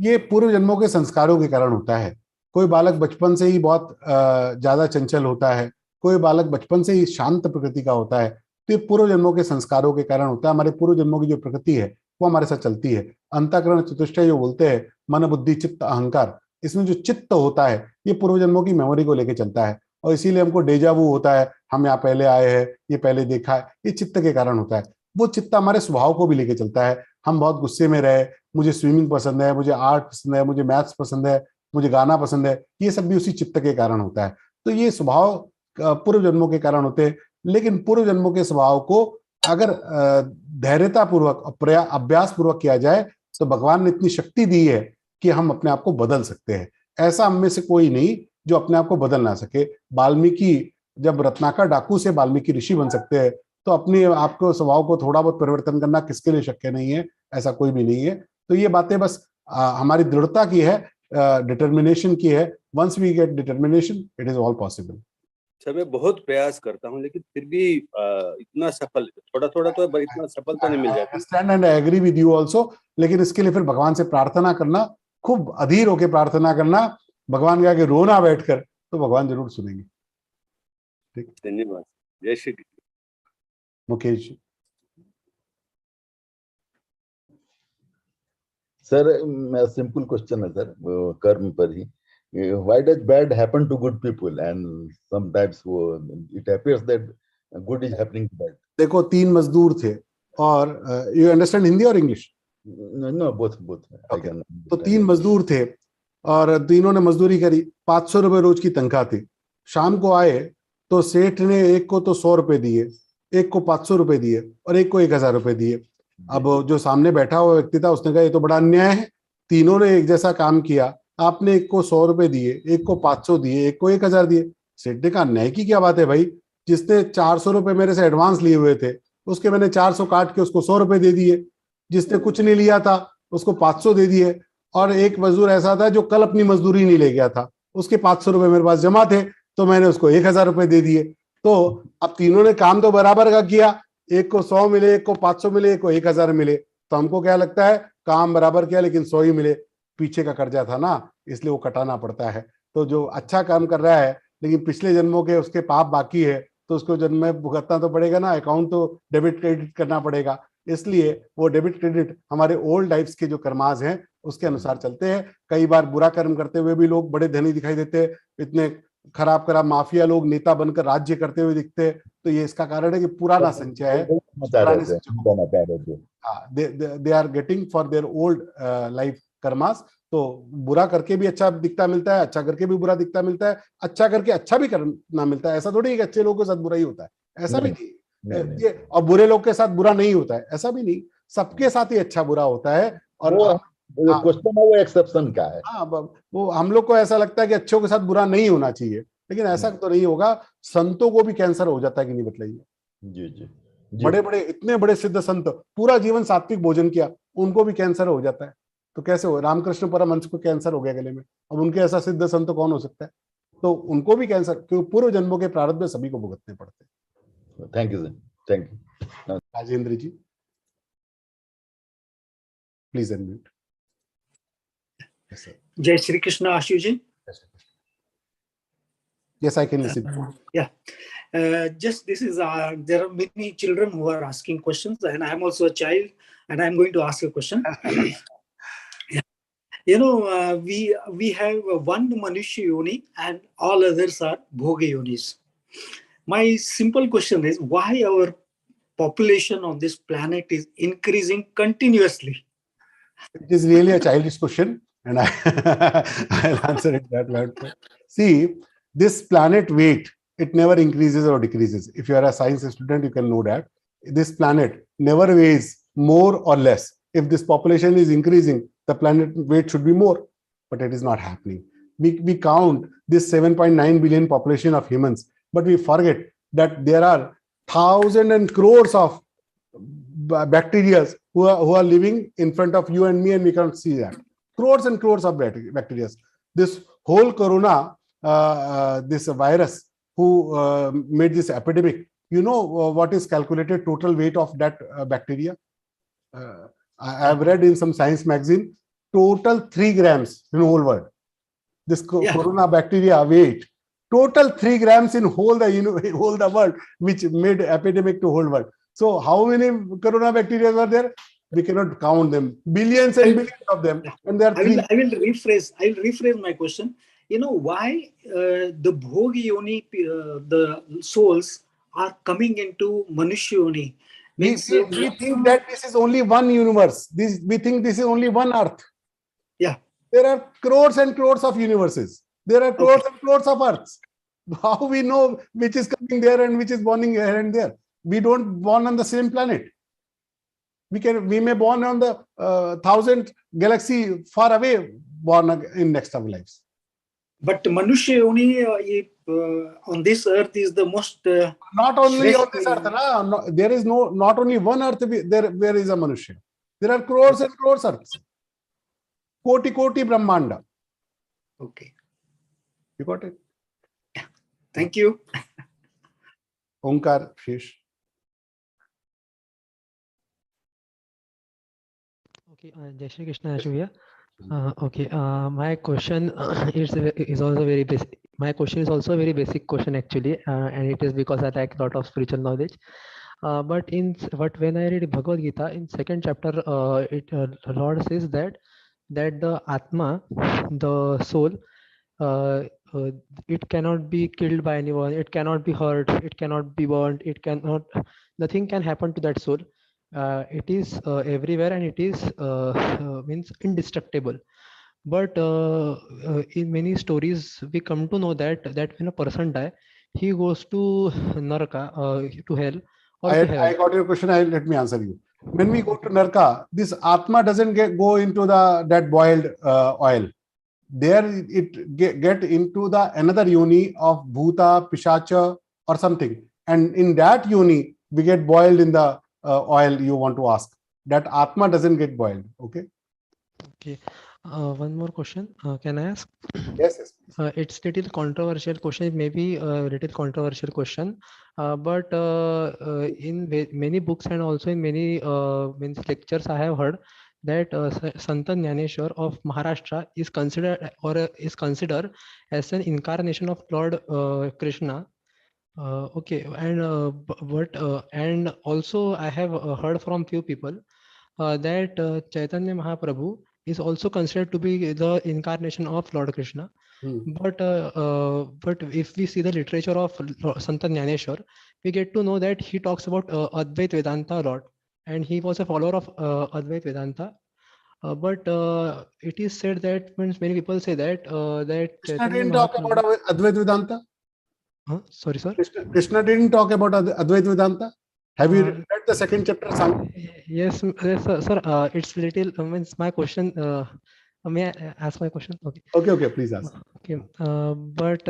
ये पूर्व जन्मों के संस्कारों के कारण होता है। कोई बालक बचपन से ही बहुत ज्यादा चंचल होता है, कोई बालक बचपन से ही शांत प्रकृति का होता है, तो ये पूर्व जन्मों के संस्कारों के कारण होता है। हमारे पूर्व जन्मों की जो प्रकृति है वो हमारे साथ चलती है। अंतःकरण चतुष्टय जो बोलते हैं, मन बुद्धि चित्त अहंकार, इसमें जो चित्त होता है ये पूर्व जन्मों की मेमोरी को लेकर चलता है, और इसीलिए हमको डेजावू होता है, हम यहाँ पहले आए हैं, ये पहले देखा है, ये चित्त के कारण होता है। वो चित्त हमारे स्वभाव को भी लेके चलता है। हम बहुत गुस्से में रहे, मुझे स्विमिंग पसंद है, मुझे आर्ट पसंद है, मुझे मैथ्स पसंद है, मुझे गाना पसंद है, ये सब भी उसी चित्त के कारण होता है। तो ये स्वभाव पूर्व जन्मों के कारण होते हैं। लेकिन पूर्व जन्मों के स्वभाव को अगर धैर्यता पूर्वक अभ्यास पूर्वक किया जाए तो भगवान ने इतनी शक्ति दी है कि हम अपने आप को बदल सकते हैं। ऐसा हम में से कोई नहीं जो अपने आप को बदल ना सके। वाल्मीकि जब रत्नाकर डाकू से वाल्मीकि ऋषि बन सकते हैं, तो अपने आपको स्वभाव को थोड़ा बहुत परिवर्तन करना किसके लिए शक्य नहीं है? ऐसा कोई भी नहीं है। तो ये बातें बस हमारी दृढ़ता की है, डिटर्मिनेशन की है। Once we get determination, it is all possible.
Sir, मैं बहुत प्रयास करता हूँ, लेकिन फिर भी इतना सफल, थोड़ा थोड़ा तो इतना सफलता नहीं मिल जाती।
Understand and I agree with you also. लेकिन इसके लिए फिर भगवान से प्रार्थना करना, खूब अधीर होकर प्रार्थना करना, भगवान के आगे रोना बैठकर, तो भगवान जरूर सुनेंगे। ठीक,
धन्यवाद। जय Shri Krishna.
Mukesh ji.
Sir, simple question है सर, कर्म पर ही। Why does bad happen to good people and sometimes it appears that good is happening to bad?
देखो, 3 मजदूर थे, और यू अंडरस्टैंड हिंदी और इंग्लिश?
No, both.
Okay. तो 3 मजदूर थे और तीनों ने मजदूरी करी। 500 रुपए रोज की तनख्वाह थी। शाम को आए तो सेठ ने एक को तो 100 रुपए दिए, एक को 500 रुपए दिए और एक को 1000 रुपए दिए। अब जो सामने बैठा हुआ व्यक्ति था उसने कहा ये तो बड़ा अन्याय है, तीनों ने एक जैसा काम किया, आपने एक को 100 रुपए दिए, एक को 500 दिए, एक को 1000 दिए। सेठ ने कहा अन्याय की क्या बात है भाई, जिसने 400 रुपए मेरे से एडवांस लिए हुए थे उसके मैंने 400 काट के उसको 100 रुपए दे दिए, जिसने कुछ नहीं लिया था उसको 500 दे दिए, और एक मजदूर ऐसा था जो कल अपनी मजदूरी नहीं ले गया था, उसके 500 रुपए मेरे पास जमा थे तो मैंने उसको 1000 रुपए दे दिए। तो अब तीनों ने काम तो बराबर का किया, एक को 100 मिले, एक को 500 मिले, एक को 1000 मिले। तो हमको क्या लगता है, काम बराबर किया लेकिन 100 ही मिले, पीछे का कर्जा था ना, इसलिए वो कटाना पड़ता है। तो जो अच्छा काम कर रहा है लेकिन पिछले जन्मों के उसके पाप बाकी है तो उसको जन्म में भुगतना तो पड़ेगा ना, अकाउंट तो डेबिट क्रेडिट करना पड़ेगा। इसलिए वो डेबिट क्रेडिट हमारे ओल्ड लाइफ्स के जो कर्माज हैं उसके अनुसार चलते हैं। कई बार बुरा कर्म करते हुए भी लोग बड़े धनी दिखाई देते हैं, इतने खराब खराब माफिया लोग नेता बनकर राज्य करते हुए दिखते हैं, तो ये इसका कारण है कि पुराना संचय है, पुराने संचय they are getting for their old life karmas. तो बुरा करके भी अच्छा दिखता मिलता है, अच्छा करके भी बुरा दिखता मिलता है, अच्छा करके अच्छा भी करना मिलता है। ऐसा थोड़ी है कि अच्छे लोगों के साथ बुरा ही होता है, ऐसा भी नहीं। ये और बुरे लोग के साथ बुरा नहीं होता है, ऐसा भी नहीं, सबके साथ ही अच्छा बुरा होता है। और
क्वेश्चन है वो एक्सेप्शन का है।
हाँ, वो हम लोग को ऐसा लगता है कि अच्छों के साथ बुरा नहीं होना चाहिए, लेकिन ऐसा तो नहीं होगा। संतों को भी कैंसर हो जाता है कि नहीं, बताइए?
जी।
बड़े बड़े इतने बड़े सिद्ध संत, पूरा जीवन सात्विक भोजन किया, उनको भी कैंसर हो जाता है। तो कैसे हो? रामकृष्ण परमहंस को कैंसर हो गया गले में, अब उनके ऐसा सिद्ध संत कौन हो सकता है? तो उनको भी कैंसर, क्योंकि पूर्व जन्मों के प्रारब्ध में सभी को भुगतने पड़ते हैं।
Thank you sir, thank you.
Rajendra ji, please unmute.
Jai Shri Krishna, Ashuji.
Yes, I can listen.
Yeah. Just this is, there are many children who are asking questions, and I'm also a child, and I'm going to ask a question. You know, we have one Manushya Yoni and all others are Bhoga Yonis. My simple question is, why our population on this planet is increasing continuously?
It is really a childish question, and I'll answer it that way. See, this planet weight, it never increases or decreases. If you are a science student, you can know that. This planet never weighs more or less. If this population is increasing, the planet weight should be more, but it is not happening. We count this 7.9 billion population of humans, but we forget that there are thousands and crores of bacteria who are living in front of you and me, and we can't see that. Crores and crores of bacteria. This whole corona, this virus who made this epidemic, you know what is calculated total weight of that bacteria? I have read in some science magazine, total 3 grams in the whole world. This corona bacteria weight, total 3 grams in whole the world, which made epidemic to whole world. So how many corona bacteria were there? We cannot count them. Billions and billions of them. And there are
I will rephrase my question. You know why the Bhoga Yoni, the souls are coming into Manushya Yoni?
We think that this is only one universe. We think this is only one earth.
Yeah.
There are crores and crores of universes. There are crores and crores of earths. How we know which is coming there and which is born here and there? We don't born on the same planet. We may born on the 1,000 galaxy far away, born in next of lives.
But Manushya Yoni on this earth is the most.
Not only on this earth, no, there is not only one earth where is a Manushya. There are crores and crores earths. Koti Brahmanda.
Okay.
You got it?
Yeah. Thank you.
Omkar, Fish.
Okay, Jai Shri Krishna, Ashwiya. Okay, my question is also very basic. My question is also a very basic question actually, and it is because I lack a lot of spiritual knowledge. But when I read Bhagavad-Gītā in 2nd chapter, Lord says that the Atma, the soul, it cannot be killed by anyone. It cannot be hurt. It cannot be burnt. Nothing can happen to that soul. It is everywhere, and it is means indestructible. But in many stories we come to know that when a person dies, he goes to Naraka, to hell, or to heaven.
I got your question. Let me answer you. When we go to Naraka, this Atma doesn't go into that boiled oil. There it get into the another yoni of Bhuta, Pishacha or something, and in that yoni we get boiled in the oil you want to ask. That Atma doesn't get boiled. Okay.
Okay. One more question. Can I ask?
Yes.
It's little controversial question. It may be a little controversial question, but in many books and also in many lectures, I have heard that Sant Jnaneshwar of Maharashtra is considered as an incarnation of Lord Krishna. Okay, and also I have heard from few people that Chaitanya Mahaprabhu is also considered to be the incarnation of Lord Krishna. But if we see the literature of Sant Jnaneshwar, we get to know that he talks about Advait Vedanta a lot, and he was a follower of Advait Vedanta. But it is said that many people say that
Krishna didn't talk about Advait Vedanta.
Sorry, sir.
Krishna didn't talk about Advait Vedanta. Have you read the 2nd chapter?
Yes, sir. It's little means my question. May I ask my question?
Okay, please ask.
Okay, but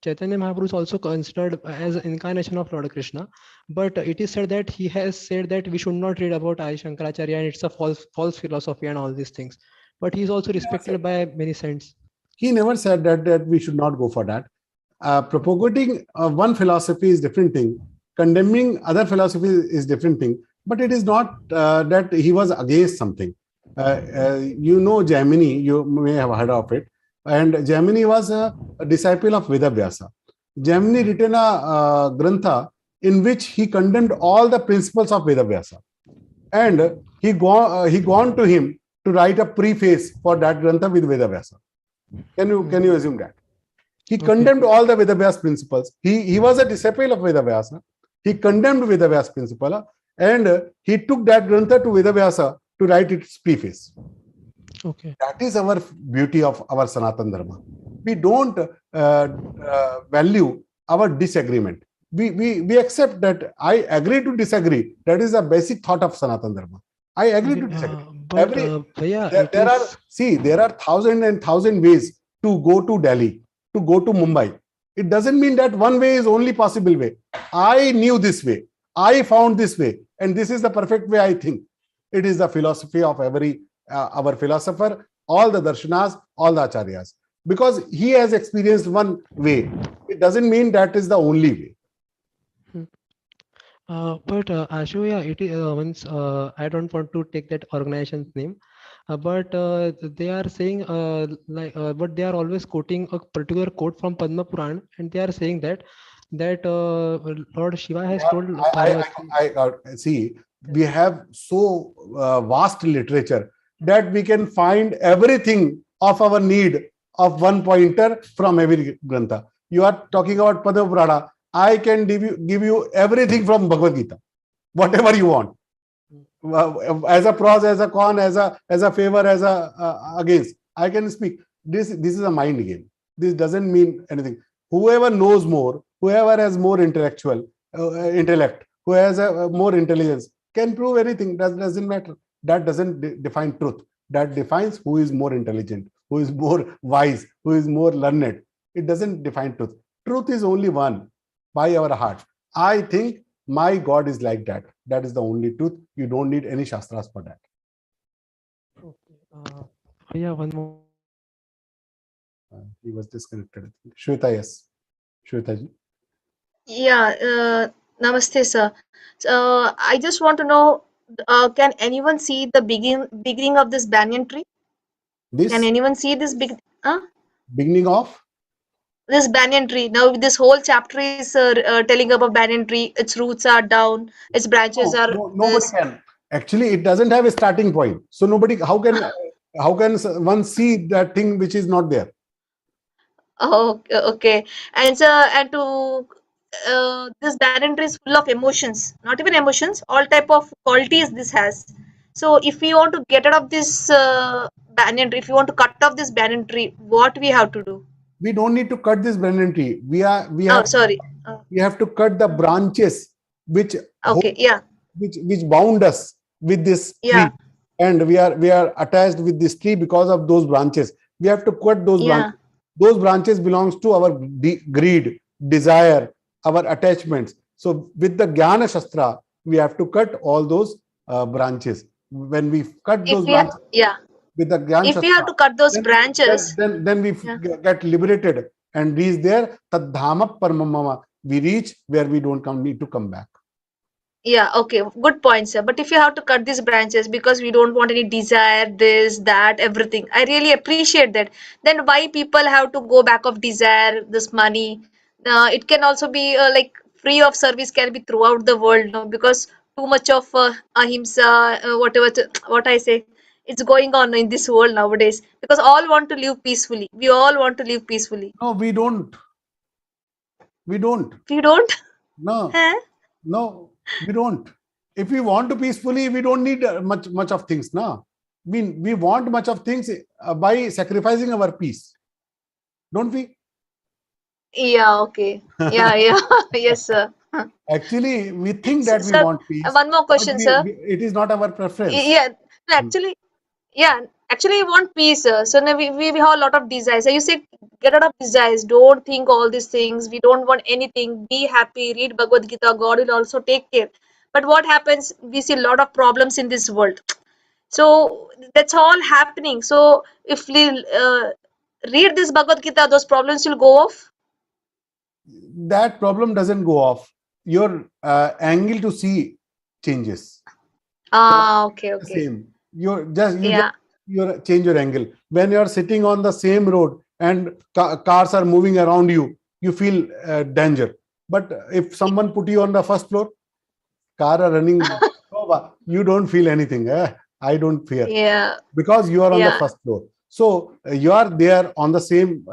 Chaitanya Mahaprabhu is also considered as an incarnation of Lord Krishna. But it is said that he has said that we should not read about Adi Shankaracharya and it's a false philosophy and all these things. But he is also respected by many saints.
He never said that we should not go for that. Propagating one philosophy is different thing. Condemning other philosophy is different thing. But it is not that he was against something. You know Jaimini, you may have heard of it. And Jaimini was a disciple of Vedavyasa. Jaimini written a grantha in which he condemned all the principles of Vedavyasa. And he gone to him to write a preface for that grantha with Vedavyasa. Can you assume that? He condemned all the Vedavyas principles. He was a disciple of Vedavyasa. He condemned Vedavyas principle and he took that grantha to Vedavyasa to write its preface.
Okay.
That is our beauty of our Sanatana Dharma. We don't value our disagreement. We accept that I agree to disagree. That is a basic thought of Sanatana Dharma. I agree to disagree. There are thousand and thousand ways to go to Delhi, to go to Mumbai. It doesn't mean that one way is only possible way. I knew this way. I found this way, and this is the perfect way. I think it is the philosophy of every our philosopher, all the darshanas, all the acharyas, because he has experienced one way. It doesn't mean that is the only way.
But Ashu, it is once I don't want to take that organization's name, but they are saying but they are always quoting a particular quote from Padma Puran, and they are saying that Lord Shiva has told Parvati.
See, we have so vast literature that we can find everything of our need of one pointer from every grantha. You are talking about Padma Purana. I can give you everything from Bhagavad-Gītā, whatever you want, as a pros, as a con, as a favor, as a against. I can speak. This is a mind game. This doesn't mean anything. Whoever knows more, whoever has more intellectual intellect, who has more intelligence, can prove anything. That doesn't matter. That doesn't define truth. That defines who is more intelligent, who is more wise, who is more learned. It doesn't define truth. Truth is only one, by our heart. I think my God is like that. That is the only truth. You don't need any shastras for that.
Okay. Yeah, one more.
He was disconnected. Shweta, yes. Shweta ji.
Yeah, namaste, sir. I just want to know, can anyone see the beginning of this banyan tree?
This
Can anyone see this
beginning of?
This banyan tree? Now, this whole chapter is telling about banyan tree. Its roots are down. Its branches are.
Nobody can. Actually, it doesn't have a starting point. So nobody. How can one see that thing which is not there?
Oh, okay. And to this banyan tree is full of emotions. Not even emotions. All type of qualities this has. So if we want to get out of this banyan tree, if you want to cut off this banyan tree, what we have to do?
We don't need to cut this banyan tree. We have to cut the branches which which bound us with this tree, and we are attached with this tree because of those branches. We have to cut those branches. Those branches belongs to our greed, desire, our attachments. So with the Jnana Shastra, we have to cut all those branches. When we cut those branches, with the Jnana
Shastra, we have to cut those branches,
then we get liberated and reach there. Tadhama Paramamama. We reach where we don't need to come back.
Yeah, okay, good point, sir. But if you have to cut these branches because we don't want any desire, this, that, everything, I really appreciate that. Then why people have to go back of desire, this money? It can also be like free of service can be throughout the world, no? Because too much of ahimsa, what I say, it's going on in this world nowadays. Because all want to live peacefully. We all want to live peacefully.
No, we don't. We don't.
We don't?
No. No, we don't. If we want to peacefully, we don't need much of things. No, we want much of things by sacrificing our peace, don't we?
Yeah. Okay. Yeah. Yes, sir.
Actually, we think that we want peace.
One more question, sir.
It is not our preference.
Yeah. Actually, we want peace, sir. So now we have a lot of desires. So you say get out of desires. Don't think all these things. We don't want anything. Be happy. Read Bhagavad-Gītā. God will also take care. But what happens? We see a lot of problems in this world. So that's all happening. So if we read this Bhagavad-Gītā, those problems will go off.
That problem doesn't go off. Your angle to see changes.
Okay.
Same.
Yeah.
You change your angle. When you are sitting on the same road and cars are moving around you, you feel danger. But if someone put you on the first floor, car are running over, you don't feel anything. I don't fear
Yeah.
because you are on the
Yeah.
first floor. So you are there on the same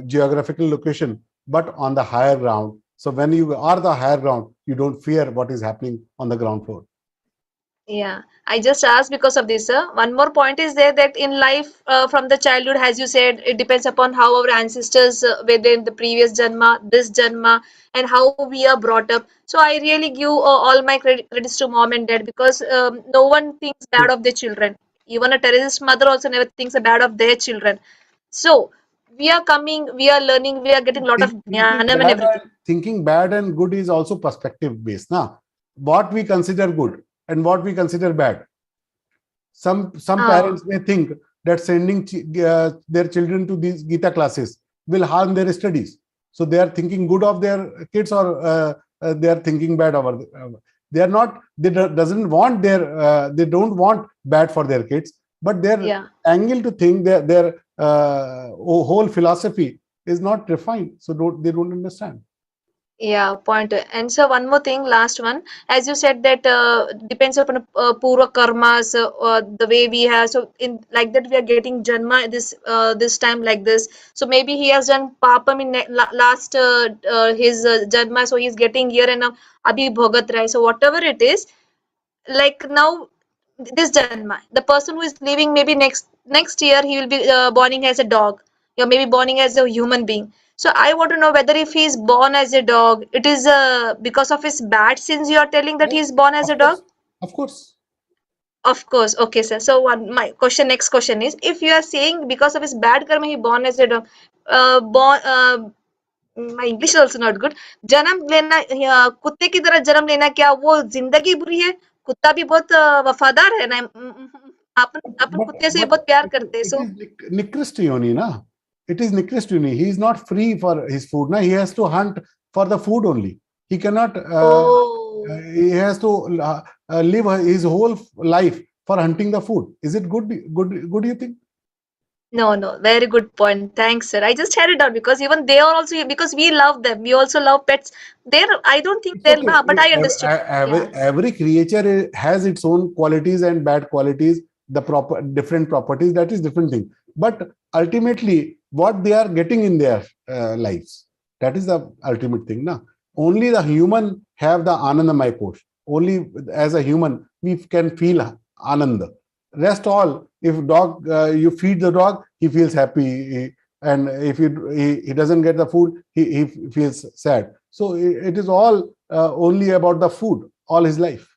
geographical location, but on the higher ground. So when you are the higher ground, you don't fear what is happening on the ground floor.
Yeah, I just asked because of this, sir. One more point is there that in life, from the childhood, as you said, it depends upon how our ancestors were there in the previous janma, this janma, and how we are brought up. So I really give all my credits to mom and dad because no one thinks bad of their children. Even a terrorist mother also never thinks bad of their children. So we are coming, we are learning, we are getting a lot of jnanam and everything.
Thinking bad and good is also perspective based. Now, what we consider good and what we consider bad. Some parents may think that sending their children to these Geeta classes will harm their studies. So they are thinking good of their kids, or they are thinking bad over. They are not. They doesn't want their. They don't want bad for their kids, but their angle to think, their whole philosophy is not refined. So they don't understand.
Yeah, point. And so one more thing, last one. As you said that depends upon purva karmas, the way we have. So in like that we are getting janma this time like this. So maybe he has done papam in last his janma, so he's getting here and now abhi bhogat raha hai. So whatever it is, like now this janma, the person who is living maybe next year he will be borning as a dog, or maybe borning as a human being. So I want to know whether if he is born as a dog, it is because of his bad sins you are telling that he is born as a dog.
Of course.
Of course. Okay, sir. So my question, next question is, if you are saying because of his bad karma he born as a dog, my English is also not good. जन्म लेना कुत्ते की तरह जन्म लेना, क्या वो जिंदगी बुरी है? कुत्ता भी बहुत वफादार है ना, अपन कुत्ते से बहुत प्यार करते हैं. So
Nikrist yoni, na. It is Nikrist yoni. He is not free for his food. Na. He has to hunt for the food only. He cannot. He has to live his whole life for hunting the food. Is it good? Good? You think?
No. Very good point. Thanks, sir. I just had it down because even they are also, because we love them. We also love pets. I don't think they'll, but I understood.
Every creature has its own qualities and bad qualities, different properties. That is different thing. But ultimately, what they are getting in their lives, that is the ultimate thing. Na? Only the human have the Anandamaya Kosh. Only as a human, we can feel Ananda. Rest all, if dog, you feed the dog, he feels happy. And if he doesn't get the food, he feels sad. So it is all only about the food all his life.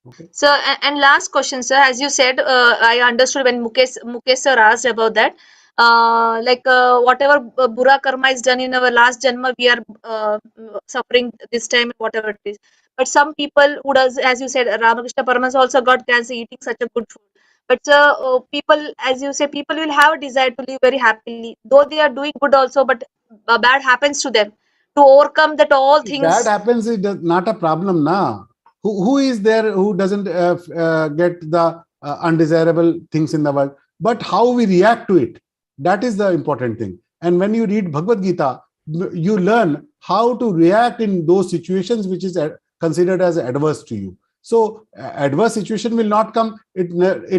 Okay.
So and last question, sir. As you said, I understood when Mukesh sir asked about that. Whatever bura karma is done in our last janma, we are suffering this time, whatever it is. But some people who does, as you said, Ramakrishna Paramahansa also got cancer eating such a good food. But people, as you say, people will have a desire to live very happily, though they are doing good also, but bad happens to them. To overcome that all things.
Bad happens is not a problem, na. Who is there who doesn't get the undesirable things in the world? But how we react to it, that is the important thing. And when you read Bhagavad-Gītā, you learn how to react in those situations which is considered as adverse to you. So adverse situation will not come. It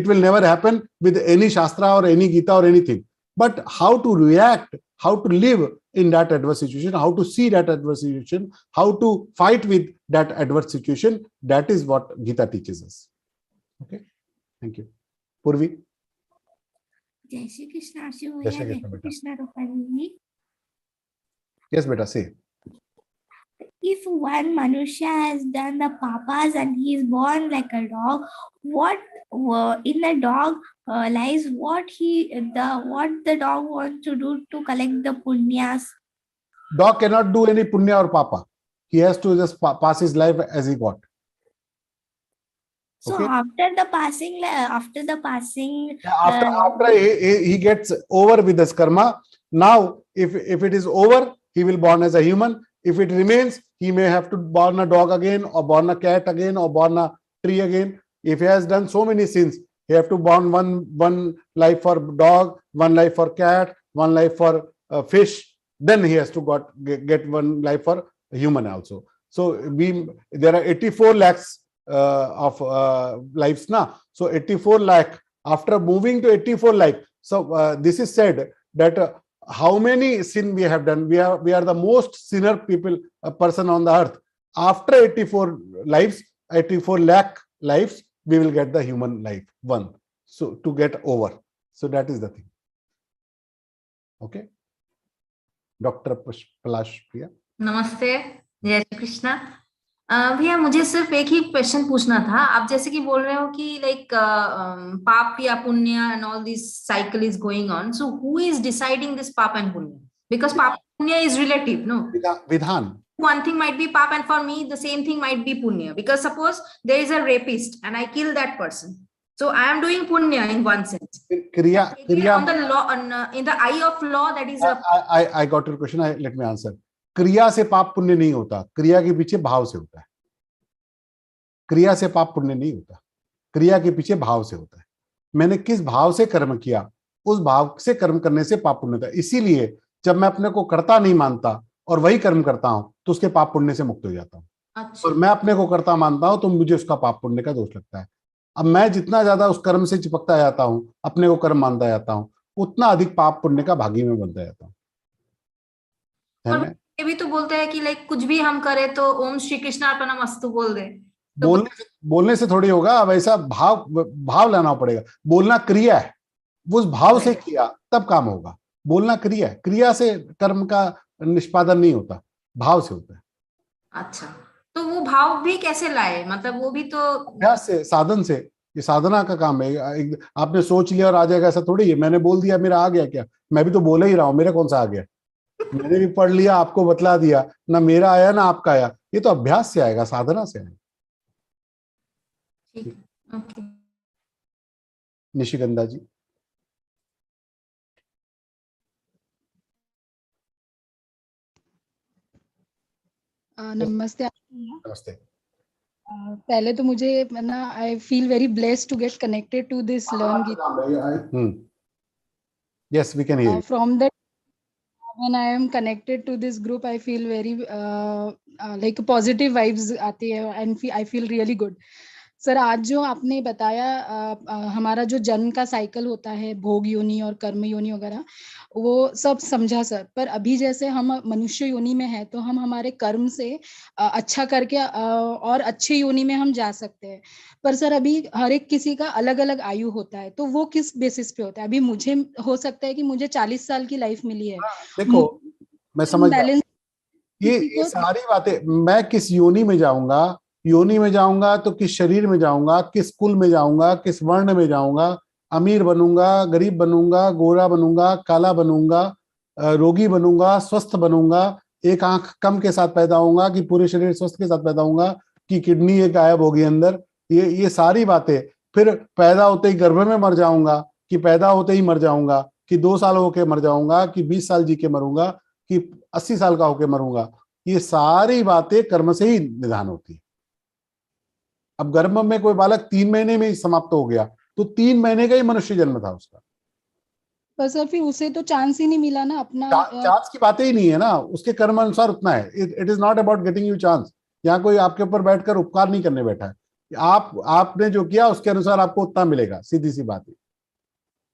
will never happen with any Shastra or any Gita or anything. But how to react, how to live in that adverse situation, how to see that adverse situation, how to fight with that adverse situation, that is what Gita teaches us. Okay, thank you. Purvi.
Jai Shri Krishna,
Jai Shri Krishna, beta.
Krishna Rupal.
Yes, beta, say.
If one Manusha has done the papas and he is born like a dog, what in the dog lies what the dog wants to do to collect the punyas?
Dog cannot do any punya or papa. He has to just pass his life as he got.
So
okay?
after the passing,
after he gets over with this karma. Now, if it is over, he will born as a human. If it remains, he may have to born a dog again, or born a cat again, or born a tree again. If he has done so many sins, he have to born one life for dog, one life for cat, one life for fish. Then he has to get one life for human also. So there are 84 lakhs of lives now. So 84 lakh. After moving to 84 lakh, so this is said that how many sin we have done. We are the most sinner person on the earth. After 84 lives, 84 lakh lives, we will get the human life one. So to get over. So that is the thing. Okay. Doctor Palash Priya.
नमस्ते, जय श्री कृष्णा। भैया मुझे सिर्फ एक ही question पूछना था। आप जैसे कि बोल रहे हो कि लाइक पाप या पुण्य and all this cycle is going on, so who is deciding this पाप एंड पुण्य? बिकॉज पाप पुण्य इज रिलेटिव, नो?
विधान।
One thing might be pap and for me the same thing might be punya, because suppose there is a rapist and I kill that person, so I am doing punya in one sense.
Kriya
on the law, in the eye of law, that is a
I got your question. Let me answer. क्रिया से पाप पुण्य नहीं होता, क्रिया के पीछे भाव से होता है। क्रिया से पाप पुण्य नहीं होता, क्रिया के पीछे भाव से होता है। मैंने किस भाव से कर्म किया, उस भाव से कर्म करने से पाप पुण्य होता है। इसीलिए जब मैं अपने को कर्ता नहीं मानता और वही कर्म करता हूं तो उसके पाप पुण्य से मुक्त हो जाता हूं।
अच्छा।
और मैं अपने को कर्ता मानता हूं तो मुझे उसका पाप पुण्य का दोष लगता है। अब मैं जितना ज्यादा उस कर्म से चिपकता जाता हूं, अपने को कर्म मानता जाता हूं, उतना अधिक पाप पुण्य का भागी में बनता जाता हूं।
ये भी तो बोलते हैं कि लाइक कुछ भी हम करें तो ओम श्री कृष्णार्पणमस्तु बोल दे।
बोलने से थोड़ी होगा, वैसा भाव लाना पड़ेगा। बोलना क्रिया है, उस भाव से किया तब काम होगा। बोलना क्रिया है, क्रिया से कर्म का निष्पादन नहीं होता, भाव से होता है।
अच्छा, तो वो भाव भी कैसे लाए? मतलब वो भी तो
अभ्यास से, साधन से। ये साधना का काम है। आपने सोच लिया और आ जाएगा, ऐसा थोड़ी है। मैंने बोल दिया मेरा आ गया क्या? मैं भी तो बोल ही रहा हूँ, मेरा कौन सा आ गया? मैंने भी पढ़ लिया, आपको बतला दिया, ना मेरा आया ना आपका आया। ये तो अभ्यास से आएगा, साधना से आएगा।
ओके।
निशिगंधा जी।
नमस्ते।
नमस्ते।
पहले तो मुझे ना I feel very blessed to get connected to this learn Gita.
Yes, we can hear you.
From that, when I am connected to this group, I feel very like positive vibes आती है and I feel really good. Sir, आज जो आपने बताया हमारा जो जन्म का साइकिल होता है, भोग योनि और कर्म योनि वगैरह, वो सब समझा सर। पर अभी जैसे हम मनुष्य योनि में है तो हम हमारे कर्म से अच्छा करके और अच्छे योनि में हम जा सकते हैं। पर सर अभी हर एक किसी का अलग अलग आयु होता है, तो वो किस बेसिस पे होता है? अभी मुझे हो सकता है कि मुझे 40 साल की लाइफ मिली है।
देखो, मैं समझ ये सारी बातें, मैं किस योनि में जाऊंगा, योनि में जाऊंगा तो किस शरीर में जाऊंगा, किस कुल में जाऊंगा, किस वर्ण में जाऊंगा, अमीर बनूंगा, गरीब बनूंगा, गोरा बनूंगा, काला बनूंगा, रोगी बनूंगा, स्वस्थ बनूंगा, एक आंख कम के साथ पैदा होऊंगा कि पूरे शरीर स्वस्थ के साथ पैदा होऊंगा कि किडनी एक गायब होगी अंदर, ये सारी बातें। फिर पैदा होते ही गर्भ में मर जाऊंगा कि पैदा होते ही मर जाऊंगा कि 2 साल होके मर जाऊंगा कि 20 साल जी के मरूंगा कि 80 साल का होके मरूंगा, ये सारी बातें कर्म से ही निदान होती है। अब गर्भ में कोई बालक 3 महीने में ही समाप्त हो गया तो 3 महीने का ही मनुष्य जन्म था उसका।
पर सर फिर उसे तो चांस ही नहीं मिला ना अपना।
चांस की बातें ही नहीं है ना, उसके कर्म अनुसार उतना है। It is not about getting you chance. यहाँ कोई आपके ऊपर बैठकर उपकार नहीं करने बैठा है। आपने जो किया उसके अनुसार आपको उतना मिलेगा, सीधी सी बात है।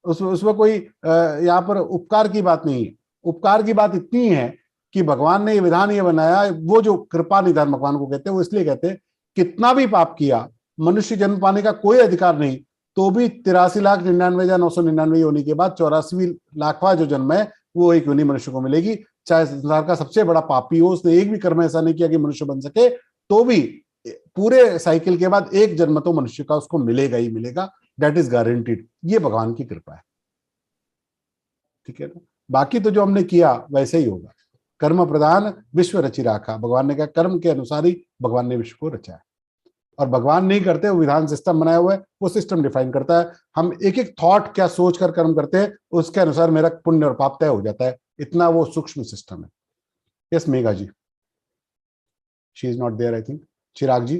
उसमें कोई यहाँ पर उपकार की बात नहीं है। उपकार की बात इतनी है कि भगवान ने ये विधान ये बनाया, वो जो कृपा निधान भगवान को कहते हैं, वो इसलिए कहते हैं कितना भी पाप किया, मनुष्य जन्म पाने का कोई अधिकार नहीं, तो भी 83,99,999 योनि के बाद 84वीं लाखवां जो जन्म है वो एक योनि मनुष्य को मिलेगी। चाहे संसार का सबसे बड़ा पापी हो, उसने एक भी कर्म ऐसा नहीं किया कि मनुष्य बन सके, तो भी पूरे साइकिल के बाद एक जन्म तो मनुष्य का उसको मिलेगा ही मिलेगा। That is guaranteed. ये भगवान की कृपा है, ठीक है ना। बाकी तो जो हमने किया वैसे ही होगा। कर्म प्रधान विश्व रचि राखा, भगवान ने कहा कर्म के अनुसार ही भगवान ने विश्व को रचा है। और भगवान नहीं करते, वो विधान सिस्टम बनाया हुआ है, वो सिस्टम डिफाइन करता है। हम एक एक थॉट क्या सोच कर कर्म करते हैं, उसके अनुसार मेरा पुण्य और पाप तय हो जाता है। इतना वो सूक्ष्म सिस्टम है। Yes Megha ji, she is not there I think. Chirag ji.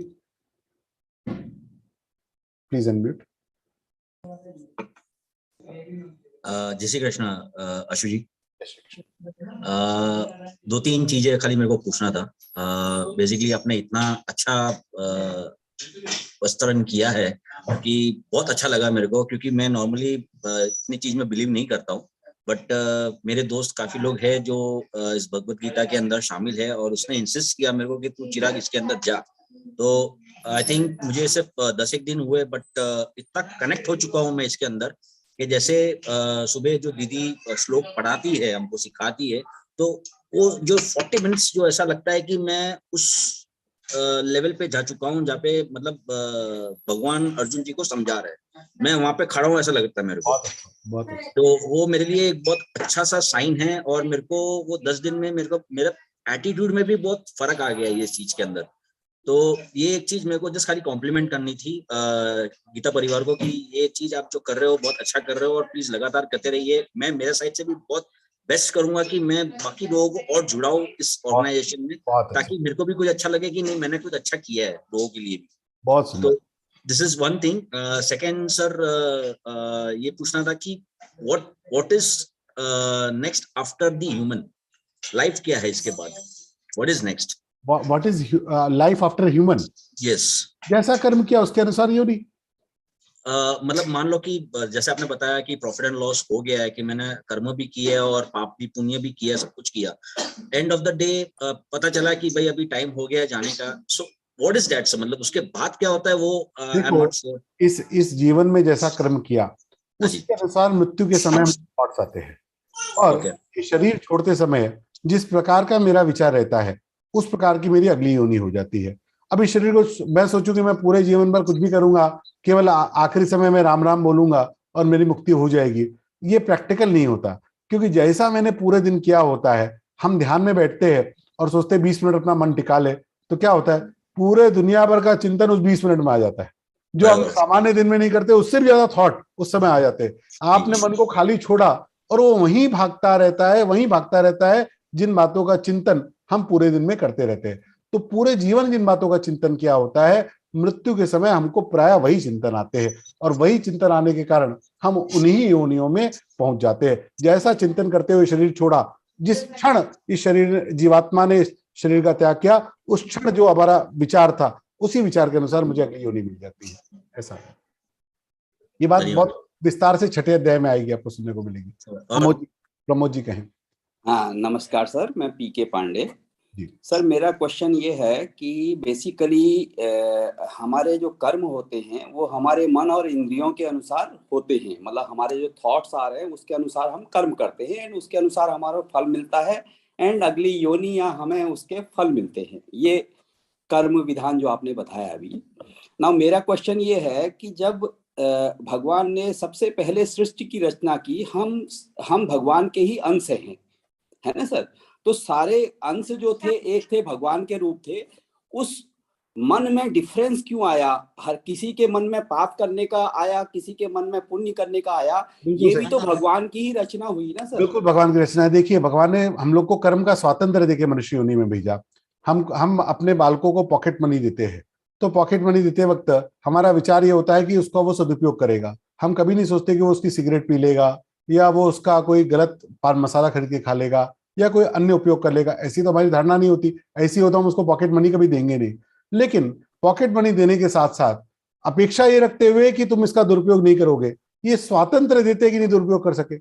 Please unmute.
जय श्री कृष्ण अशु जी। दो तीन चीजें खाली मेरे को पूछना था। बेसिकली आपने इतना अच्छा वस्त्रण किया है कि बहुत अच्छा लगा मेरे को, क्योंकि मैं नॉर्मली इतनी चीज में बिलीव नहीं करता हूँ, बट मेरे दोस्त काफी लोग हैं जो इस भगवत गीता के अंदर शामिल है, और उसने इंसिस्ट किया मेरे को कि तू चिराग इसके अंदर जा। तो आई थिंक मुझे सिर्फ 10 एक दिन हुए, बट इतना कनेक्ट हो चुका हूँ मैं इसके अंदर कि जैसे सुबह जो दीदी श्लोक पढ़ाती है, हमको सिखाती है, तो वो जो 40 मिनट्स जो ऐसा लगता है कि मैं उस लेवल पे जा चुका हूँ जहाँ पे मतलब भगवान अर्जुन जी को समझा रहे हैं, मैं वहां पे खड़ा हूँ ऐसा लगता है मेरे को।
बहुत अच्छा।
तो वो मेरे लिए एक बहुत अच्छा सा साइन है, और मेरे को वो 10 दिन में मेरे को मेरा एटीट्यूड में भी बहुत फर्क आ गया है इस चीज के अंदर। तो ये एक चीज मेरे को जस्ट खाली कॉम्प्लीमेंट करनी थी गीता परिवार को कि ये चीज आप जो कर रहे हो बहुत अच्छा कर रहे हो, और प्लीज लगातार करते रहिए। मैं मेरे साइड से भी बहुत बेस्ट करूंगा कि मैं बाकी लोगों को और जुड़ाऊं इस ऑर्गेनाइजेशन में, ताकि मेरे को भी कुछ अच्छा लगे कि नहीं मैंने कुछ अच्छा किया है लोगों के लिए भी।
बहुत सुंदर।
तो this is one thing. Second sir, ये पूछना था कि what is next after the human life, क्या है इसके बाद, what is next?
What is life after human?
Yes.
जैसा कर्म किया उसके अनुसार योनि।
मतलब मान लो कि जैसे आपने बताया कि प्रॉफिट एंड लॉस हो गया है, कि मैंने कर्म भी किए और पाप भी पुण्य भी किया, सब कुछ किया, एंड ऑफ द डे पता चला कि भाई अभी टाइम हो गया है जाने का। So what is that? मतलब उसके बाद क्या होता है वो आई एम नॉट श्योर।
इस जीवन में जैसा कर्म किया उसके अनुसार मृत्यु के समय हम लौट आते हैं, और शरीर छोड़ते समय जिस प्रकार का मेरा विचार रहता है उस प्रकार की मेरी अगली योनि हो जाती है। अब इस शरीर को मैं सोचूं कि मैं पूरे जीवन भर कुछ भी करूंगा, केवल आखिरी समय में राम राम बोलूंगा और मेरी मुक्ति हो जाएगी, ये प्रैक्टिकल नहीं होता। क्योंकि जैसा मैंने पूरे दिन किया होता है, हम ध्यान में बैठते हैं और सोचते हैं 20 मिनट अपना मन टिका ले, तो क्या होता है पूरे दुनिया भर का चिंतन उस 20 मिनट में आ जाता है। जो हम सामान्य दिन में नहीं करते उससे भी ज्यादा थॉट उस समय आ जाते हैं। आपने मन को खाली छोड़ा और वो वहीं भागता रहता है जिन बातों का चिंतन हम पूरे दिन में करते रहते हैं। तो पूरे जीवन जिन बातों का चिंतन किया होता है, मृत्यु के समय हमको प्राय वही चिंतन आते हैं, और वही चिंतन आने के कारण हम उन्हीं योनियों में पहुंच जाते हैं। जैसा चिंतन करते हुए शरीर छोड़ा, जिस क्षण इस शरीर जीवात्मा ने शरीर का त्याग किया, उस क्षण जो हमारा विचार था उसी विचार के अनुसार मुझे अगली योनि मिल जाती है। ऐसा है। ये बात बहुत विस्तार से 6ठे अध्याय में आएगी, आपको सुनने को मिलेगी। प्रमोद जी कहें।
हाँ, नमस्कार सर, मैं पीके पांडे। सर मेरा क्वेश्चन ये है कि बेसिकली हमारे जो कर्म होते हैं वो हमारे मन और इंद्रियों के अनुसार होते हैं। मतलब हमारे जो थॉट्स आ रहे हैं उसके अनुसार हम कर्म करते हैं, एंड उसके अनुसार हमारा फल मिलता है, एंड अगली योनि या हमें उसके फल मिलते हैं। ये कर्म विधान जो आपने बताया अभी। ना मेरा क्वेश्चन ये है कि जब भगवान ने सबसे पहले सृष्टि की रचना की, हम भगवान के ही अंश हैं, है ना सर? तो सारे अंश जो थे एक थे, भगवान के रूप थे। उस मन में डिफरेंस क्यों आया? हर किसी के मन में पाप करने का आया, किसी के मन में पुण्य करने का आया। ये भी तो भगवान की ही रचना हुई ना सर?
बिल्कुल भगवान की रचना है। देखिए भगवान ने हम लोग को कर्म का स्वातंत्र देके मनुष्य योनि में भेजा। हम अपने बालकों को पॉकेट मनी देते हैं, तो पॉकेट मनी देते वक्त हमारा विचार ये होता है कि उसका वो सदुपयोग करेगा। हम कभी नहीं सोचते कि वो उसकी सिगरेट पी लेगा, या वो उसका कोई गलत पान मसाला खरीद के खा लेगा, या कोई अन्य उपयोग कर लेगा। ऐसी तो हमारी धारणा नहीं होती। ऐसी होता हम उसको पॉकेट मनी कभी देंगे नहीं। लेकिन पॉकेट मनी देने के साथ साथ अपेक्षा ये रखते हुए कि तुम इसका दुरुपयोग नहीं करोगे, ये स्वातंत्र देते कि नहीं दुरुपयोग कर सके।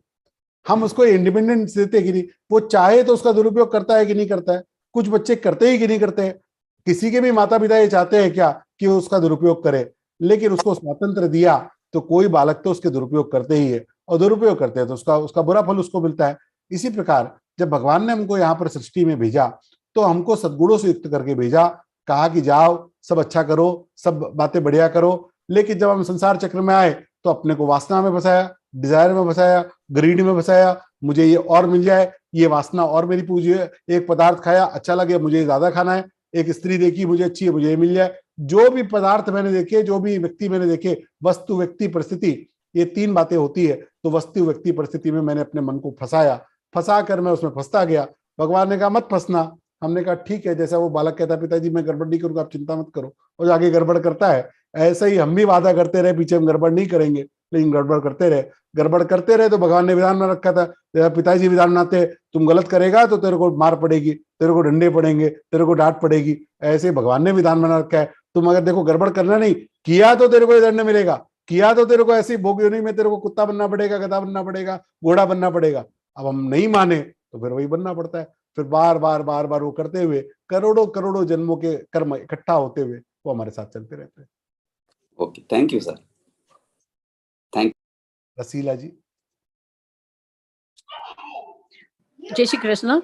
हम उसको इंडिपेंडेंस देते कि नहीं, वो चाहे तो उसका दुरुपयोग करता है कि नहीं करता है। कुछ बच्चे करते ही कि नहीं करते हैं। किसी के भी माता पिता ये चाहते हैं क्या कि वो उसका दुरुपयोग करे, लेकिन उसको स्वतंत्र दिया तो कोई बालक तो उसके दुरुपयोग करते ही है, और दुरुपयोग करते हैं तो उसका बुरा फल उसको मिलता है। इसी प्रकार जब भगवान ने हमको यहाँ पर सृष्टि में भेजा तो हमको सद्गुणों से युक्त करके भेजा, कहा कि जाओ सब अच्छा करो, सब बातें बढ़िया करो। लेकिन जब हम संसार चक्र में आए तो अपने को वासना में फंसाया, डिजायर में फंसाया, ग्रीड में फंसाया। मुझे ये और मिल जाए, ये वासना और मेरी पूजी है। एक पदार्थ खाया अच्छा लगे, मुझे ज्यादा खाना है। एक स्त्री देखी मुझे अच्छी है, मुझे ये मिल जाए। जो भी पदार्थ मैंने देखे, जो भी व्यक्ति मैंने देखे, वस्तु व्यक्ति परिस्थिति, ये 3 बातें होती है। तो वस्तु व्यक्ति परिस्थिति में मैंने अपने मन को फंसा कर मैं उसमें फंसता गया। भगवान ने कहा मत फंसना, हमने कहा ठीक है, जैसा वो बालक कहता है पिताजी मैं गड़बड़ नहीं करूंगा, आप चिंता मत करो, और जाके गड़बड़ करता है। ऐसे ही हम भी वादा करते रहे पीछे हम गड़बड़ नहीं करेंगे, लेकिन गड़बड़ करते रहे। गड़बड़ करते रहे तो भगवान ने विधान में रखा था, तेरा पिताजी विधान बनाते तुम गलत करेगा तो तेरे को मार पड़ेगी, तेरे को डंडे पड़ेंगे, तेरे को डांट पड़ेगी। ऐसे भगवान ने विधान बना रखा है। तुम अगर देखो गड़बड़ करना नहीं किया तो तेरे को ये दंड मिलेगा, किया तो तेरे को ऐसी भोग योनि में तेरे को कुत्ता बनना पड़ेगा, गधा बनना पड़ेगा, घोड़ा बनना पड़ेगा। अब हम नहीं माने तो फिर वही बनना पड़ता है। फिर बार बार बार बार वो करते हुए करोड़ों करोड़ों जन्मों के कर्म इकट्ठा होते हुए वो हमारे साथ चलते रहते हैं।
Okay, thank you sir. Thank
Rasila ji.
जय श्री कृष्ण।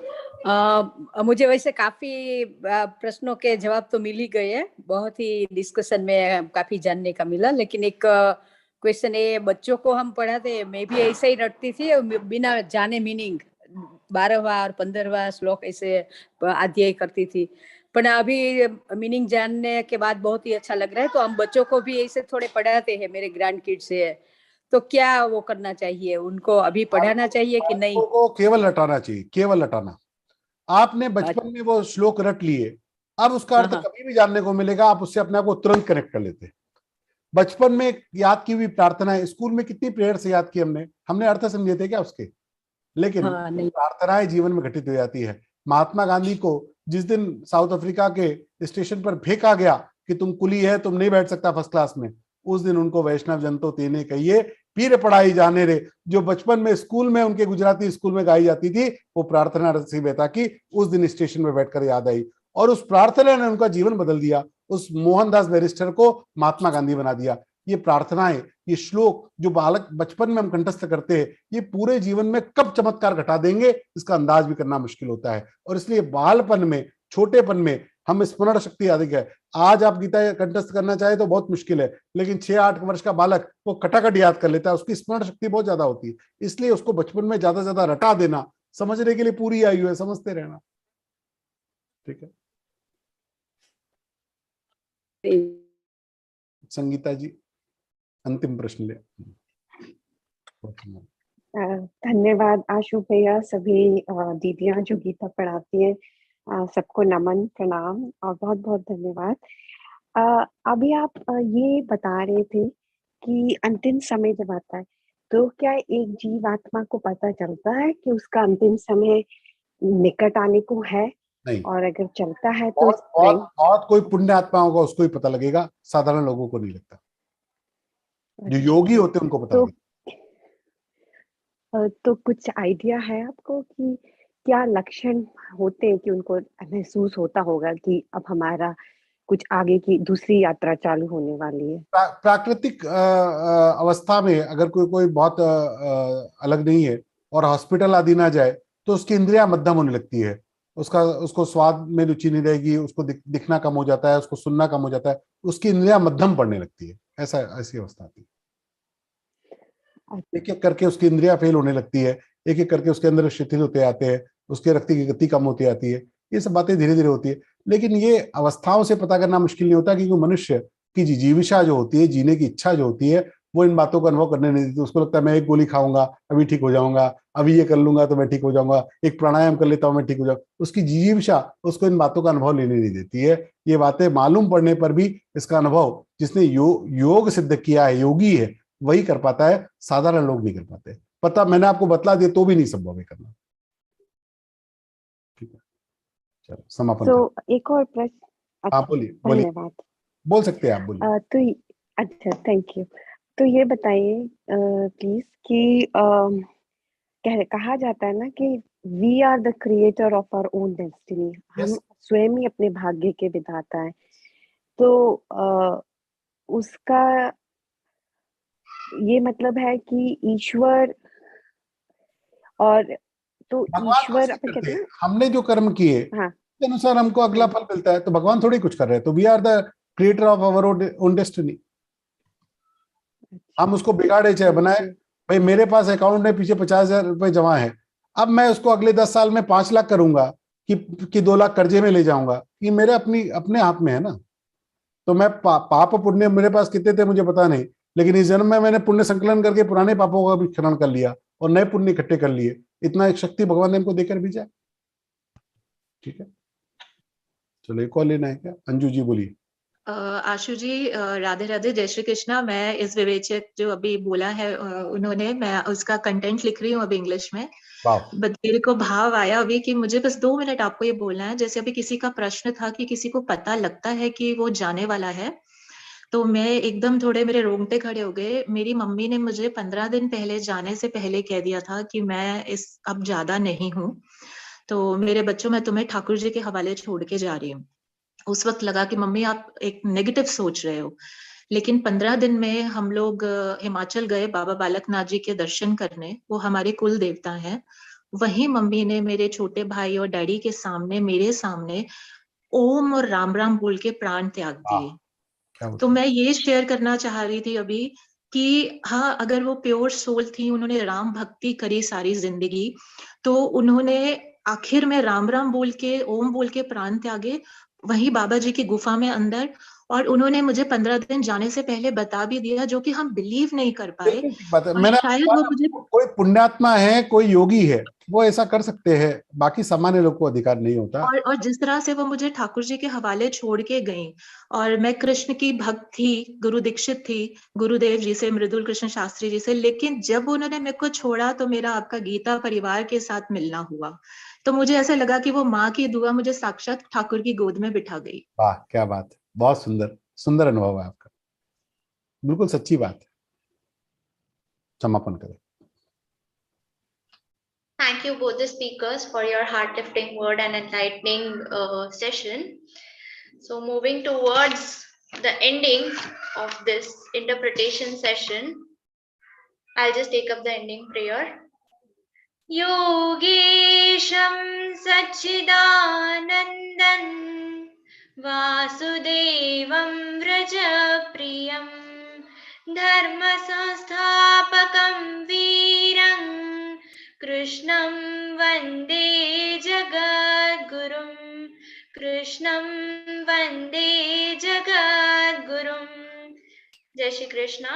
मुझे वैसे काफी प्रश्नों के जवाब तो मिल ही गए हैं, बहुत ही डिस्कशन में काफी जानने का मिला। लेकिन एक क्वेश्चन है, बच्चों को हम पढ़ाते, मैं भी ऐसे ही रटती थी बिना जाने मीनिंग, 12वां और 15वां श्लोक ऐसे अध्याय करती थी, पर अभी मीनिंग जानने के बाद बहुत ही अच्छा लग रहा है। तो हम बच्चों को भी ऐसे थोड़े पढ़ाते हैं, मेरे ग्रैंड किड्स है, तो क्या वो करना चाहिए, उनको अभी पढ़ाना चाहिए कि नहीं?
को केवल रटाना चाहिए, केवल रटाना। आपने बचपन में वो श्लोक रट लिए, अब उसका अर्थ कभी भी जानने को मिलेगा, आप उससे अपने आप को तुरंत कनेक्ट कर लेते। बचपन में याद की हुई प्रार्थनाएं, स्कूल में कितनी प्रेयर से याद की हमने अर्थ समझे थे क्या उसके? लेकिन प्रार्थनाएं जीवन में घटित हो जाती है। महात्मा गांधी को जिस दिन साउथ अफ्रीका के स्टेशन पर फेंका गया कि तुम कुली है, तुम नहीं बैठ सकता फर्स्ट क्लास में, उस दिन उनको वैष्णव जन तो तेने कहिए पीर पढ़ाई जाने रे, जो बचपन में स्कूल में उनके गुजराती स्कूल में गाई जाती थी, वो प्रार्थना रसी बेटा की उस दिन स्टेशन में बैठकर याद आई, और उस प्रार्थना ने उनका जीवन बदल दिया। उस मोहनदास बैरिस्टर को महात्मा गांधी बना दिया। ये प्रार्थनाएं, ये श्लोक जो बालक बचपन में हम कंठस्थ करते हैं, ये पूरे जीवन में कब चमत्कार घटा देंगे इसका अंदाज भी करना मुश्किल होता है। और इसलिए बालपन में, छोटेपन में हम स्मरण शक्ति अधिक है। आज आप गीता कंठस्थ करना चाहे तो बहुत मुश्किल है, लेकिन 6-8 वर्ष का बालक वो खटाखट याद कर लेता है, उसकी स्मरण शक्ति बहुत ज्यादा होती है। इसलिए उसको बचपन में ज्यादा से ज्यादा रटा देना, समझने के लिए पूरी आयु है, समझते रहना। ठीक है, संगीता जी अंतिम प्रश्न ले।
धन्यवाद आशु भैया, सभी दीदियां जो गीता पढ़ाती हैं, सबको नमन प्रणाम और बहुत बहुत धन्यवाद। अभी आप ये बता रहे थे कि अंतिम समय जब आता है तो क्या एक जीवात्मा को पता चलता है कि उसका अंतिम समय निकट आने को है?
नहीं।
और अगर चलता है तो
बहुत कोई पुण्य आत्मा होगा उसको ही पता लगेगा, साधारण लोगों को नहीं लगता। जो योगी होते हैं उनको पता लगेगा।
तो कुछ आइडिया है आपको कि क्या लक्षण होते हैं कि उनको महसूस होता होगा कि अब हमारा कुछ आगे की दूसरी यात्रा चालू होने वाली है?
प्राकृतिक अवस्था में अगर कोई बहुत अलग नहीं है और हॉस्पिटल आदि ना जाए तो उसकी इंद्रियां मध्यम होने लगती है, उसको स्वाद में रुचि नहीं रहेगी, उसको दिखना कम हो जाता है, उसको सुनना कम हो जाता है, उसकी इंद्रियां मध्यम पड़ने लगती है। ऐसी अवस्था आती है। एक एक करके उसकी इंद्रियां फेल होने लगती है, एक एक करके उसके अंदर शिथिल होते आते हैं, उसके रक्त की गति कम होती आती है। ये सब बातें धीरे धीरे होती है, लेकिन ये अवस्थाओं से पता करना मुश्किल नहीं होता, क्योंकि मनुष्य की जिजीविषा जो होती है, जीने की इच्छा जो होती है, वो इन बातों का अनुभव करने नहीं देती। उसको लगता है मैं एक गोली खाऊंगा अभी ठीक हो जाऊंगा, अभी ये कर लूंगा तो मैं ठीक हो जाऊंगा, एक प्राणायाम कर लेता हूं मैं ठीक हो जाऊंगा। उसकी जिजीविषा उसको इन बातों का अनुभव लेने नहीं देती है। ये बातें मालूम पड़ने पर भी इसका अनुभव जिसने योग सिद्ध किया है, योगी है, वही कर पाता है, साधारण लोग नहीं कर पाते। पता मैंने आपको बतला दिया तो भी नहीं संभव है करना। ठीक है, चलो समापन।
तो एक और प्रश्न।
आप बोलिए।
धन्यवाद।
बोल सकते हैं आप, बोलिए।
तो अच्छा, थैंक यू। तो ये बताइए प्लीज कि कहा जाता है ना कि we are the creator of our own destiny, हम स्वयं ही अपने भाग्य के विधाता हैं। तो उसका ये मतलब है कि ईश्वर, और तो ईश्वर अपन कहते हैं
हमने जो कर्म किए उसके अनुसार हमको अगला फल मिलता है, तो भगवान थोड़ी कुछ कर रहे हैं। तो we are the creator of our own destiny. हम उसको बिगाड़े चाहे बनाए, भाई मेरे पास अकाउंट में पीछे 50,000 रुपए जमा है, अब मैं उसको अगले 10 साल में 5 लाख करूंगा कि 2 लाख कर्जे में ले जाऊंगा, ये मेरे अपने हाथ में है ना। तो मैं पाप पुण्य मेरे पास कितने थे मुझे पता नहीं, लेकिन इस जन्म में मैंने पुण्य संकलन करके पुराने पापों का भी खनन कर लिया और नए पुण्य इकट्ठे कर लिए। इतना एक शक्ति भगवान ने हमको देकर भेजा। ठीक है, चलो एक और लेना है क्या? अंजू जी बोलिए।
आशु जी राधे राधे, जय श्री कृष्णा। मैं इस विवेचक जो अभी बोला है उन्होंने, मैं उसका कंटेंट लिख रही हूँ अभी इंग्लिश में। बट मेरे को भाव आया अभी कि मुझे बस 2 मिनट आपको ये बोलना है। जैसे अभी किसी का प्रश्न था कि किसी को पता लगता है कि वो जाने वाला है, तो मैं एकदम थोड़े मेरे रोंगटे खड़े हो गए। मेरी मम्मी ने मुझे 15 दिन पहले जाने से पहले कह दिया था कि मैं अब ज्यादा नहीं हूँ, तो मेरे बच्चों मैं तुम्हें ठाकुर जी के हवाले छोड़ के जा रही हूँ। उस वक्त लगा कि मम्मी आप एक नेगेटिव सोच रहे हो, लेकिन 15 दिन में हम लोग हिमाचल गए बाबा बालकनाथ जी के दर्शन करने। वो हमारे कुल देवता हैं। वहीं मम्मी ने मेरे छोटे भाई और डैडी के सामने, मेरे सामने ओम और राम राम बोल के प्राण त्याग दिए। तो मैं ये शेयर करना चाह रही थी अभी कि हाँ, अगर वो प्योर सोल थी, उन्होंने राम भक्ति करी सारी जिंदगी, तो उन्होंने आखिर में राम राम बोल के, ओम बोल के प्राण त्यागे वही बाबा जी की गुफा में अंदर। और उन्होंने मुझे 15 दिन जाने से पहले बता भी दिया, जो कि हम बिलीव नहीं कर पाए। और शायद वो मुझे,
कोई पुण्यात्मा है, कोई योगी है, वो ऐसा कर सकते हैं, बाकी सामान्य लोग को अधिकार नहीं होता।
और जिस तरह से वो मुझे ठाकुर जी के हवाले छोड़ के गई, और मैं कृष्ण की भक्त थी, गुरु दीक्षित थी गुरुदेव जी से, मृदुल कृष्ण शास्त्री जी से, लेकिन जब उन्होंने मेरे को छोड़ा तो मेरा आपका गीता परिवार के साथ मिलना हुआ। तो मुझे ऐसा लगा कि वो माँ की दुआ मुझे साक्षात ठाकुर की गोद में बिठा गई।
वाह, क्या बात है, बहुत सुंदर सुंदर अनुभव है आपका, बिल्कुल सच्ची बात है। समापन करें।
Thank you both the speakers for your heart-lifting word and enlightening session. So moving towards the ending of this interpretation session, I'll just take up the ending prayer. Yogesham Sachidanandan Vasudevam Vrajapriyam Dharma Sanstapakam Veeram Krishnam Vande Jagadgurum Krishnam Vande Jagadgurum. Jai Shri Krishna.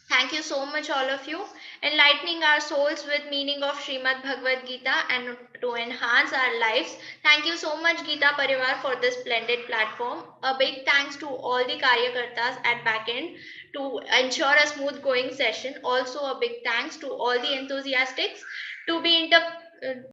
Thank you so much, all of you, enlightening our souls with meaning of Śrīmad-Bhagavadgītā and to enhance our lives. Thank you so much, Geeta Parivar, for this splendid platform. A big thanks to all the Karyakartas at back end to ensure a smooth going session. Also, a big thanks to all the enthusiasts to be